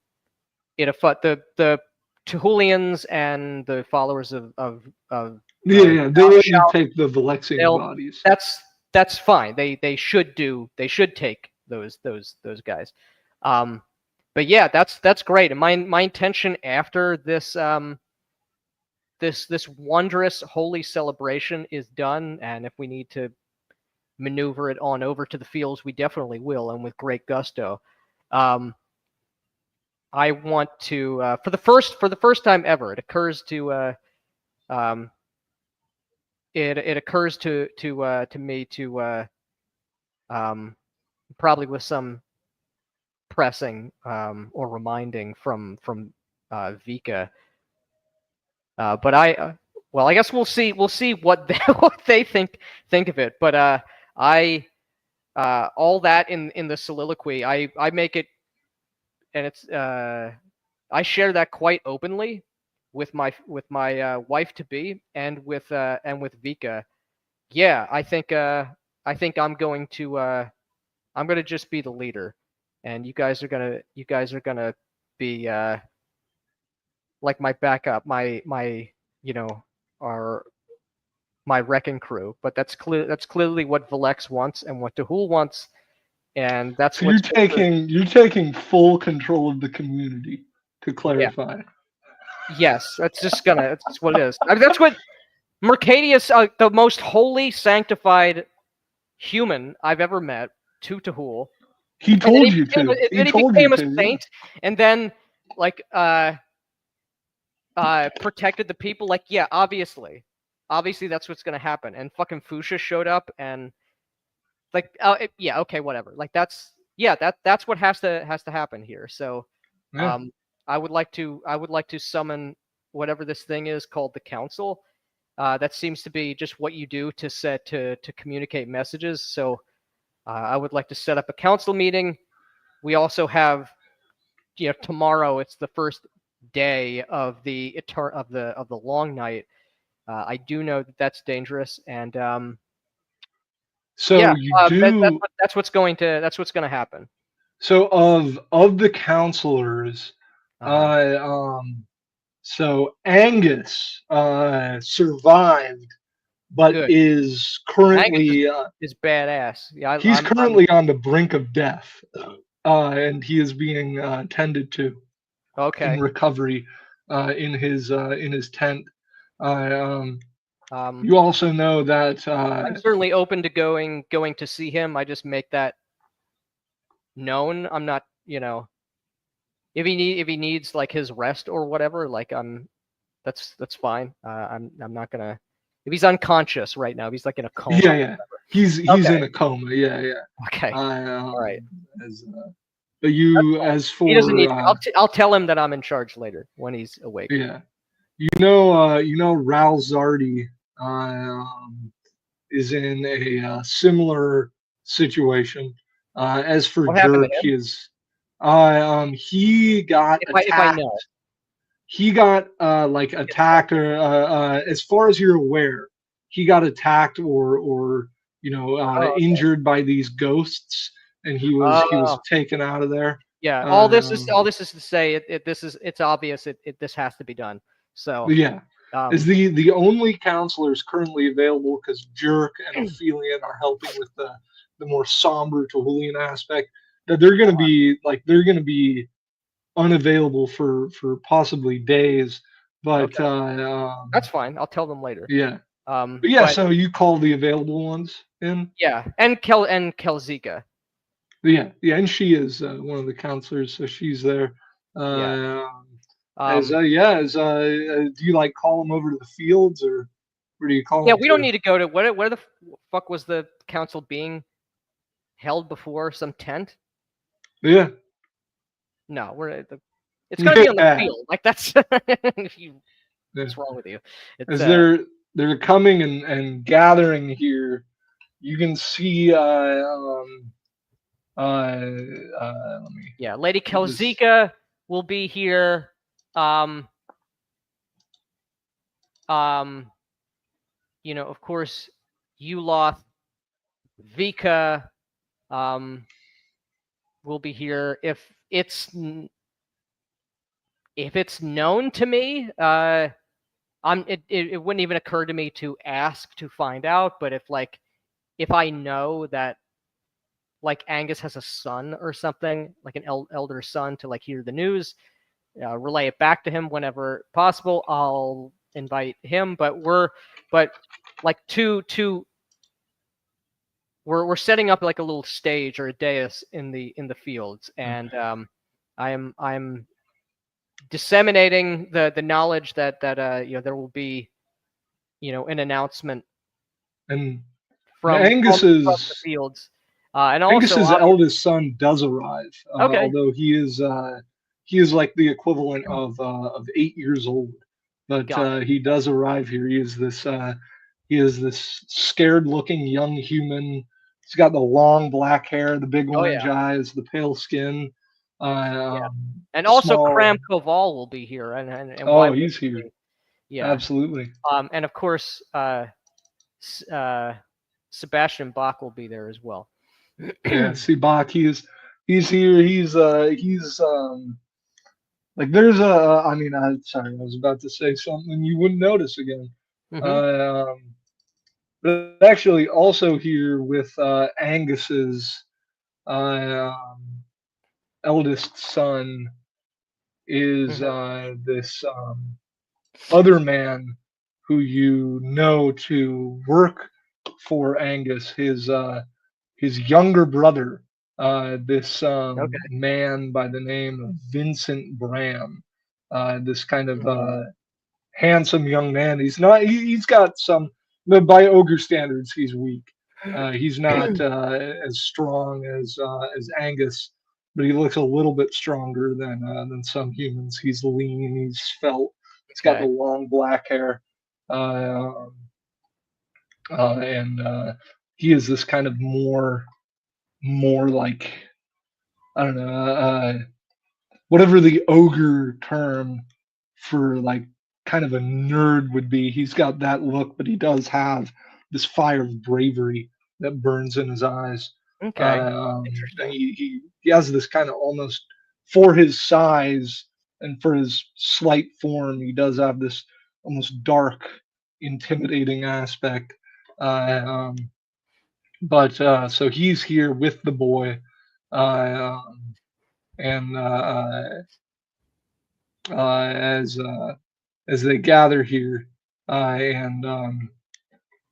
it a the Tehulians and the followers of yeah, yeah, they let you Shao, take the Valexian they'll bodies. that's fine. They should take those guys. But yeah, that's great. And my intention after this this wondrous holy celebration is done, and if we need to maneuver it on over to the fields, we definitely will, and with great gusto. Um, I want to for the first time ever, it occurs to um, it occurs to me to probably with some pressing or reminding from Vika. But well, I guess we'll see what what they think of it. But I all that in the soliloquy, I make it, and it's I share that quite openly with my wife to be and with Vika. Yeah, I think I'm gonna just be the leader, and you guys are gonna be like my backup, my you know our my wrecking crew. But that's clearly what Velex wants and what Dahul wants, and that's So what's you're taking full control of the community, to yeah. clarify. Yes, that's what it is. I mean, that's what Mercadius, the most holy, sanctified human I've ever met, to Tahul, He and then told you to. He then he told you became a to. Yeah. saint, and then like protected the people. Like, yeah, obviously that's what's gonna happen. And fucking Fuchsia showed up, and like, yeah, okay, whatever. Like that's what has to happen here. So, Yeah. um, I would like to summon whatever this thing is called the council. That seems to be just what you do to communicate messages. So, I would like to set up a council meeting. We also have, tomorrow. It's the first day of the long night. I do know that that's dangerous, and yeah, So you do. that's what's going to happen. So of the counselors, Uh-huh. so Angus survived, but Good. is Angus currently is badass. Yeah, he's I'm currently on the brink of death, and he is being tended to in okay. recovery in his tent. Um, Um, you also know that I'm certainly open to going to see him. I just make that known. I'm not, if he needs like his rest or whatever, like that's fine. I'm not gonna, if he's unconscious right now, if he's like in a coma. yeah, he's Okay. in a coma. Yeah. Okay. All right. As but you as He doesn't for need. I'll tell him that I'm in charge later when he's awake. yeah, you know Ral Zardi is in a similar situation. As for What happened Dirk, to him? he got If I attacked. know. He got like attacked, or as far as you're aware, he got attacked or Oh, injured by these ghosts, and he was oh, taken out of there. yeah. Um, All this is to say it's obvious this has to be done. So, yeah, is um, the only counselors currently available because Jerk and Ophelian are helping with the more somber Tehulian aspect. That they're gonna be unavailable for possibly days, but okay, that's fine. I'll tell them later. yeah. But yeah, But so you call the available ones in. yeah, and Kelzika. Yeah, and she is one of the counselors, so she's there. Yeah. Um, as Um, as do you like call them over to the fields, or where do you call yeah, them we don't to? need to go to where the fuck was the council being held before? Some tent? Yeah, No, it's gonna be on the yeah, field. Like that's yeah. what's wrong with you? It's As they're coming and gathering here, you can see. Let me yeah, Lady get this. Kelzika will be here. Um, um, of course, Uloth, Vika, um, will be here. If it's known to me, it wouldn't even occur to me to ask to find out. But if I know that like Angus has a son or something, like an elder son, to like hear the news, relay it back to him whenever possible. I'll invite him, but like we're setting up like a little stage or a dais in the fields, and I'm disseminating the knowledge that there will be an announcement And from the fields, and also Angus's obviously eldest son does arrive, okay, although he is like the equivalent of 8 years old. But got it. he does arrive here. He is this scared-looking young human. He's got the long black hair, the big Oh orange yeah, eyes, the pale skin, yeah, and also small. Cram Koval will be here, and why Oh, would he's here. he? Yeah, Absolutely. and of course Sebastian Bach will be there as well. Yeah. See, Bach, he's here. He's like there's a. I mean, sorry, I was about to say something you wouldn't notice again. Hmm. But actually, also here with Angus's eldest son is Mhm. this other man who you know to work for Angus, his younger brother, this Okay. man by the name of Vincent Bram, this kind of Mhm. handsome young man. He's not. He's got some. But by ogre standards, he's weak. He's not as strong as Angus, but he looks a little bit stronger than some humans. He's lean. He's svelte. He's got the Okay. long black hair, uh, and he is this kind of more like I don't know. Whatever the ogre term for like kind of a nerd would be. He's got that look, but he does have this fire of bravery that burns in his eyes. Okay. And Interesting. he has this kind of almost for his size and for his slight form, he does have this almost dark, intimidating aspect. Uh, um, but so he's here with the boy, uh, and as as they gather here, and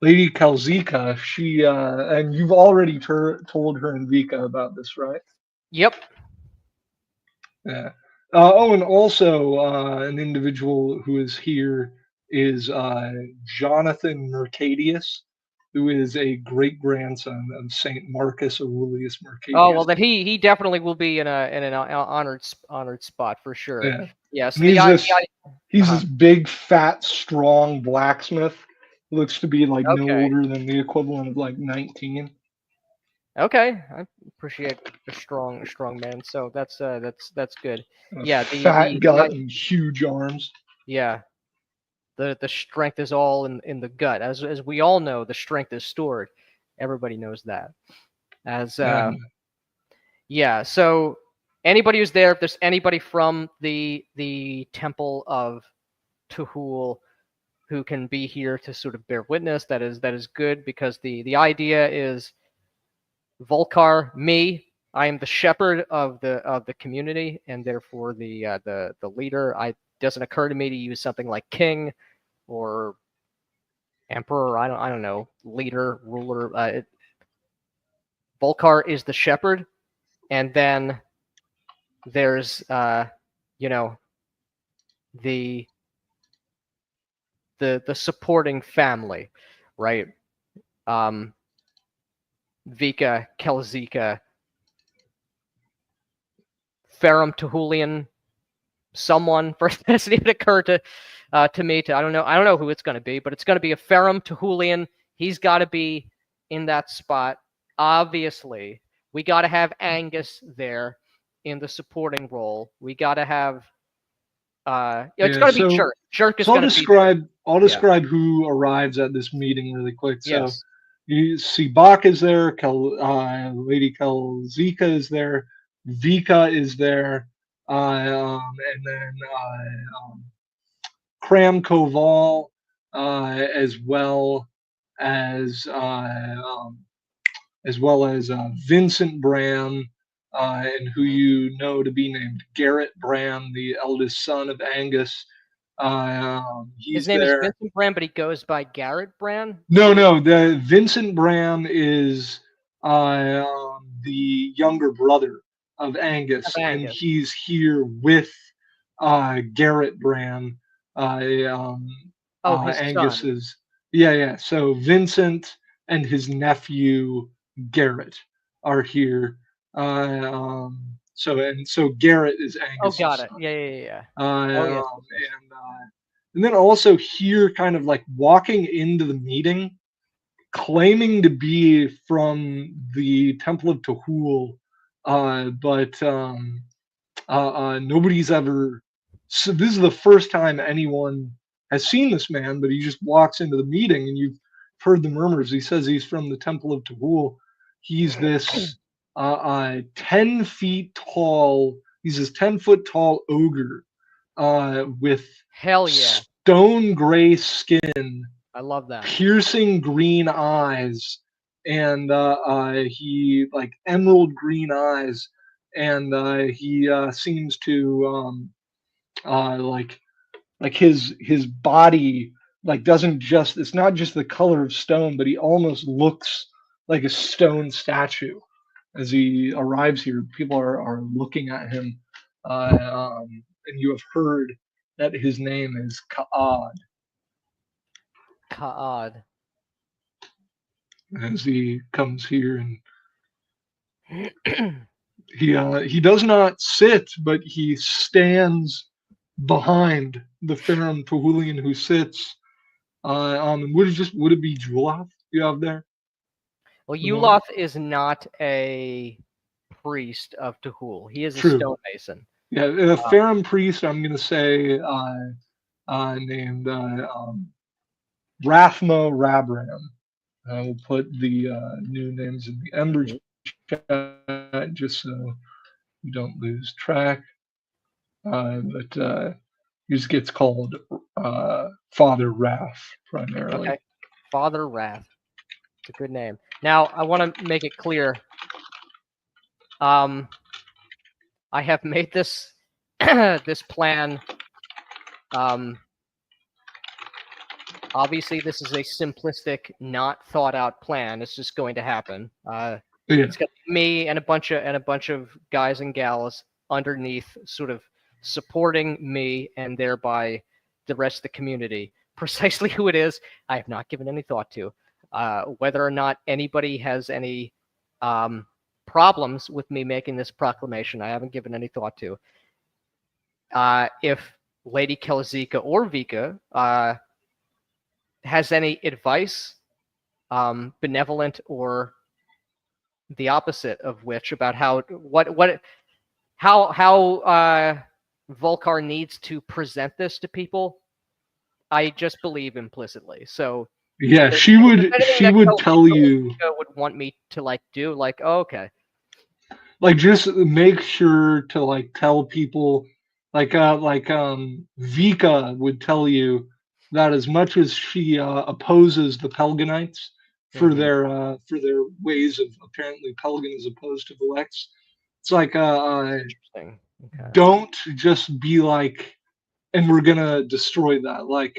Lady Kalzika, she and you've already told her and Vika about this, right? Yep. Yeah. Oh, and also an individual who is here is Jonathan Mercadius, who is a great grandson of Saint Marcus Aurelius Oh well, Mercadius. then he definitely will be in an honored spot for sure. Yeah, Yeah. and So he's uh-huh. this big, fat, strong blacksmith. Looks to be like no Okay. older than the equivalent of like 19. Okay. I appreciate a strong man. So that's good. A Yeah. fat gut and huge arms. Yeah. The strength is all in the gut. As we all know, the strength is stored. Everybody knows that. As And Yeah. So anybody who's there, if there's anybody from the Temple of Tuhul who can be here to sort of bear witness, that is good, because the idea is Volkar, me, I am the shepherd of the community, and therefore the leader. I doesn't occur to me to use something like king or emperor. I don't know, leader, ruler. Volkar is the shepherd, and then there's you know the the supporting family, right? Um, Vika, Kelzika, Ferrum Tehulian, someone first doesn't even occur to me. I don't know who it's going to be, but it's going to be a Ferrum Tehulian. He's got to be in that spot. Obviously, we got to have Angus there in the supporting role. We got to have it's yeah, going to be Jerk. Jerk is so going to be there. I'll Yeah. describe who arrives at this meeting really quick. So Yes. you see Bach is there, Lady Kalzika is there, Vika is there, and then Cram Koval, as well as Vincent Bram, and who you know to be named Garrett Bram, the eldest son of Angus. His He's name is there. Vincent Brand, but he goes by Garrett Brand No, no, the Vincent Bram is the younger brother of of Angus, and Angus. he's here with Garrett Bram, Oh, his son. Angus's. Yeah, yeah. So Vincent and his nephew Garrett are here. So Garrett is Oh, Angus's got it. son. Yeah, yeah, yeah, yeah. Oh, yes, Um, yes, yes. and then also here, kind of like walking into the meeting, claiming to be from the Temple of Tehul, but nobody's ever. So this is the first time anyone has seen this man, but he just walks into the meeting, and you've heard the murmurs. He says he's from the Temple of Tehul. He's this 10 feet tall. He's this 10 foot tall ogre with Hell yeah. stone gray skin, I love that. piercing green eyes, and he like emerald green eyes, and he seems to like his body like doesn't just it's not just the color of stone, but he almost looks like a stone statue as he arrives here. People are looking at him, and you have heard that his name is Kaad Kaad. as he comes here, and he does not sit, but he stands behind the Ferrum Tehulian who sits. Would it be Julath you have there? Well, The moment? Yuloth is not a priest of Tehul. He is a True. stonemason. Yeah, a Ferrum priest. I'm gonna say named Rathmo Rabram. We'll put the new names in the Ember chat just so we don't lose track. But he just gets called Father Wrath primarily. Okay. Father Wrath. It's a good name. Now, I want to make it clear. I have made this this plan. Obviously, this is a simplistic, not thought out plan. It's just going to happen. Yeah. It's got me and a bunch of guys and gals underneath, sort of supporting me, and thereby the rest of the community. Precisely who it is, I have not given any thought to. Whether or not anybody has any problems with me making this proclamation, I haven't given any thought to. If Lady Kelazika or Vika has any advice, benevolent or the opposite of which, about how Volkar needs to present this to people, I just believe implicitly. So Yeah, if she there's would anything that tell you Kelazika would want me to like do, like, oh, okay, like just make sure to like tell people like Vika would tell you that as much as she opposes the Pelganites Mhm. for their ways of apparently Pelgan as opposed to the Lex, it's like Interesting. Okay. don't just be like, and we're gonna destroy that, like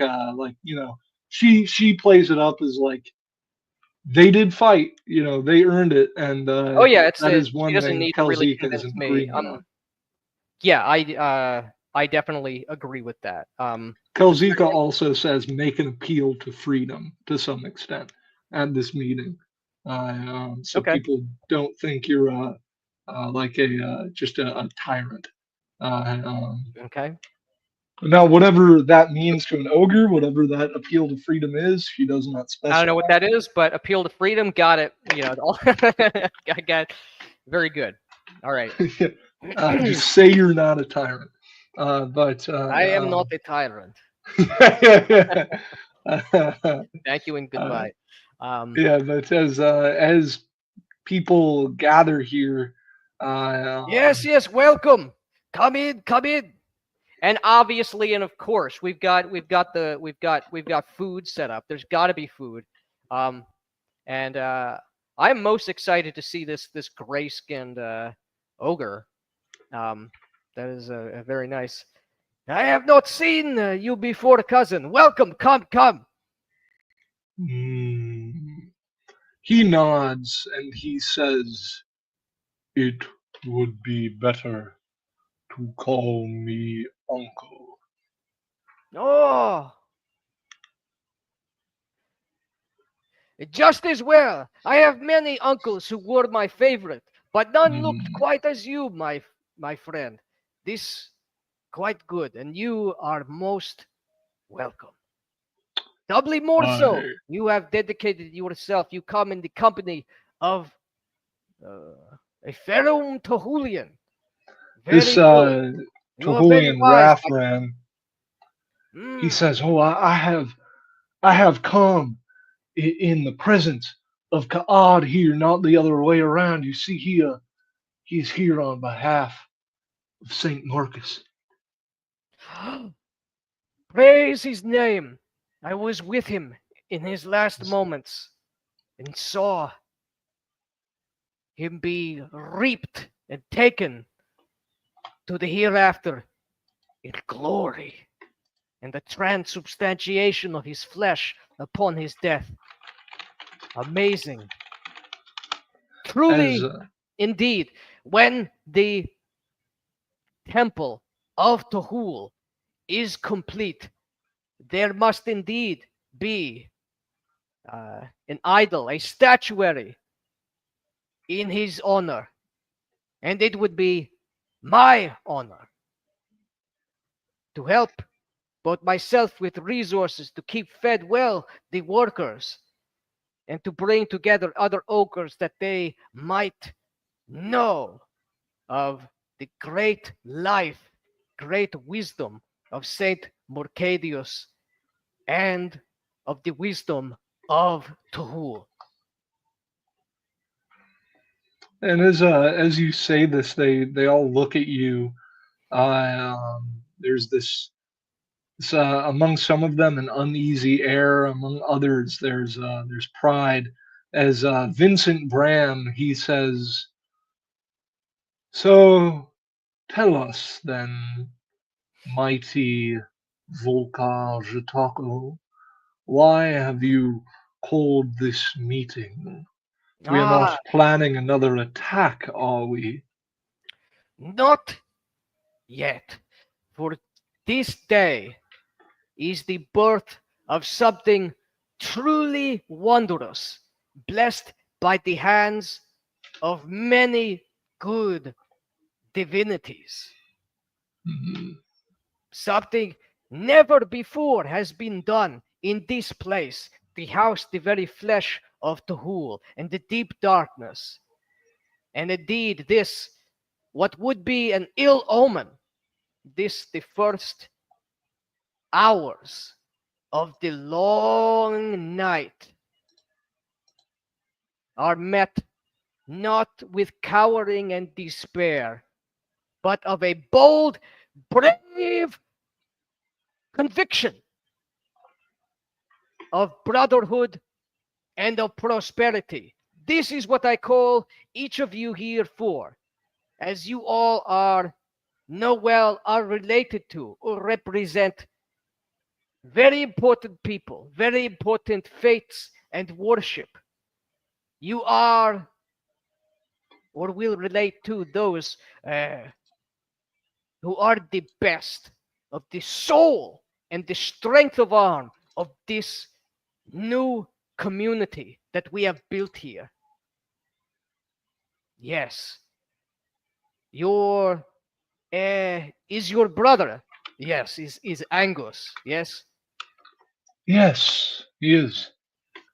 she plays it up as like they did fight, they earned it, and Oh yeah, that is she one doesn't thing need to really Kelzika is convince in me. agreement on. Yeah, I definitely agree with that. Kelzika also says make an appeal to freedom to some extent at this meeting, so Okay. people don't think you're like just a tyrant. Okay. Now, whatever that means to an ogre, whatever that appeal to freedom is, she does not I don't know specify. what that is, but appeal to freedom, got it. All got very good. All right. Just say you're not a tyrant. But I am not a tyrant. Thank you and goodbye. Yeah, but as people gather here, Yes, yes, welcome. Come in, come in. And obviously, and of course, we've got food set up. There's got to be food. And I'm most excited to see this gray-skinned ogre. That is a very nice. I have not seen you before, cousin. Welcome, come, come. mm, he nods and he says, "It would be better to call me uncle." Oh, just as well. I have many uncles who were my favorite, but none looked Mm, quite as you, my friend. This quite good, and you are most welcome. Doubly more so. I, You have dedicated yourself. You come in the company of a Pharaoh Tehulian. this Very good. You are very Tehulian wise. Rathran, he Mm. says, "Oh, I have come in the presence of Kaad here, not the other way around. You see, he's here on behalf of Saint Marcus." Praise his name. I was with him in his last moments and saw. him be reaped and taken to the hereafter in glory, and the transubstantiation of his flesh upon his death. Amazing. As Truly, indeed, when the temple of Tohul is complete, there must indeed be an idol, a statuary in his honor. And it would be my honor to help both myself with resources to keep fed well the workers and to bring together other ogres that they might know of the great life, great wisdom of Saint Morcadius and of the wisdom of Tohul. and as you say this, they all look at you. There's among some of them an uneasy air. Among others, there's pride. As Vincent Bram, he says, "So tell us then, mighty Volcar Jatako, why have you called this meeting? We are not Ah, planning another attack, are we?" not yet. For this day is the birth of something truly wondrous, blessed by the hands of many good divinities. Mhm. Something never before has been done in this place, the house, the very flesh of Tohul, and the deep darkness. And indeed, this, what would be an ill omen, this, the first hours of the long night, are met not with cowering and despair, but of a bold, brave conviction of brotherhood and of prosperity. This is what I call each of you here for, as you all are related to or represent very important people, very important faiths and worship. You are or will relate to those who are the best of the soul and the strength of arm of this new community that we have built here. Yes, your is your brother. Yes, is Angus. Yes, Yes, he is.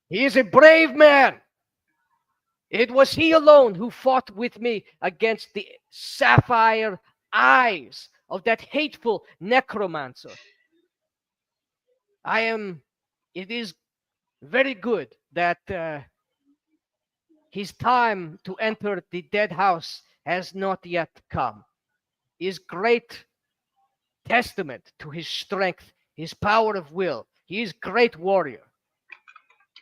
he is a brave man. It was he alone who fought with me against the sapphire eyes of that hateful necromancer. It is very good that his time to enter the dead house has not yet come. Is great testament to his strength, his power of will. He is great warrior.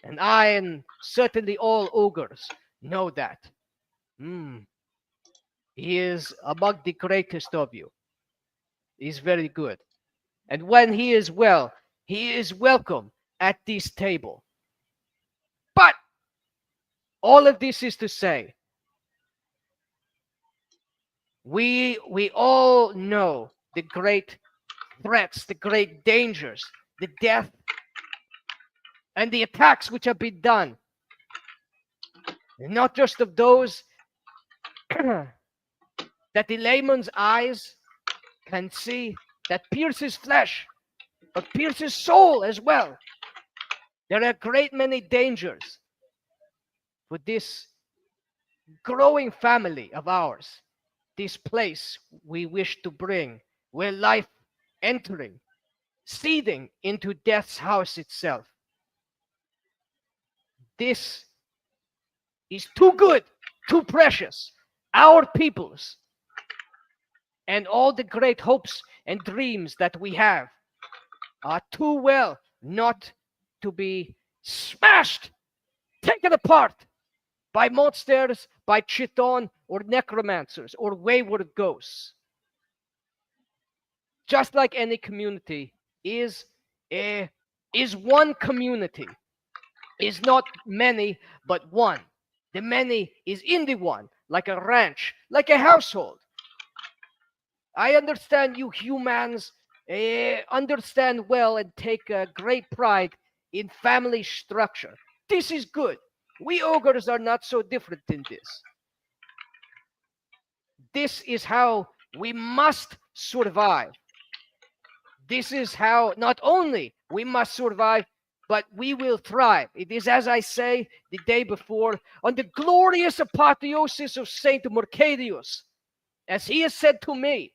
And I and certainly all ogres know that. Mm, he is among the greatest of you. He's very good. And when he is well, he is welcome at this table. But all of this is to say, we all know the great threats, the great dangers, the death, and the attacks which have been done. And not just of those that the layman's eyes can see, that pierces flesh, but pierces soul as well. There are a great many dangers for this growing family of ours, this place we wish to bring, where life entering, seething into death's house itself. This is too good, too precious. Our peoples and all the great hopes and dreams that we have are too well not to be smashed, taken apart, by monsters, by chiton or necromancers or wayward ghosts. Just like any community is a is one community, is not many but one. The many is in the one, like a ranch, like a household. I understand you humans understand well and take great pride in family structure. This is good. We ogres are not so different in this. This is how we must survive. This is how not only we must survive, but we will thrive. It is, as I say the day before, on the glorious apotheosis of Saint Mercadius, as he has said to me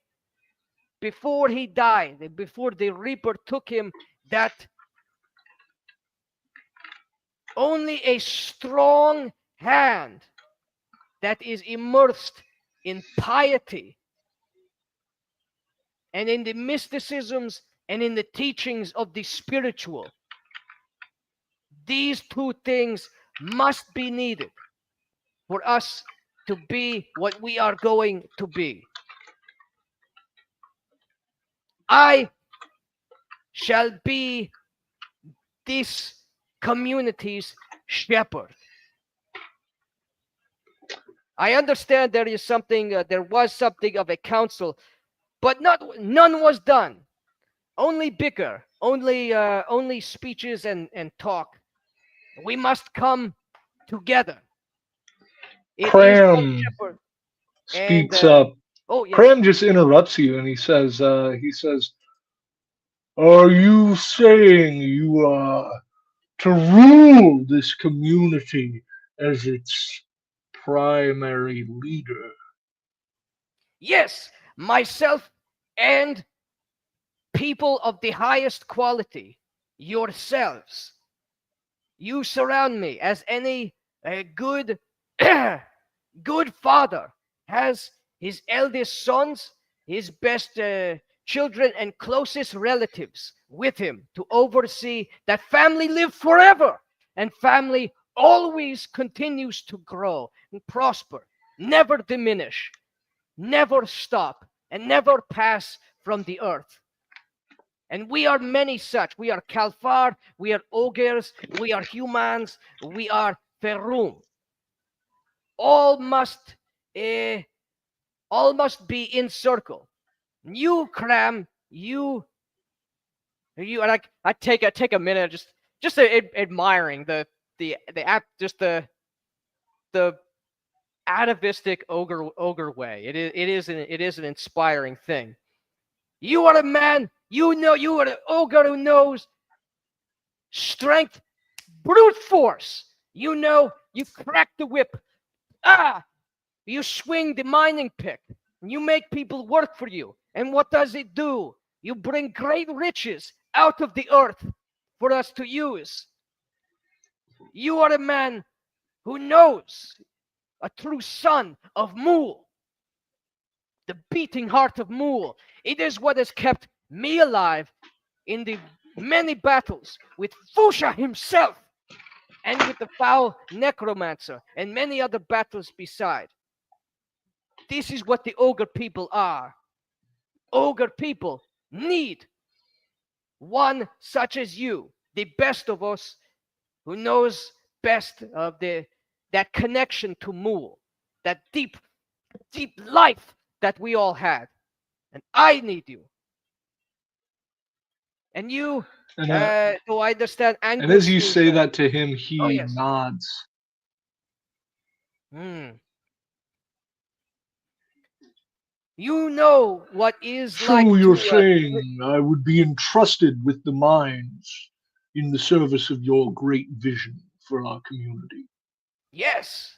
before he died, before the Reaper took him, that only a strong hand that is immersed in piety and in the mysticisms and in the teachings of the spiritual, these two things must be needed for us to be what we are going to be. I shall be this community's shepherd. I understand there is something, there was something of a council, but none was done. Only bicker, only speeches and talk. We must come together. It is one Cram shepherd, and speaks up. oh yes, Cram just interrupts you and he says, "Are you saying you are to rule this community as its primary leader?" yes, myself and people of the highest quality, yourselves. You surround me as any good good father has his eldest sons, his best children and closest relatives with him to oversee that family live forever and family always continues to grow and prosper, never diminish, never stop, and never pass from the earth. And we are many such. We are Kalfar, we are ogres, we are humans, we are Ferum. All must, uh, all must be in circle. You, Cram, you, like I take a minute just admiring the app, just the atavistic ogre way. It is an inspiring thing. You are a man. You know you are an ogre who knows strength, brute force. You know you crack the whip. Ah, you swing the mining pick. You make people work for you. And what does it do? You bring great riches out of the earth for us to use. You are a man who knows, a true son of Mool, the beating heart of Mool. It is what has kept me alive in the many battles with Fusha himself and with the foul necromancer and many other battles beside. This is what the ogre people are. Ogre people need one such as you, the best of us, who knows best of that connection to Mool, that deep, deep life that we all had. And I need you. And you, And though I understand and as Angus you is, say that to him, oh he yes. nods. Hmm. You know what is So like you're to saying I would be entrusted with the mines in the service of your great vision for our community. yes.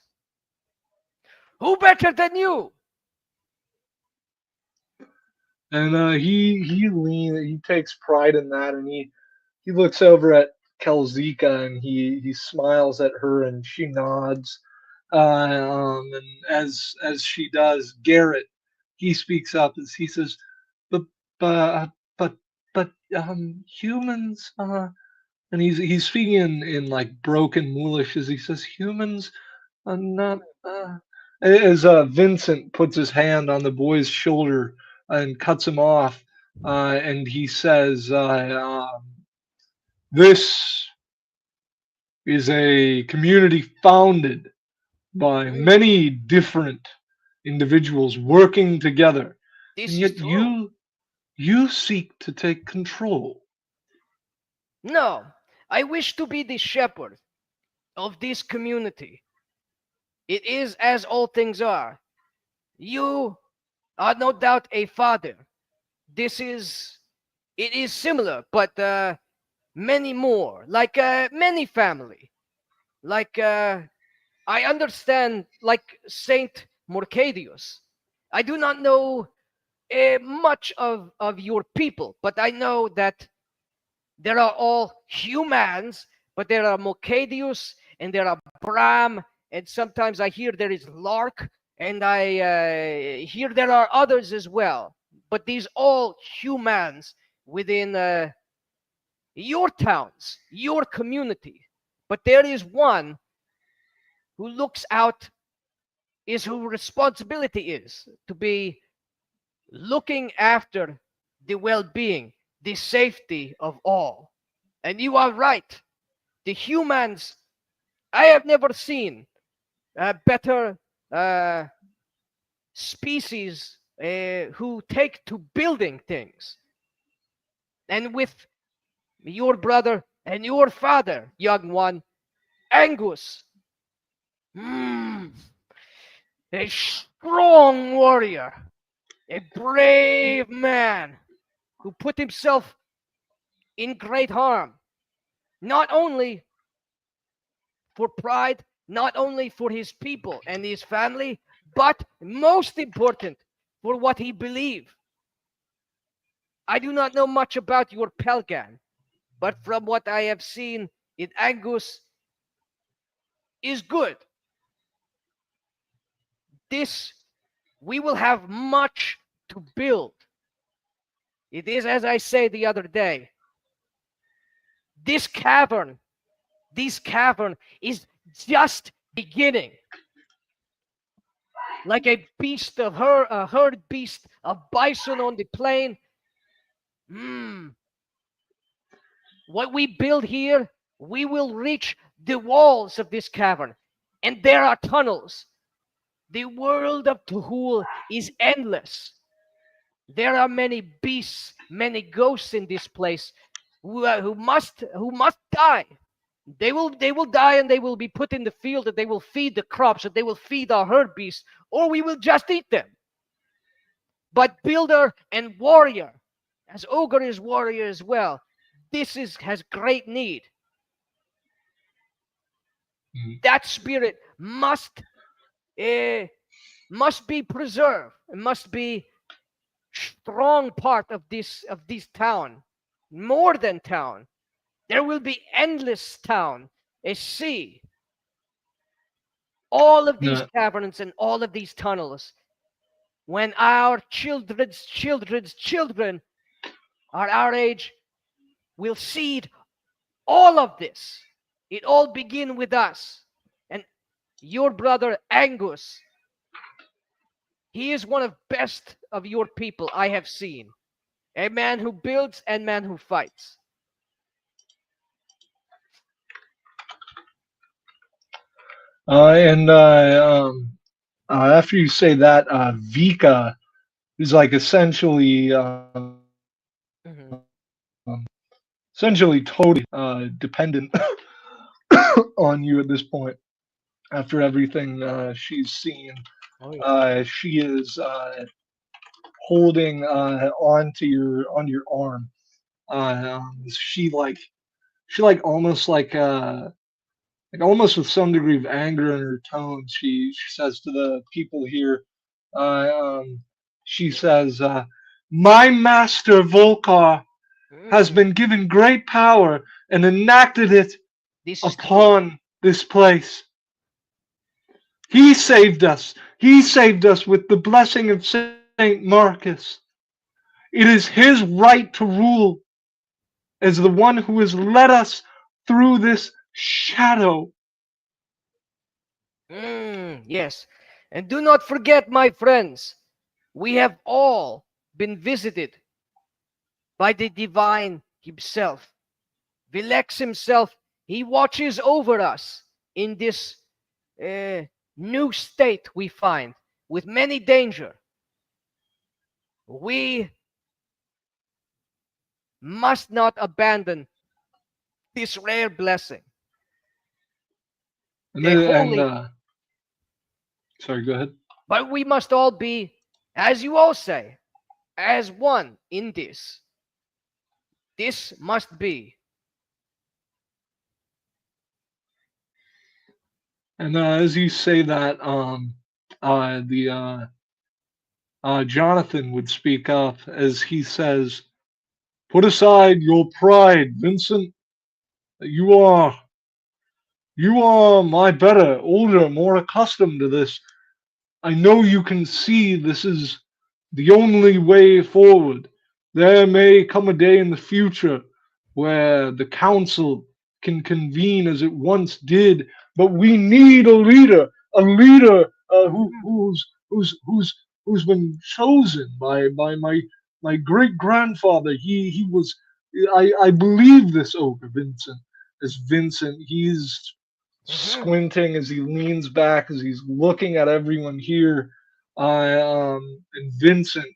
Who better than you? And he takes pride in that, and he looks over at Kelzika and he smiles at her and she nods. And as she does, Garrett he speaks up as he says, "But but but humans." And he's speaking in like broken Moolish as he says, "Humans not. As Vincent puts his hand on the boy's shoulder and cuts him off, and he says, "This is a community founded by Mm, many different individuals working together, and this is yet true. you seek to take control." No, I wish to be the shepherd of this community. It is as all things are. You are no doubt a father. This is, it is similar, but many more, like many family. Like I understand, like Saint Morcadius. I do not know much of your people, but I know that there are all humans, but there are Morcadius and there are Bram, and sometimes I hear there is Lark, and I hear there are others as well. But these all humans within your towns, your community. But there is one who looks out, is whose responsibility is to be looking after the well-being, the safety of all. And you are right. The humans, I have never seen a better species who take to building things. And with your brother and your father, young one, Angus, mm, a strong warrior, a brave man who put himself in great harm, not only for pride, not only for his people and his family, but most important, for what he believed. I do not know much about your Pelgan, but from what I have seen in Angus is good. This, we will have much to build. It is, as I say the other day, this cavern, this cavern is just beginning. Like a beast of her, a herd beast of bison on the plain. Mm, what we build here, we will reach the walls of this cavern, and there are tunnels. The world of Tuhul is endless. There are many beasts, many ghosts in this place who must die. They will die, and they will be put in the field, and they will feed the crops, and they will feed our herd beasts, or we will just eat them. But builder and warrior, as ogre is warrior as well, this is has great need. Mhm. That spirit uh, must be preserved. It must be strong part of this town, more than town. There will be endless town, a sea, all of these No, caverns and all of these tunnels. When our children's children are our age, will see all of this. It all begin with us. And your brother Angus, he is one of best of your people I have seen. A man who builds and man who fights. and after you say that, Vika is like Mhm. essentially totally dependent on you at this point. After everything she's seen, Oh yeah. she is holding onto your arm. She like almost like almost with some degree of anger in her tone. She says to the people here, uh, um, she says, "My master Volkar has Mm, been given great power and enacted it this is true. upon this place. He saved us. He saved us with the blessing of Saint Marcus. It is his right to rule as the one who has led us through this shadow." Yes. And do not forget, my friends, we have all been visited by the divine himself. Vilex himself, he watches over us in this uh, new state we find with many danger. We must not abandon this rare blessing. And The then, and holy, sorry, go ahead. but we must all be, as you all say, as one in this. This must be. And as you say that, the Jonathan would speak up as he says, "Put aside your pride, Vincent. You are you are my better, older, more accustomed to this. I know you can see this is the only way forward. There may come a day in the future where the council can convene as it once did, but we need a leader who's been chosen by my great grandfather. He was. I believe this, Ogre Vincent. As Vincent, he's Mhm. squinting as he leans back as he's looking at everyone here. And Vincent,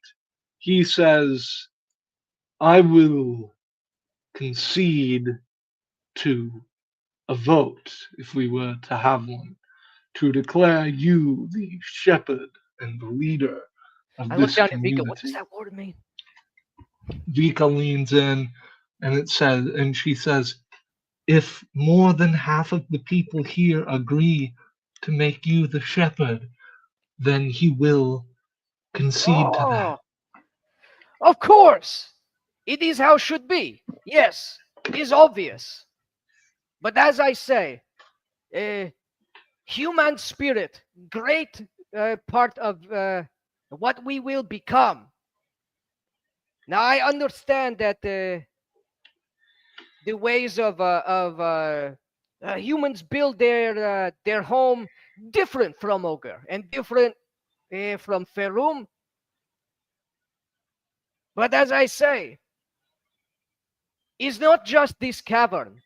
he says, "I will concede to a vote if we were to have one to declare you the shepherd and the leader of I look this down at Vika. What does community." that word mean? Vika leans in and she says, "If more than half of the people here agree to make you the shepherd, then he will concede to that." Oh, of course. It is how it should be. Yes, is obvious. But as I say, uh, human spirit, great part of what we will become. Now I understand that the ways of humans build their home different from ogre and different from Ferum. But as I say, is not just this cavern,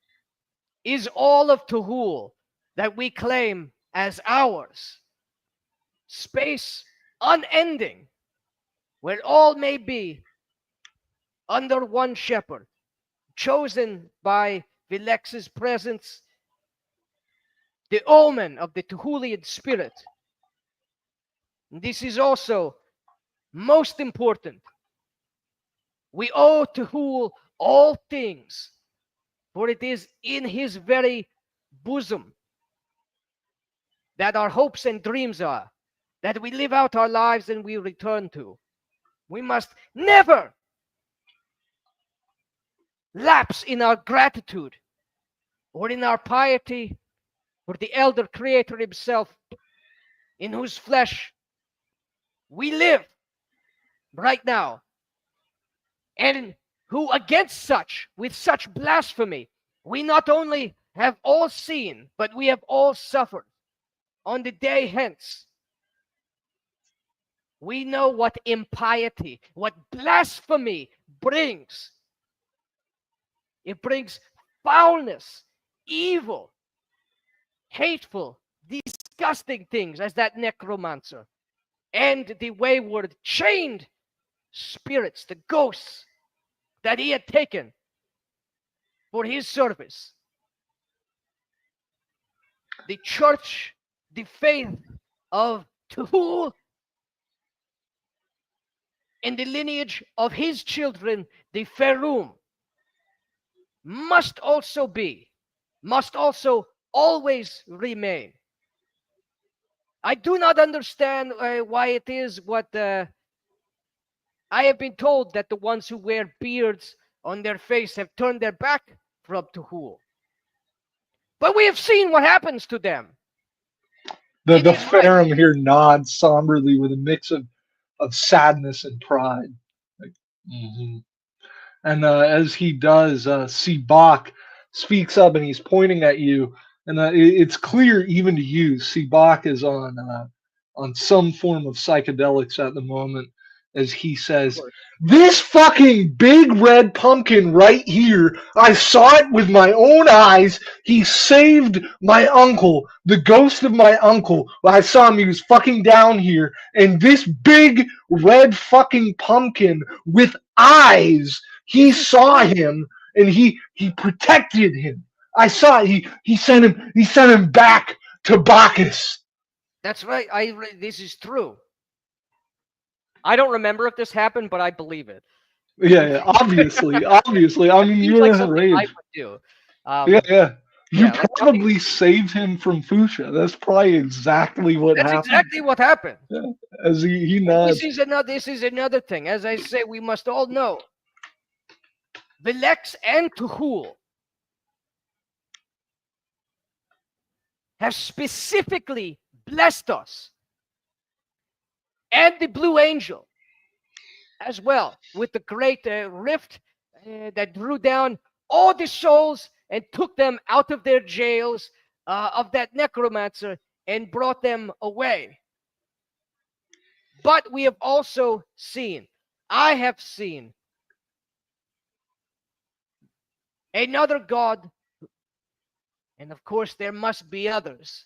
is all of Tuhul that we claim as ours. Space unending, where all may be under one shepherd, chosen by Vilex's presence, the omen of the Tuhulian spirit. This is also most important. We owe Tuhul all things, for it is in his very bosom that our hopes and dreams are, that we live out our lives and we return to. We must never lapse in our gratitude or in our piety for the elder creator himself, in whose flesh we live right now, and who against such, with such blasphemy, we not only have all seen, but we have all suffered. On the day hence, we know what impiety, what blasphemy brings. It brings foulness, evil, hateful, disgusting things as that necromancer, and the wayward, chained spirits, the ghosts that he had taken for his service. The church, the faith of Tuhul, and the lineage of his children, the Ferum, must also always remain. I do not understand why it is what I have been told that the ones who wear beards on their face have turned their back from Tuhul. But we have seen what happens to them. It The is right. Pharom here nods somberly with a mix of sadness and pride. Like, "Mhm." And as he does, Sibak speaks up and he's pointing at you and it's clear even to you, Sibak is on some form of psychedelics at the moment, as he Of says, course. "This fucking big red pumpkin right here, I saw it with my own eyes. He saved my uncle, the ghost of my uncle. I saw him, he was fucking down here, and this big red fucking pumpkin with eyes, he This is saw true. him, and he protected him. I saw it. He sent him back to Bacchus." That's right. This is true. I don't remember if this happened, but I believe it. Yeah, yeah, obviously, obviously. I It mean, seems you're like a something I rave. would do. Yeah, yeah. You Yeah, like nothing. probably saved him from Fuchsia. That's probably exactly what That's happened. exactly what happened. Yeah. As he And nods. this is another thing. As I say, we must all know. Velex and Tuhul have specifically blessed us, and the Blue Angel as well, with the great rift that drew down all the souls and took them out of their jails of that necromancer and brought them away. But we have also seen, I have seen another god, and of course there must be others,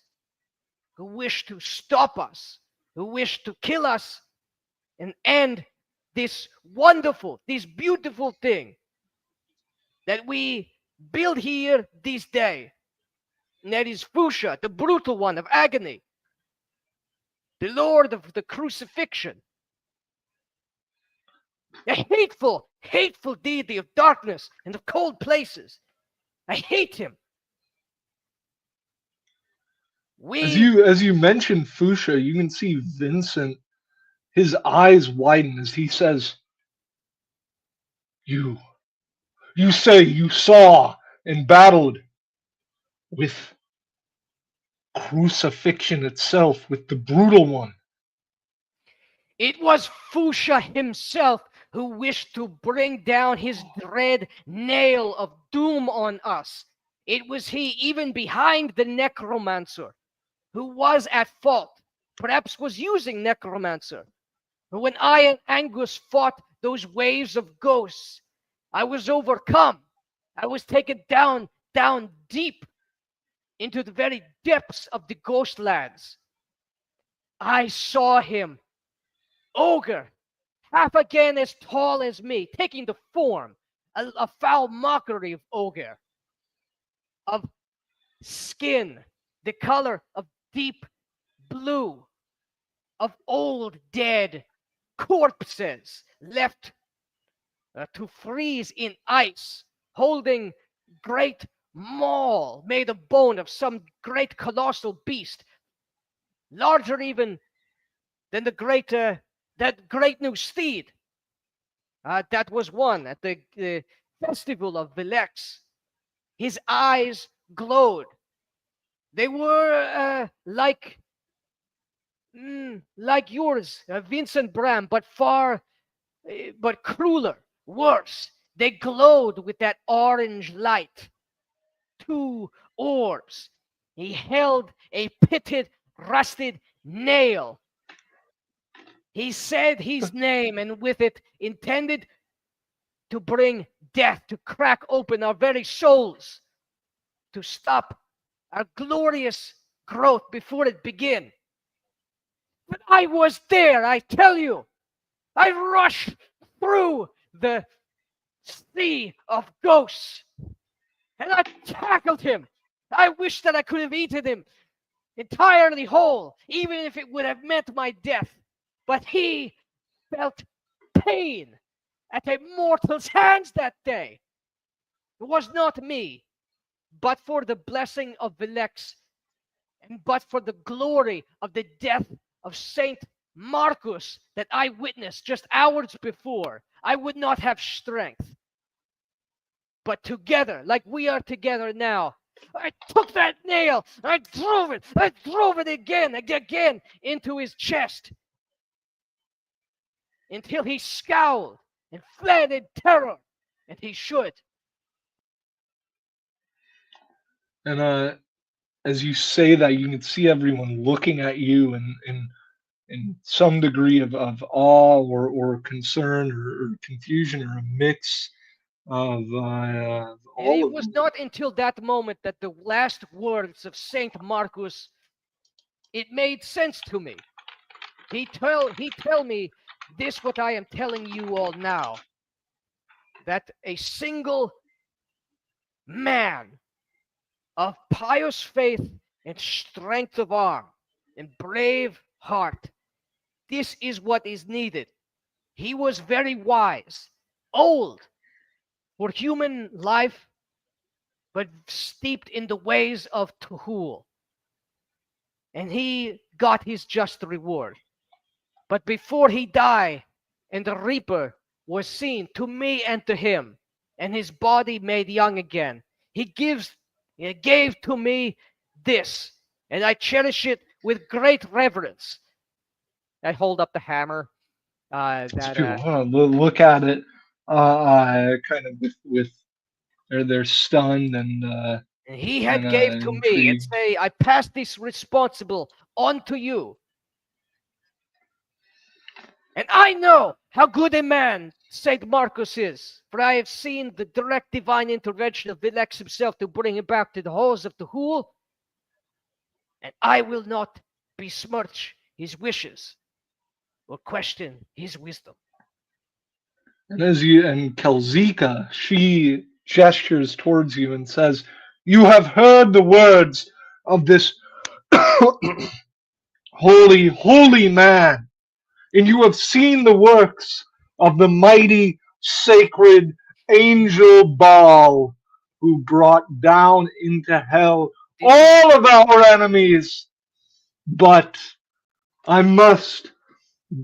who wish to stop us, who wish to kill us and end this wonderful, this beautiful thing that we build here this day. And that is Fusha, the brutal one of agony, the Lord of the crucifixion, the hateful, hateful deity of darkness and of cold places. I hate him. As you mentioned Fuchsia, you can see Vincent, his eyes widen as he says, "You, you say you saw and battled with crucifixion itself, with the brutal one." It was Fusha himself who wished to bring down his dread nail of doom on us. It was he, even behind the necromancer, who was at fault, perhaps was using necromancer. But when I and Angus fought those waves of ghosts, I was overcome. I was taken down, down deep into the very depths of the ghostlands. I saw him, ogre, half again as tall as me, taking the form, a foul mockery of ogre, of skin, the color of deep blue, of old dead corpses left to freeze in ice, holding great maul made of bone of some great colossal beast, larger even than the great that great new steed that was won at the festival of Velex. His eyes glowed. They were like yours, Vincent Bram, but but crueler, worse. They glowed with that orange light. Two orbs. He held a pitted, rusted nail. He said his name, and with it intended to bring death, to crack open our very souls, to stop our glorious growth before it begin. But I was there, I tell you. I rushed through the sea of ghosts, and I tackled him. I wish that I could have eaten him entirely whole, even if it would have meant my death. But he felt pain at a mortal's hands that day. It was not me, but for the blessing of Velex, and but for the glory of the death of Saint Marcus that I witnessed just hours before, I would not have strength. But together, like we are together now, I took that nail, I drove it again into his chest until he scowled and fled in terror, and he should. And as you say that, you can see everyone looking at you in some degree of awe or concern or confusion or a mix of And all it of was them. not until that moment that the last words of Saint Marcus, it made sense to me. He tell me this what I am telling you all now, that a single man of pious faith and strength of arm and brave heart, this is what is needed. He was very wise, old for human life, but steeped in the ways of Tuhul. And he got his just reward. But before he died, and the Reaper was seen to me and to him, and his body made young again, he gave to me this, and I cherish it with great reverence. I hold up the hammer. As That people look at it, kind of with they're stunned And he and had gave to me, and intrigued. say, I pass this responsible on to you. And I know how good a man Saint Marcus is, for I have seen the direct divine intervention of Vilex himself to bring him back to the halls of the Hool, and I will not besmirch his wishes or question his wisdom. And as you and Kelzika, she gestures towards you and says, "You have heard the words of this holy, holy man, and you have seen the works of the mighty, sacred angel Baal, who brought down into hell This is all of our enemies. But I must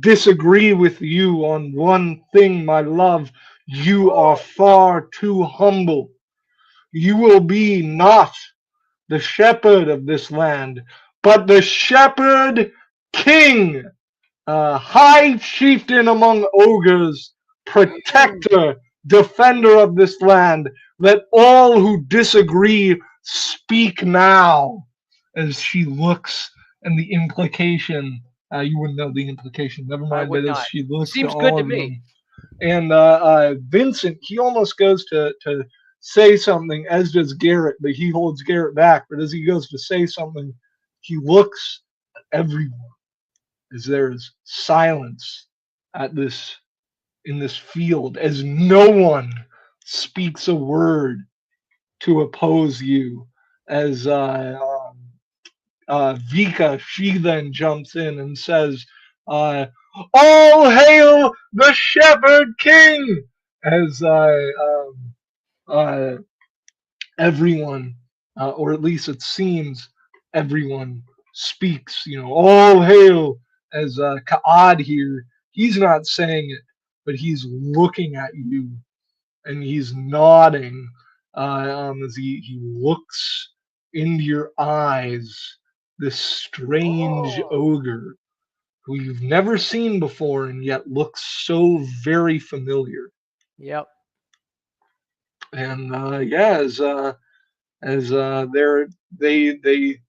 disagree with you on one thing, my love. You are far too humble. You will be not the shepherd of this land, but the shepherd king, high chieftain among ogres, protector, defender of this land. Let all who disagree speak now." As she looks, and the implication, you wouldn't know the implication, never I mind, would but as not. she looks to Seems good all to of me. them, and Vincent, he almost goes to say something, as does Garrett, but he holds Garrett back. But as he goes to say something, he looks at everyone as there is silence at this in this field, as no one speaks a word to oppose you. As Vika, she then jumps in and says, "All hail the Shepherd King!" As uh, everyone, or at least it seems everyone speaks. All hail, as Kaad here. He's not saying it, but he's looking at you and he's nodding as he looks into your eyes. This strange Oh, ogre who you've never seen before and yet looks so very familiar. yep, And yeah, as they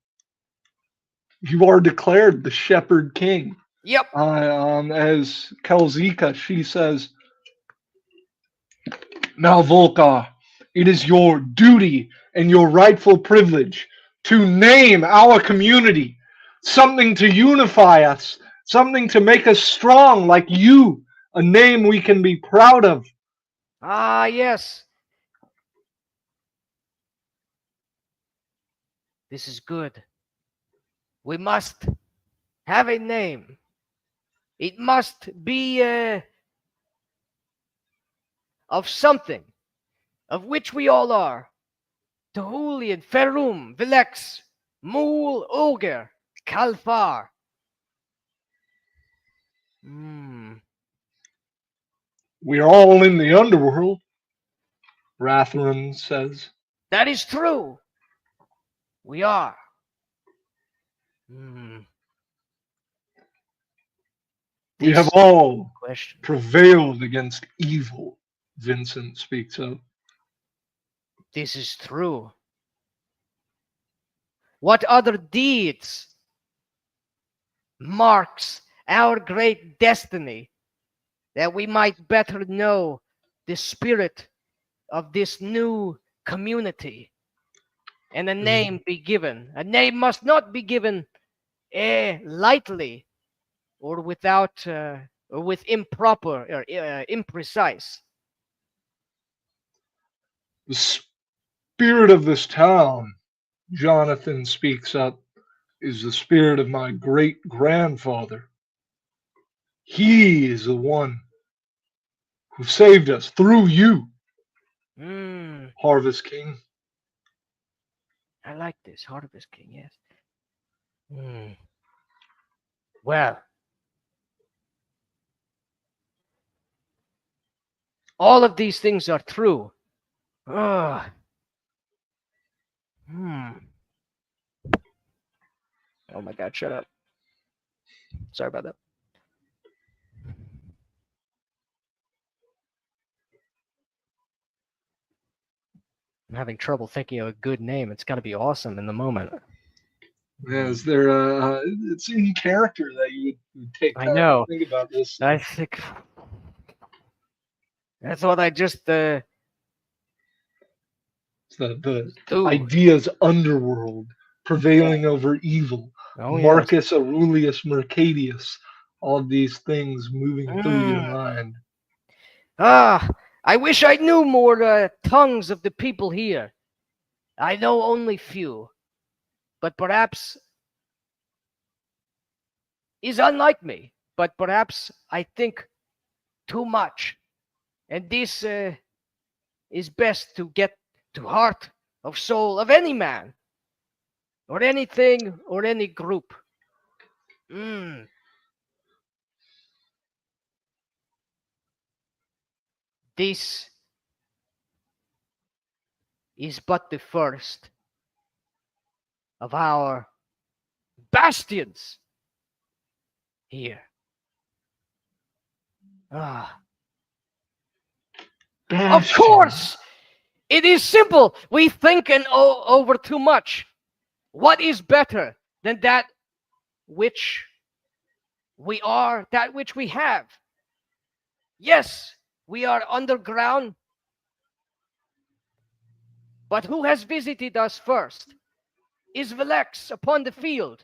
you are declared the Shepherd King. yep. As Kelzika, she says, "Now, Volkar, it is your duty and your rightful privilege to name our community, something to unify us, something to make us strong like you, a name we can be proud of." Ah, yes. This is good. We must have a name. It must be of something, of which we all are. Tehulian, Ferum, Vilex, Mool, Ogre, Kalfar. Hmm. "We are all in the underworld," Rathrun says. That is true. We are. Hmm. "We have This all question. prevailed against evil," Vincent speaks of. This is true. What other deeds marks our great destiny, that we might better know the spirit of this new community, and a name be given. A name must not be given lightly, or without or with improper or imprecise. The spirit of this town, Jonathan speaks up, is the spirit of my great grandfather. He is the one who saved us through you, Mm, Harvest King. I like this. Harvest King, yes. Mm. Well, all of these things are true. Ugh. Hmm. Oh my God, shut up. Sorry about that. I'm having trouble thinking of a good name. It's got to be awesome in the moment. Yeah, is there it's in character that you would take I time to know. think about this. I think that's what I just It's the do. ideas underworld prevailing over evil. Oh yes. Marcus Aurelius Mercadius. All of these things moving through your Mm. mind. Ah, I wish I knew more tongues of the people here. I know only few, but perhaps is unlike me. But perhaps I think too much, and this is best to get to heart of soul of any man, or anything, or any group. Mm. This is but the first of our bastions here. Ah. Of Bastions. course, it is simple. We think over too much. What is better than that which we are, that which we have? Yes, we are underground, but who has visited us first? Is Velex upon the field.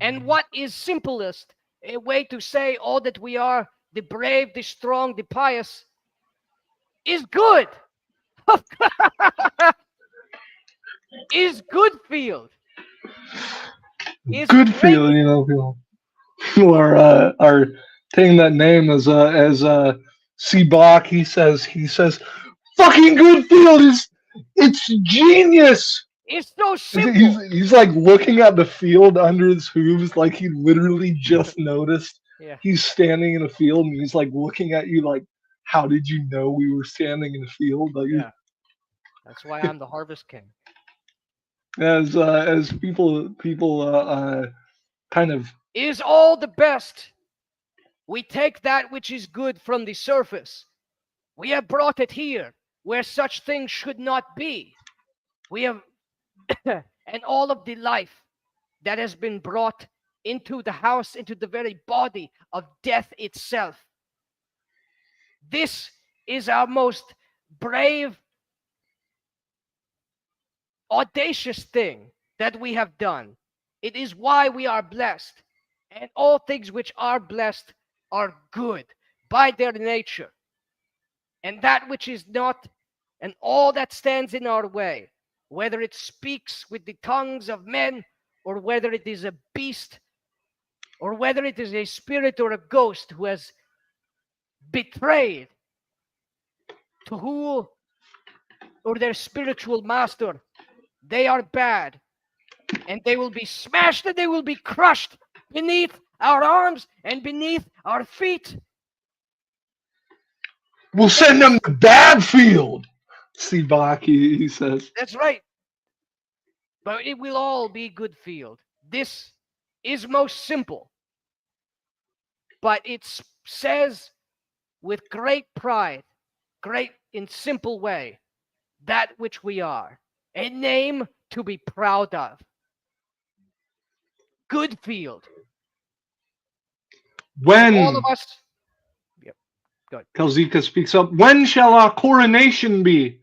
And what is simplest a way to say all that we are, the brave, the strong, the pious, is good. Is good field. Is Good great. feeling, people are taking that name as Seabach. He says, fucking Goodfield is it's genius. It's so He's simple. he's like looking at the field under his hooves, like he literally just noticed Yeah, he's standing in a field, and he's like looking at you like, how did you know we were standing in a field? Like yeah. That's why I'm the Harvest King. as people kind of Is all the best. We take that which is good from the surface. We have brought it here where such things should not be. We have, and all of the life that has been brought into the house, into the very body of death itself. This is our most brave, audacious thing that we have done. It is why we are blessed. And all things which are blessed are good by their nature. And that which is not, and all that stands in our way, whether it speaks with the tongues of men, or whether it is a beast, or whether it is a spirit or a ghost who has betrayed to who or their spiritual master, they are bad, and they will be smashed and they will be crushed beneath our arms and beneath our feet. we'll send them to Badfield. Seabach, he says. That's right. But it will all be good field. This is most simple, but it says with great pride, great in simple way, that which we are. A name to be proud of. Good field. So all of When, us. Yep. Go ahead. Kelzika speaks up, when shall our coronation be?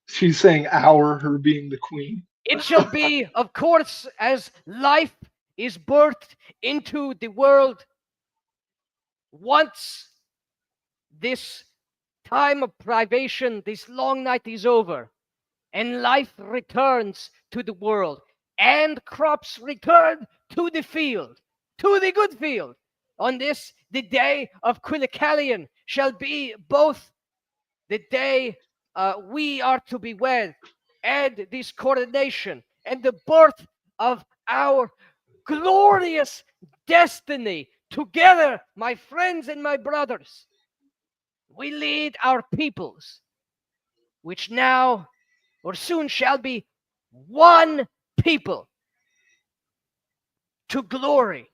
She's saying our, her being the queen. It shall be, of course, as life is birthed into the world. Once this time of privation, this long night is over, and life returns to the world, and crops return to the field, to the good field. On this, the day of Quillicalion shall be both the day we are to be wed, and this coronation, and the birth of our glorious destiny. Together, my friends and my brothers, we lead our peoples, which now or soon shall be one people, to glory.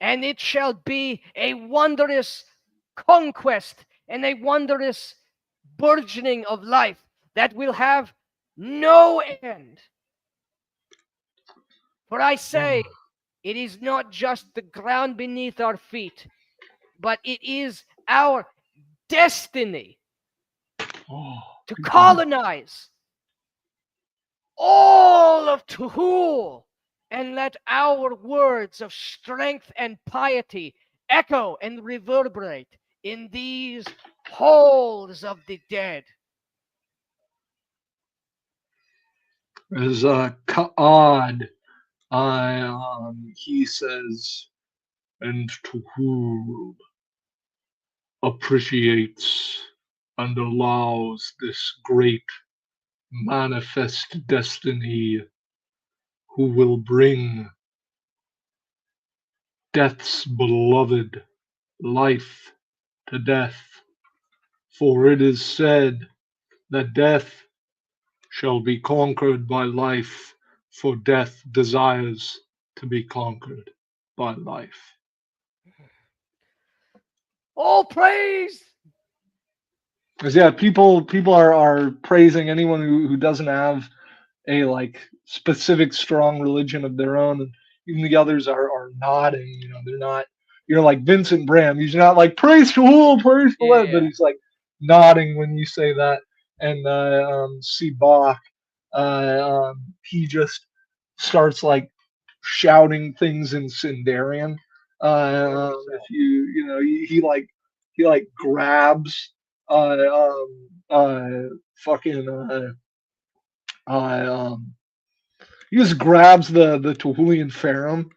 And it shall be a wondrous conquest and a wondrous burgeoning of life that will have no end. For I say, it is not just the ground beneath our feet, but it is our destiny to colonize all of Tuhul, and let our words of strength and piety echo and reverberate in these halls of the dead. As Ka'ad, he says, and to who appreciates and allows this great manifest destiny, who will bring death's beloved life to death. For it is said that death shall be conquered by life, for death desires to be conquered by life. All praise! 'Cause yeah, people are praising anyone who doesn't have a like specific strong religion of their own, and even the others are nodding. You know, they're not. You're like Vincent Bram. He's not like praise the Lord, praise the Lord, but Yeah. he's like nodding when you say that. And Sibach, he just starts like shouting things in Sindarian. If you know, he like grabs fucking um he just grabs the Tuhulian Ferrum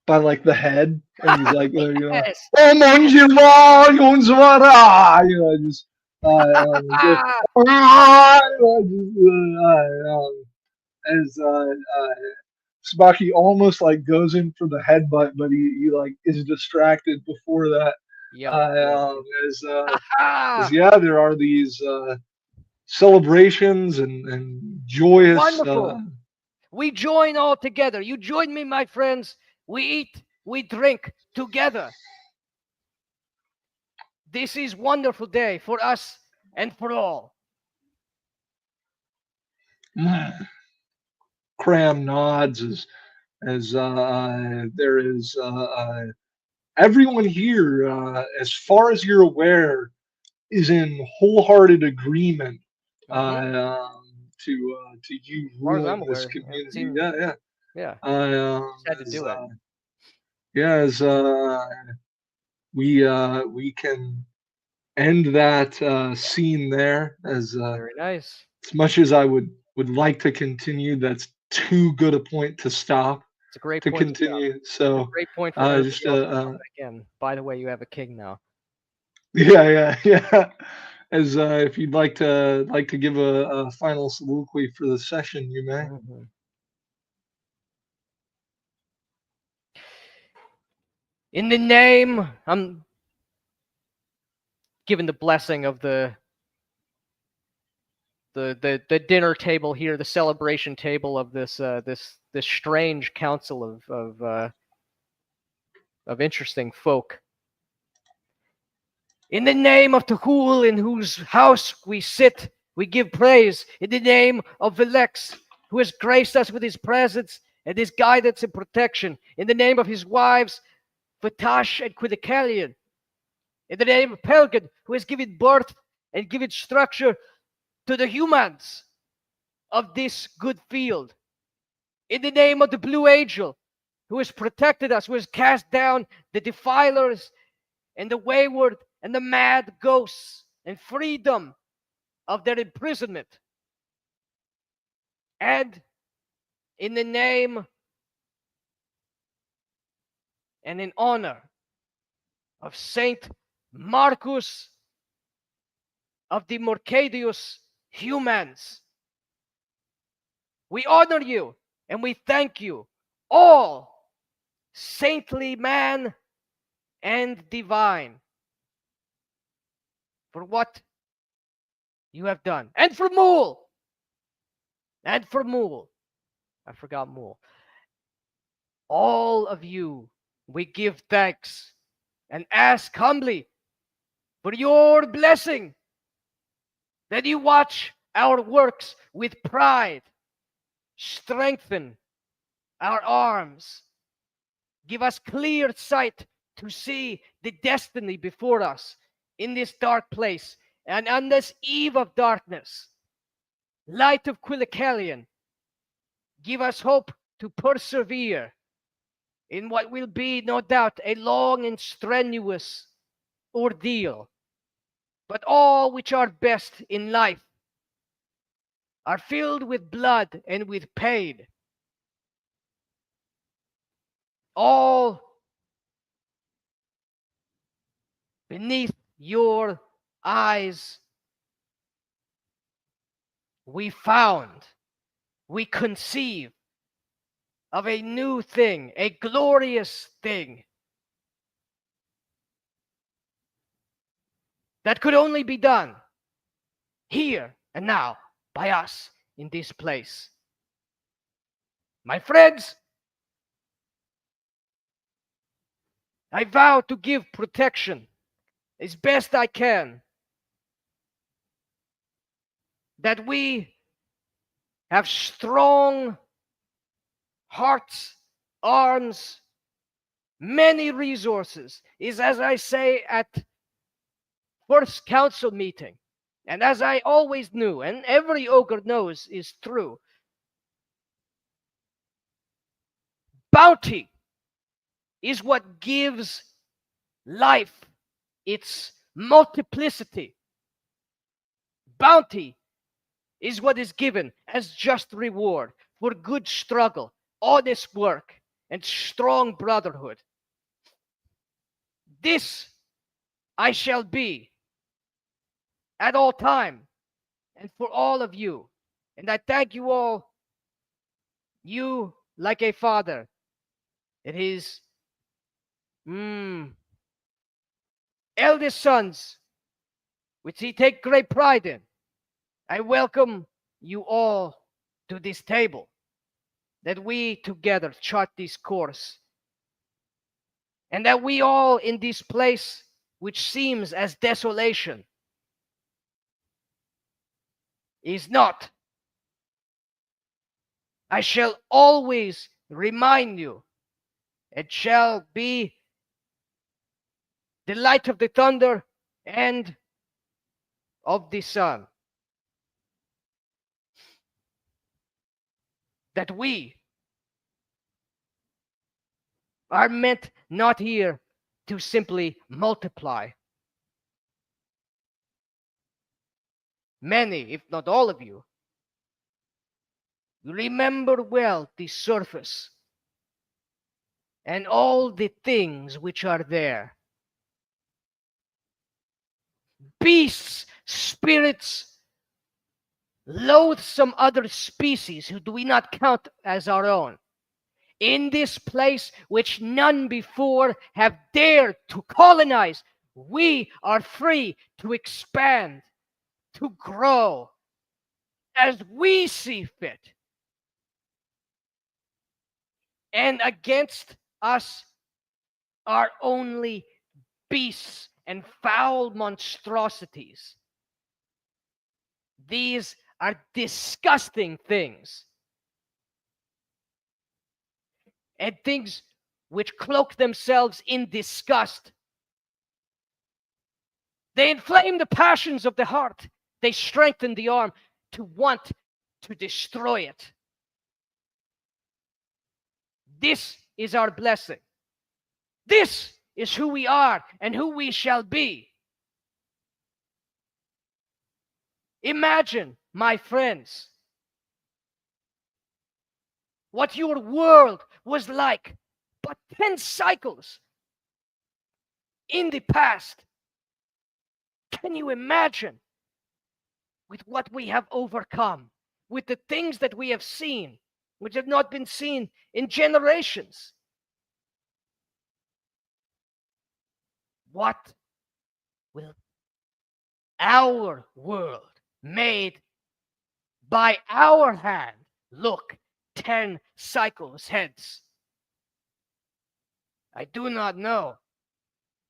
by like the head, and he's like, you know, Yes. oh Monjiva, Yunzwara, you know, just just, as Sabaki almost like goes in for the headbutt, but he like is distracted before that. Yep. As Ah, yeah, there are these celebrations and joyous. wonderful. We join all together. You join me, my friends. We eat, we drink together. This is wonderful day for us and for all. Cram nods as there is everyone here, as far as you're aware, is in wholehearted agreement to you As far as I'm ruling this aware, I haven't community. seen. Yeah, yeah. Yeah, just had to As do it. yeah, as we can end that scene there. Very nice. As much as I would like to continue, that's too good a point to stop It's a great to point to stop. continue. And a So great point for everybody just else to come back in. By the way, you have a king now. yeah, yeah, yeah. As if you'd like to give a final soliloquy for the session, you may. Mhm. In the name, I'm giving the blessing of the dinner table here, the celebration table of this this strange council of interesting folk. In the name of Tehul, in whose house we sit, We give praise in the name of Vilex, who has graced us with his presence and his guidance and protection. In the name of his wives, Vatash and Quidicalion. In the name of Pelgan, who has given birth and given structure to the humans of this good field. In the name of the Blue Angel, who has protected us, who has cast down the defilers and the wayward and the mad ghosts and freedom of their imprisonment. And in the name and in honor of Saint Marcus of the Mercadius Humans, we honor you and we thank you, all saintly man and divine, for what you have done. And for Mool. And for Mool. I forgot Mool. All of you, we give thanks and ask humbly for your blessing, that you watch our works with pride, strengthen our arms, give us clear sight to see the destiny before us in this dark place and on this eve of darkness. Light of Quillicalion, give us hope to persevere in what will be, no doubt, a long and strenuous ordeal. But all which are best in life are filled with blood and with pain. All beneath your eyes we found, we conceive of a new thing, a glorious thing that could only be done here and now by us in this place. My friends, I vow to give protection as best I can, that we have strong hearts, arms, many resources, is as I say at first council meeting, and as I always knew, and every ogre knows is true. Bounty is what gives life its multiplicity. Bounty is what is given as just reward for good struggle, honest work, and strong brotherhood. This I shall be at all time and for all of you. And I thank you all, you like a father. It is eldest sons, which he take great pride in. I welcome you all to this table, that we together chart this course, and that we all in this place, which seems as desolation, is not. I shall always remind you, it shall be the light of the thunder and of the sun, that we are meant not here to simply multiply. Many, if not all of you, remember well the surface and all the things which are there. Beasts, spirits, loathsome other species who do we not count as our own. In this place which none before have dared to colonize, we are free to expand, to grow as we see fit. And against us are only beasts and foul monstrosities. These are disgusting things, and things which cloak themselves in disgust. They inflame the passions of the heart. They strengthen the arm to want to destroy it. This is our blessing. This is who we are and who we shall be. Imagine, my friends, what your world was like but 10 cycles in the past. Can you imagine with what we have overcome, with the things that we have seen, which have not been seen in generations? What will our world, made by our hand, look 10 cycles hence? I do not know,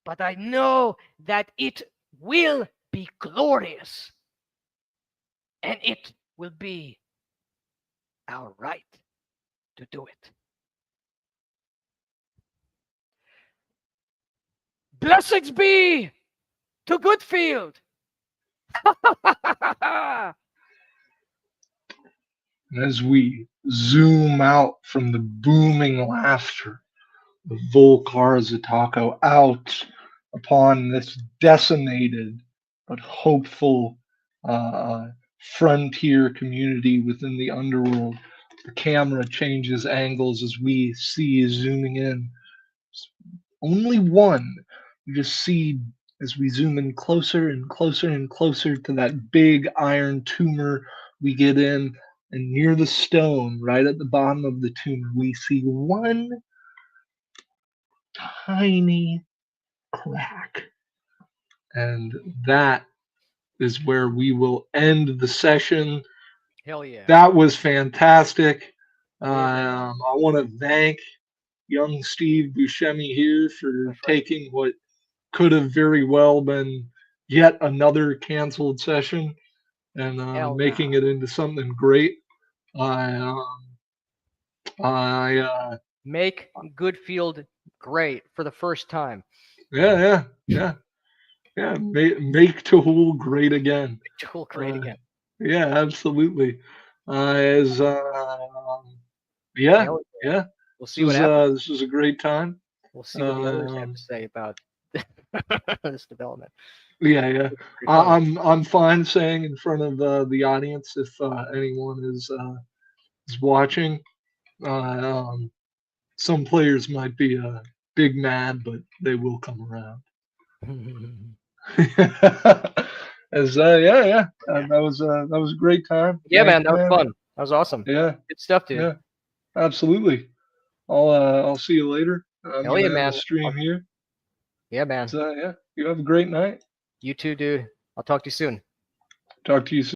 but I know that it will be glorious, and it will be our right to do it. Blessings be to Goodfield. As we zoom out from the booming laughter of Volcar Zatako out upon this decimated but hopeful frontier community within the underworld, the camera changes angles as we see zooming in. Only one. You just see as we zoom in closer and closer and closer to that big iron tumor we get in, and near the stone, right at the bottom of the tumor, we see one tiny crack. And that is where we will end the session. Hell yeah. That was fantastic. Yeah. I want to thank young Steve Buscemi here for That's right. taking what could have very well been yet another canceled session and Hell making no. it into something great. I, um, I Make Goodfield great for the first time. yeah. Make Tahul great again. Cool, great again. Yeah, absolutely. As yeah, Hell yeah. yeah. We'll see what happens. This was a great time. We'll see what the others have Um, to say about this development. yeah. Pretty fun. I'm fine saying in front of the audience if anyone is watching. Um, some players might be big mad, but they will come around. As that was a great time. Yeah, Thanks, man, that was man. fun. That was awesome. Yeah, Good stuff, dude. yeah, absolutely. I'll see you later. I'm Hell yeah, gonna end the man. stream here. Yeah, man. So yeah, you have a great night. You too, dude. I'll talk to you soon. Talk to you soon.